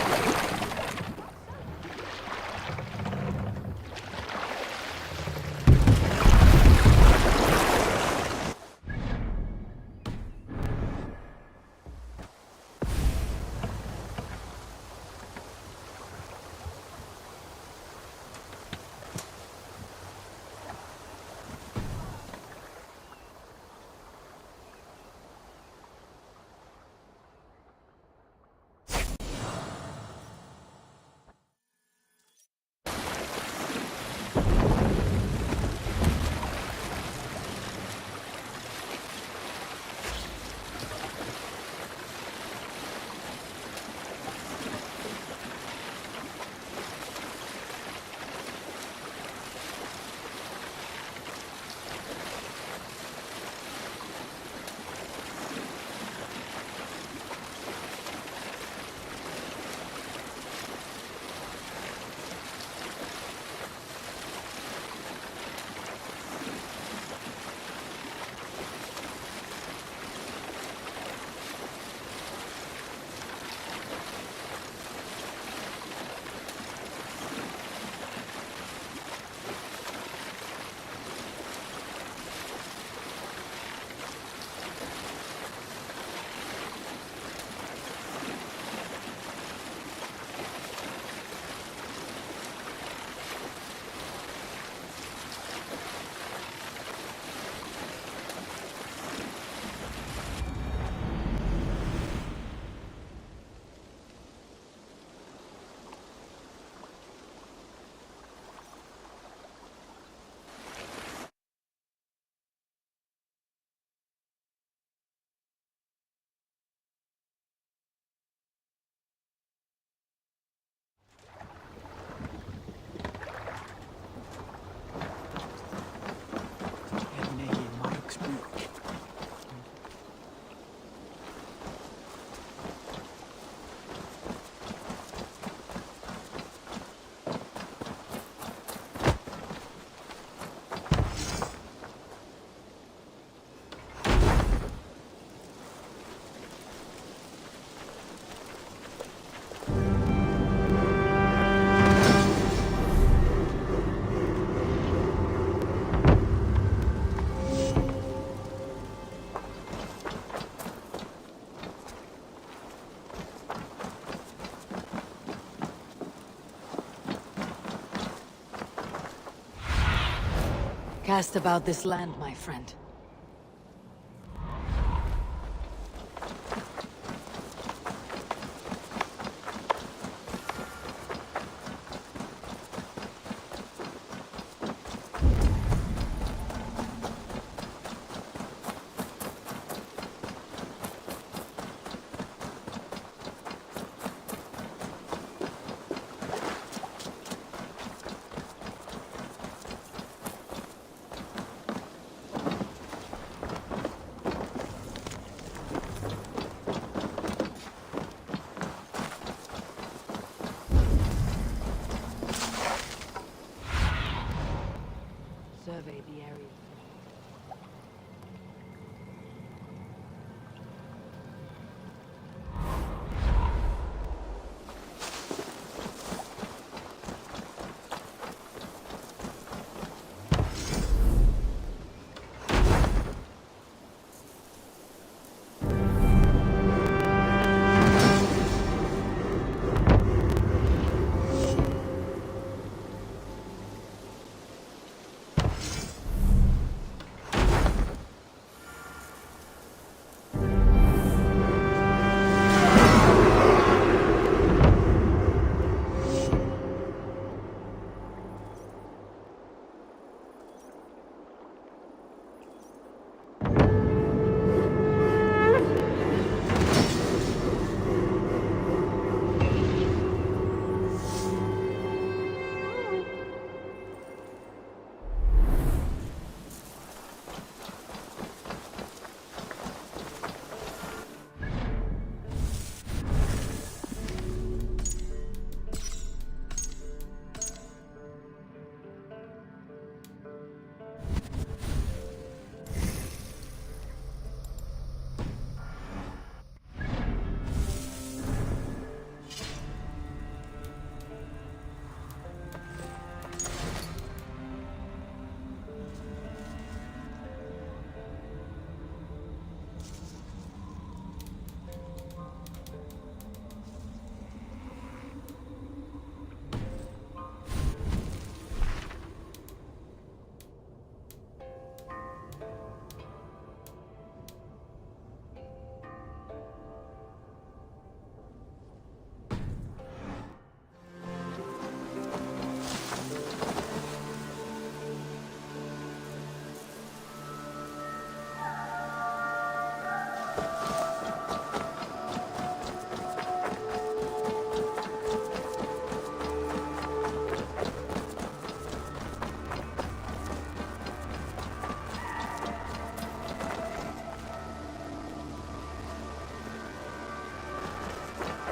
[SPEAKER 19] Cast about this land, my friend.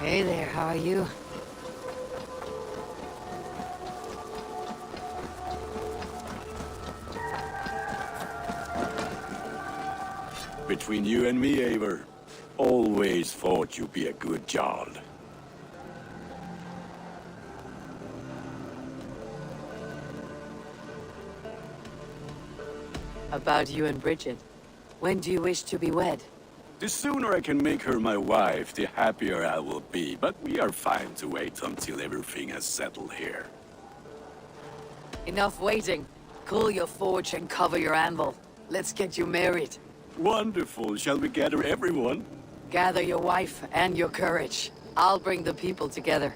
[SPEAKER 19] Hey there, how are you?
[SPEAKER 3] Between you and me, Eivor, always thought you'd be a good Jarl.
[SPEAKER 19] About you and Bridget. When do you wish to be wed?
[SPEAKER 3] The sooner I can make her my wife, the happier I will be, but we are fine to wait until everything has settled here.
[SPEAKER 19] Enough waiting. Cool your forge and cover your anvil. Let's get you married.
[SPEAKER 3] Wonderful. Shall we gather everyone?
[SPEAKER 19] Gather your wife and your courage. I'll bring the people together.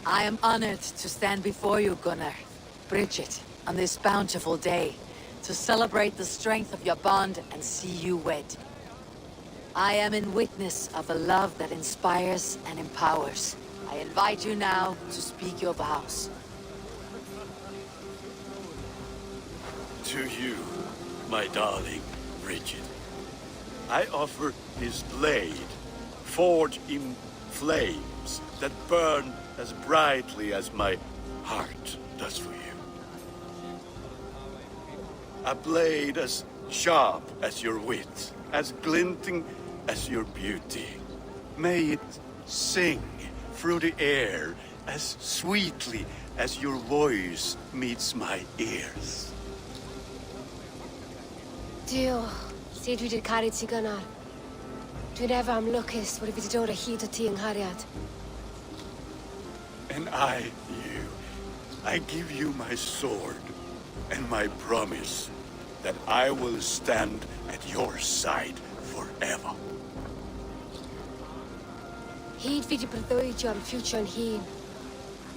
[SPEAKER 19] I am honored to stand before you, Gunnar, Bridget, on this bountiful day, to celebrate the strength of your bond and see you wed. I am in witness of a love that inspires and empowers. I invite you now to speak your vows.
[SPEAKER 3] To you, my darling Bridget, I offer this blade, forged in flames that burn as brightly as my heart does for you. A blade as sharp as your wit, as glinting as your beauty. May it sing through the air as sweetly as your voice meets my ears.
[SPEAKER 4] Dio, sed vi det carit si Gunnar. Dwi'n ever am lwcus bod fi wedi dod o hyd o ti yng nghariad.
[SPEAKER 3] And I give you my sword and my promise that I will stand at your side forever.
[SPEAKER 4] Hyd fi wedi breuddwydio am ffiwtio'n hun,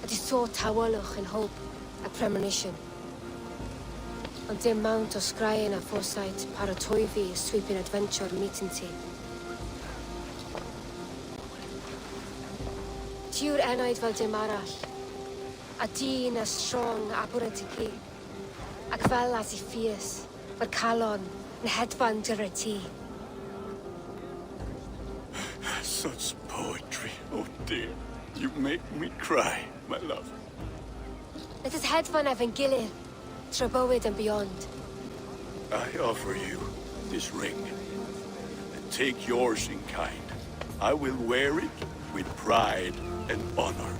[SPEAKER 4] a di sôn tawelwch yn hope a premonition. Ond dim mount o sgraen a foresight paratoi fi a sweeping adventure meeting ti. Tiw'r enaid fel dim arall, a dyn as strong a bwrdd i gi, ac fel as I ffies, mae'r calon yn hedfan dyr y ti.
[SPEAKER 3] Such poetry, oh dear. You make me cry, my love.
[SPEAKER 4] Let us hedfan efo'n gilydd, trwy bywyd and beyond.
[SPEAKER 3] I offer you this ring, and take yours in kind. I will wear it with pride and honor,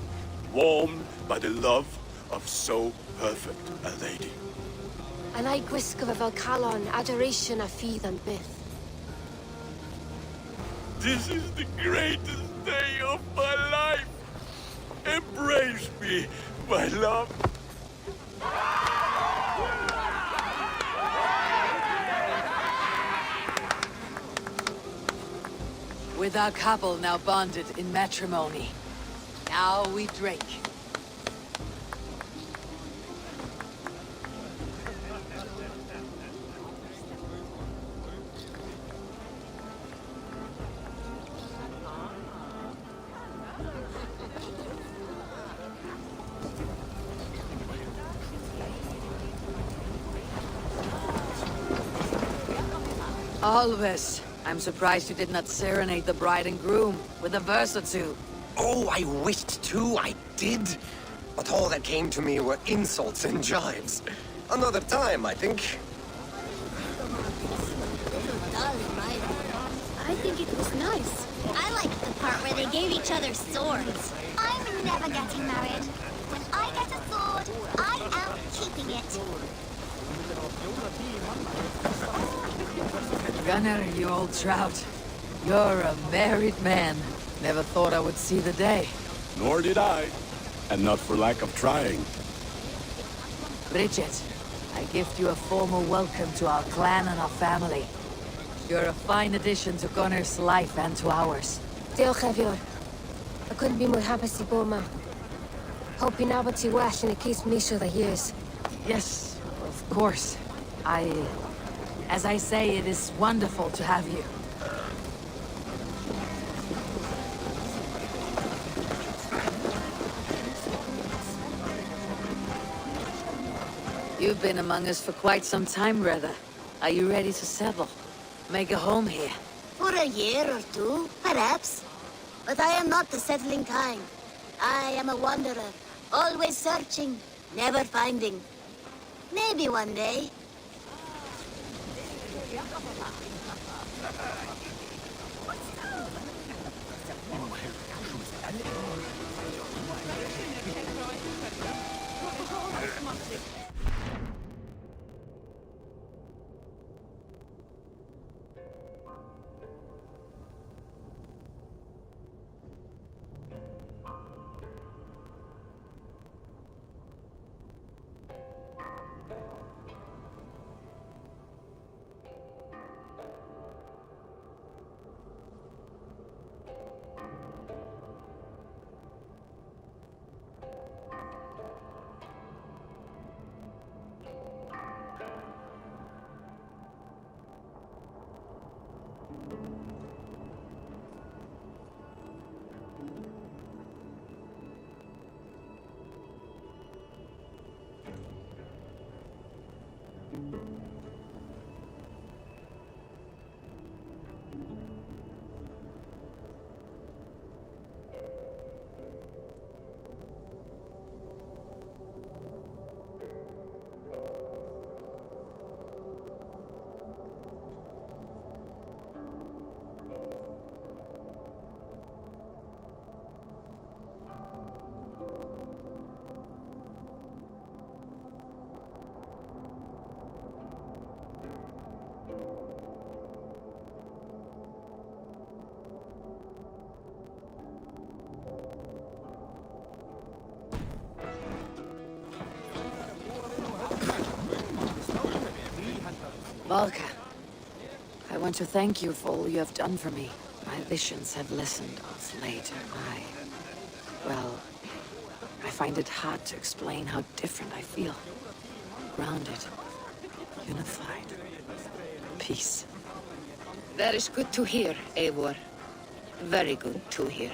[SPEAKER 3] warmed by the love of so perfect a lady.
[SPEAKER 4] And I gwisgo fe fel calon, adoration a ffydd and myth.
[SPEAKER 3] This is the greatest day of my life. Embrace me, my love.
[SPEAKER 19] With our couple now bonded in matrimony, now we drink. Alves, I'm surprised you did not serenade the bride and groom with a verse or two.
[SPEAKER 16] Oh, I wished to, I did. But all that came to me were insults and jibes. Another time, I think.
[SPEAKER 23] I think it was nice. I liked the part where they gave each other swords. I'm never getting married. When I get a sword, I am keeping it.
[SPEAKER 19] Gunnar, you old trout. You're a married man. Never thought I would see the day.
[SPEAKER 3] Nor did I. And not for lack of trying.
[SPEAKER 19] Bridget, I gift you a formal welcome to our clan and our family. You're a fine addition to Gunnar's life and to ours.
[SPEAKER 4] Diolch, Evior. couldn't be more happy to go, man. Hoping now but wash and it keeps me sure the years.
[SPEAKER 19] Yes, of course. As I say, it is wonderful to have you. You've been among us for quite some time, Reda. Are you ready to settle? Make a home here?
[SPEAKER 23] For a year or two, perhaps. But I am not the settling kind. I am a wanderer, always searching, never finding. Maybe one day.
[SPEAKER 19] Valka, I want to thank you for all you have done for me. My visions have lessened of late. Well, I find it hard to explain how different I feel. Grounded, unified, peace.
[SPEAKER 1] That is good to hear, Eivor. Very good to hear.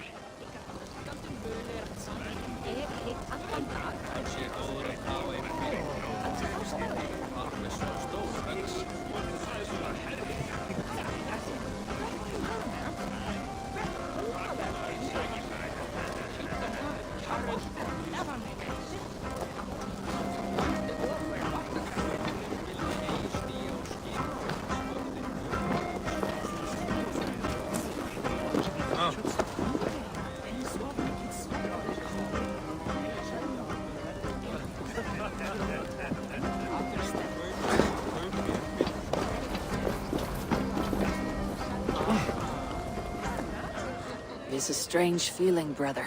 [SPEAKER 19] It's a strange feeling, brother.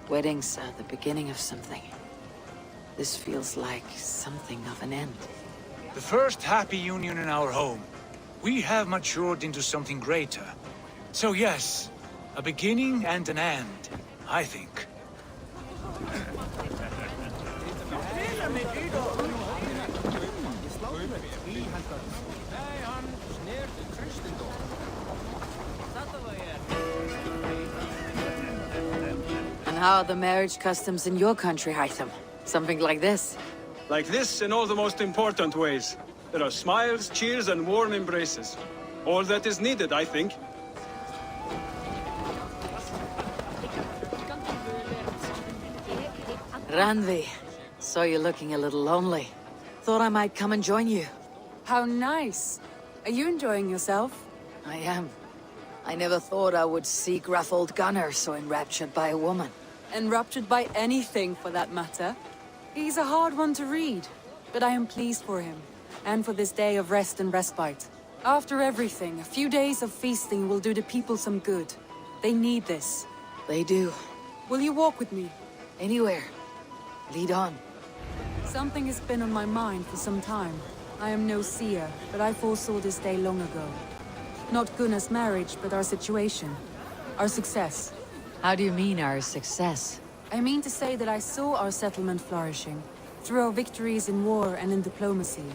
[SPEAKER 19] Weddings are the beginning of something. This feels like something of an end.
[SPEAKER 12] The first happy union in our home. We have matured into something greater. So yes, a beginning and an end, I think.
[SPEAKER 19] And how are the marriage customs in your country, Hytham? Something like this?
[SPEAKER 11] Like this in all the most important ways. There are smiles, cheers, and warm embraces. All that is needed, I think.
[SPEAKER 19] Randvi, saw you looking a little lonely. Thought I might come and join you.
[SPEAKER 20] How nice. Are you enjoying yourself?
[SPEAKER 19] I am. I never thought I would see gruff old Gunnar so enraptured by a woman.
[SPEAKER 20] Enraptured by anything, for that matter. He's a hard one to read, but I am pleased for him, and for this day of rest and respite. After everything, a few days of feasting will do the people some good. They need this.
[SPEAKER 19] They do.
[SPEAKER 20] Will you walk with me?
[SPEAKER 19] Anywhere. Lead on.
[SPEAKER 20] Something has been on my mind for some time. I am no seer, but I foresaw this day long ago. Not Gunnar's marriage, but our situation. Our success.
[SPEAKER 13] How do you mean our success?
[SPEAKER 20] I mean to say that I saw our settlement flourishing, through our victories in war and in diplomacy.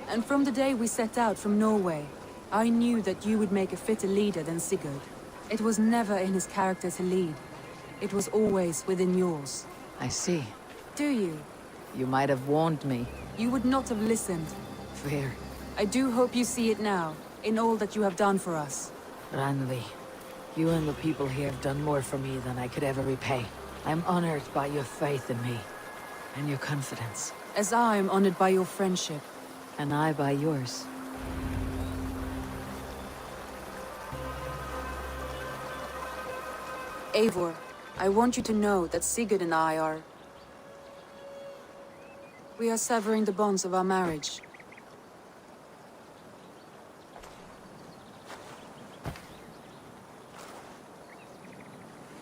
[SPEAKER 20] And from the day we set out from Norway, I knew that you would make a fitter leader than Sigurd. It was never in his character to lead. It was always within yours.
[SPEAKER 13] I see.
[SPEAKER 20] Do you?
[SPEAKER 13] You might have warned me.
[SPEAKER 20] You would not have listened.
[SPEAKER 13] Fair.
[SPEAKER 20] I do hope you see it now, in all that you have done for us.
[SPEAKER 13] Randvi, you and the people here have done more for me than I could ever repay. I'm honored by your faith in me, and your confidence.
[SPEAKER 20] As I am honored by your friendship.
[SPEAKER 13] And I by yours.
[SPEAKER 20] Eivor, I want you to know that Sigurd and I are... We are severing the bonds of our marriage.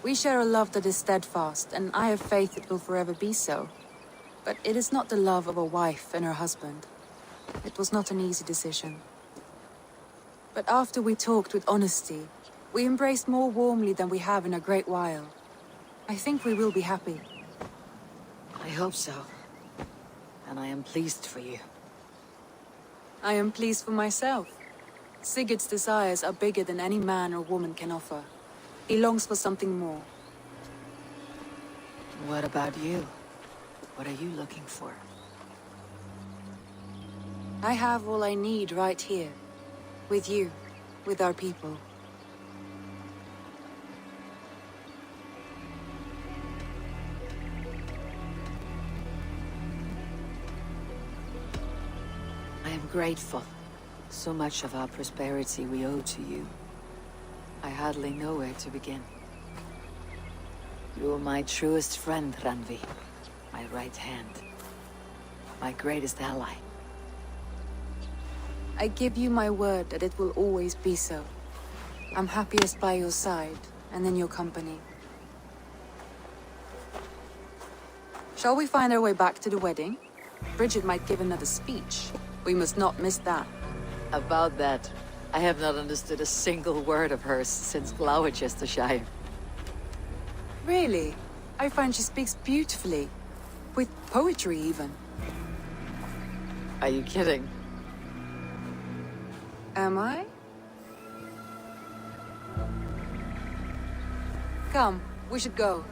[SPEAKER 20] We share a love that is steadfast, and I have faith it will forever be so. But it is not the love of a wife and her husband. It was not an easy decision. But after we talked with honesty, we embraced more warmly than we have in a great while. I think we will be happy.
[SPEAKER 13] I hope so. And I am pleased for you.
[SPEAKER 20] I am pleased for myself. Sigurd's desires are bigger than any man or woman can offer. He longs for something more.
[SPEAKER 13] What about you? What are you looking for?
[SPEAKER 20] I have all I need right here. With you. With our people.
[SPEAKER 13] I am grateful. So much of our prosperity we owe to you. I hardly know where to begin. You are my truest friend, Randvi. My right hand. My greatest ally.
[SPEAKER 20] I give you my word that it will always be so. I'm happiest by your side, and in your company. Shall we find our way back to the wedding? Bridget might give another speech. We must not miss that.
[SPEAKER 13] About that, I have not understood a single word of hers since Gloucestershire.
[SPEAKER 20] Really? I find she speaks beautifully. With poetry, even.
[SPEAKER 13] Are you kidding?
[SPEAKER 20] Am I? Come, we should go.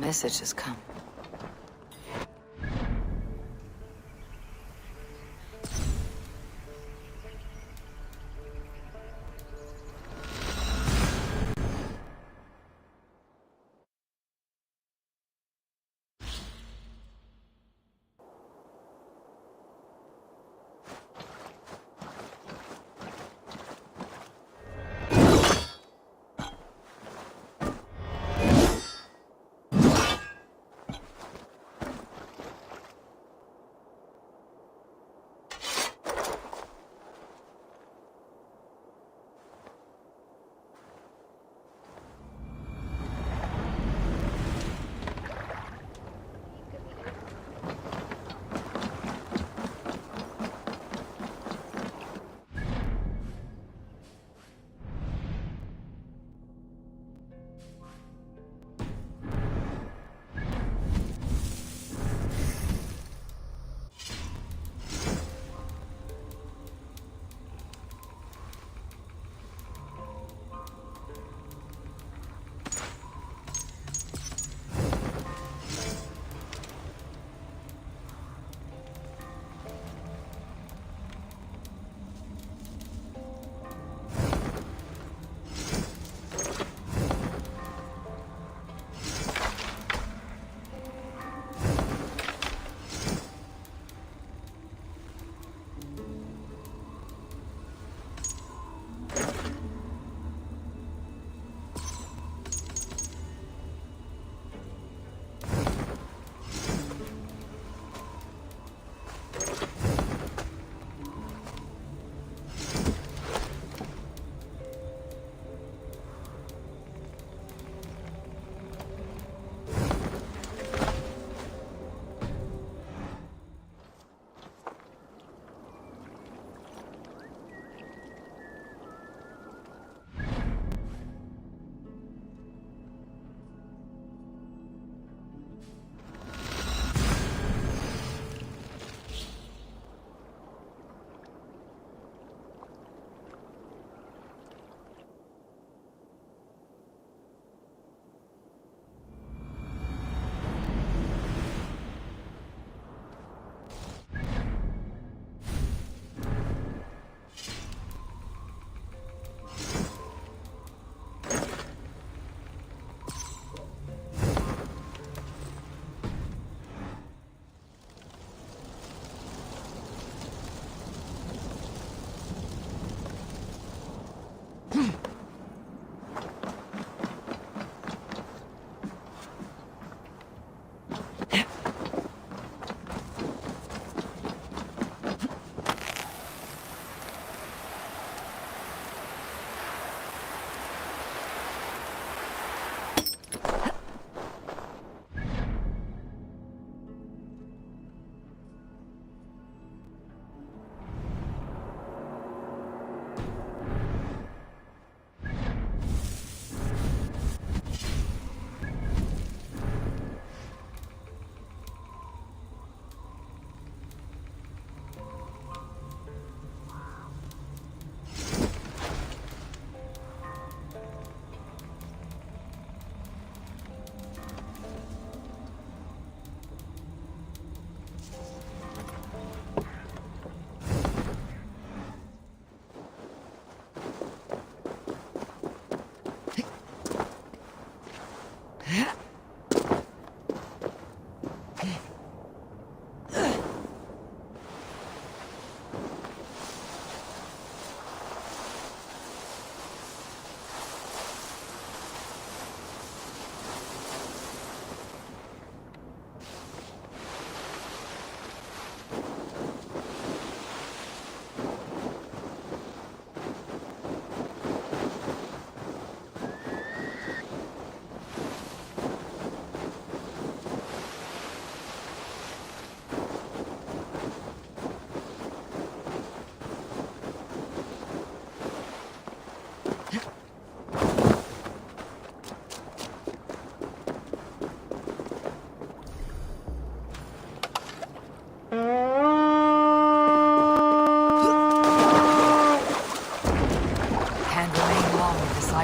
[SPEAKER 13] message has come.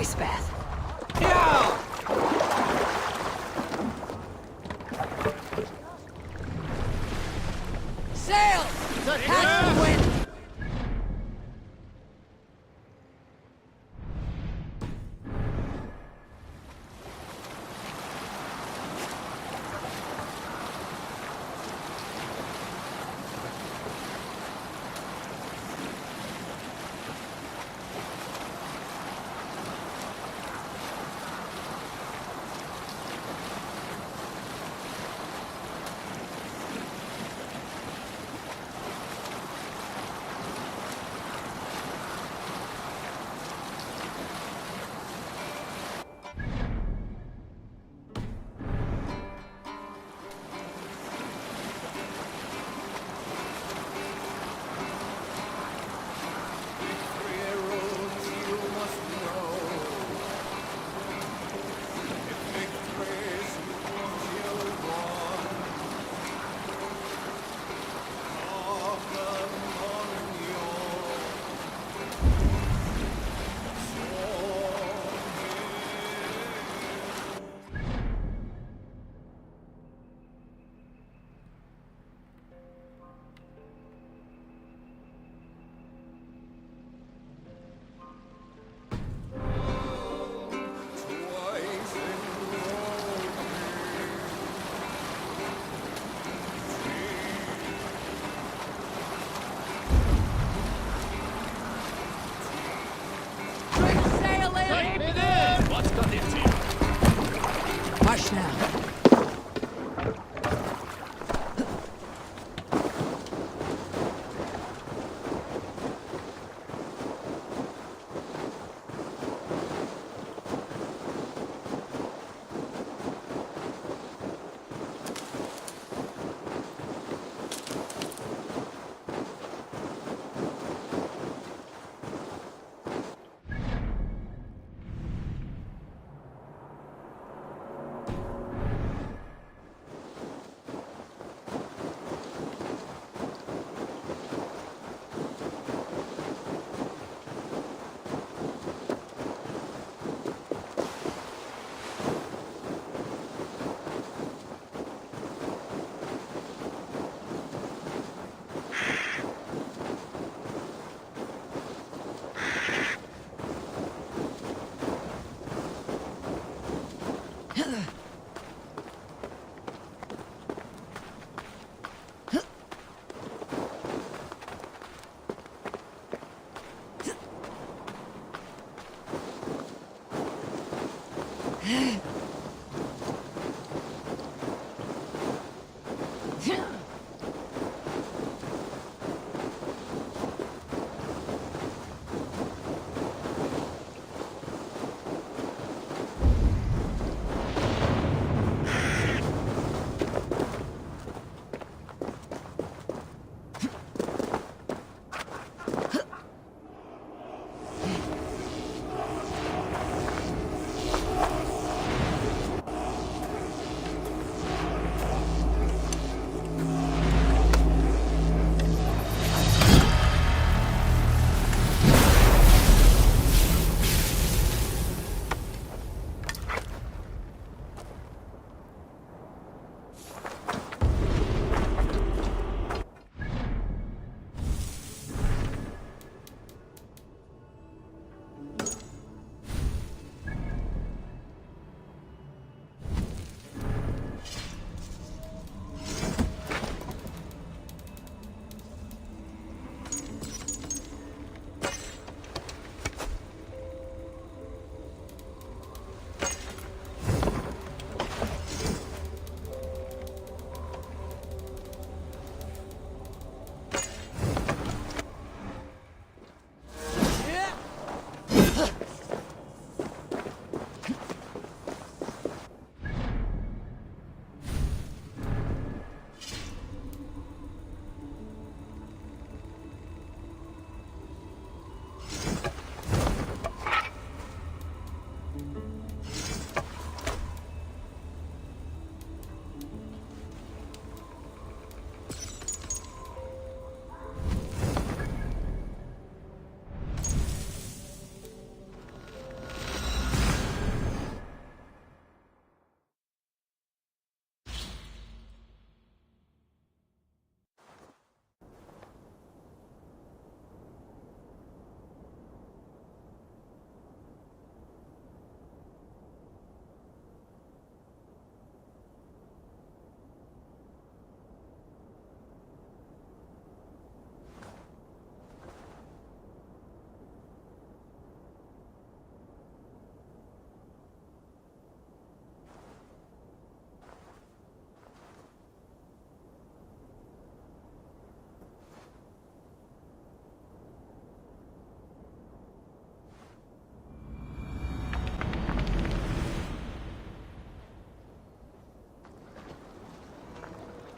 [SPEAKER 13] Ice bath.
[SPEAKER 10] Catch the wind! Hush now.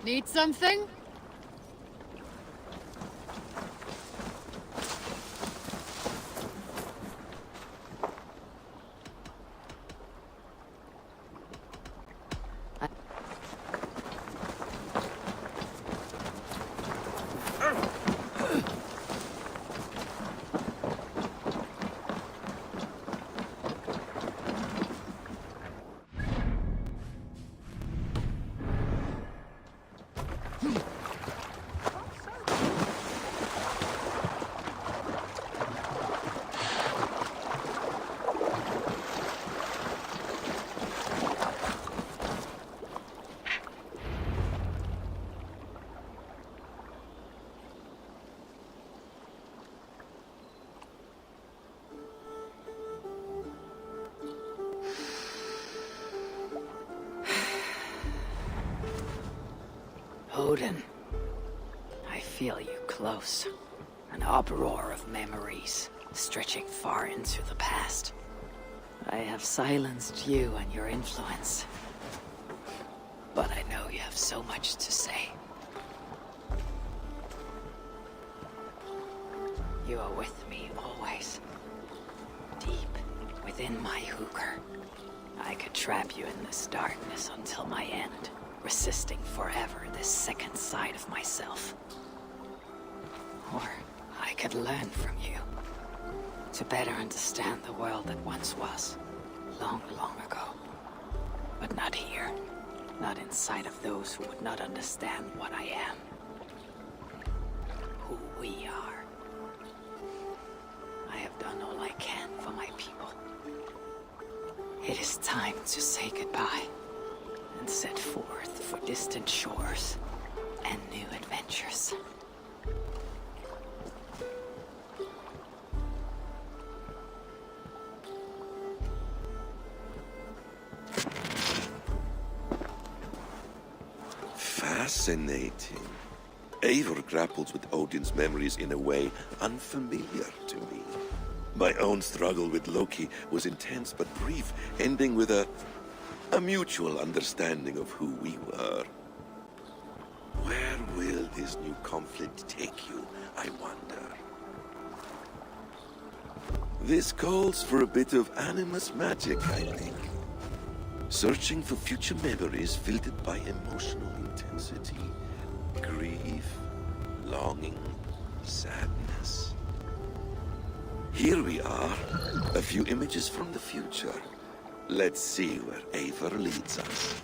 [SPEAKER 20] Need something?
[SPEAKER 1] Odin, I feel you close. An uproar of memories, stretching far into the past. I have silenced you and your influence. But I know you have so much to say. You are with me always. Deep within my hooker. I could trap you in this darkness until my end. Resisting forever this second side of myself. Or I could learn from you. To better understand the world that once was. Long, long ago. But not here. Not inside of those who would not understand what I am. Who we are. I have done all I can for my people. It is time to say goodbye. And set forth for distant shores and new adventures.
[SPEAKER 5] Fascinating. Eivor grapples with Odin's memories in a way unfamiliar to me. My own struggle with Loki was intense but brief, ending with a mutual understanding of who we were. Where will this new conflict take you, I wonder? This calls for a bit of animus magic, I think. Searching for future memories filtered by emotional intensity, grief, longing, sadness. Here we are, a few images from the future. Let's see where Eivor leads us.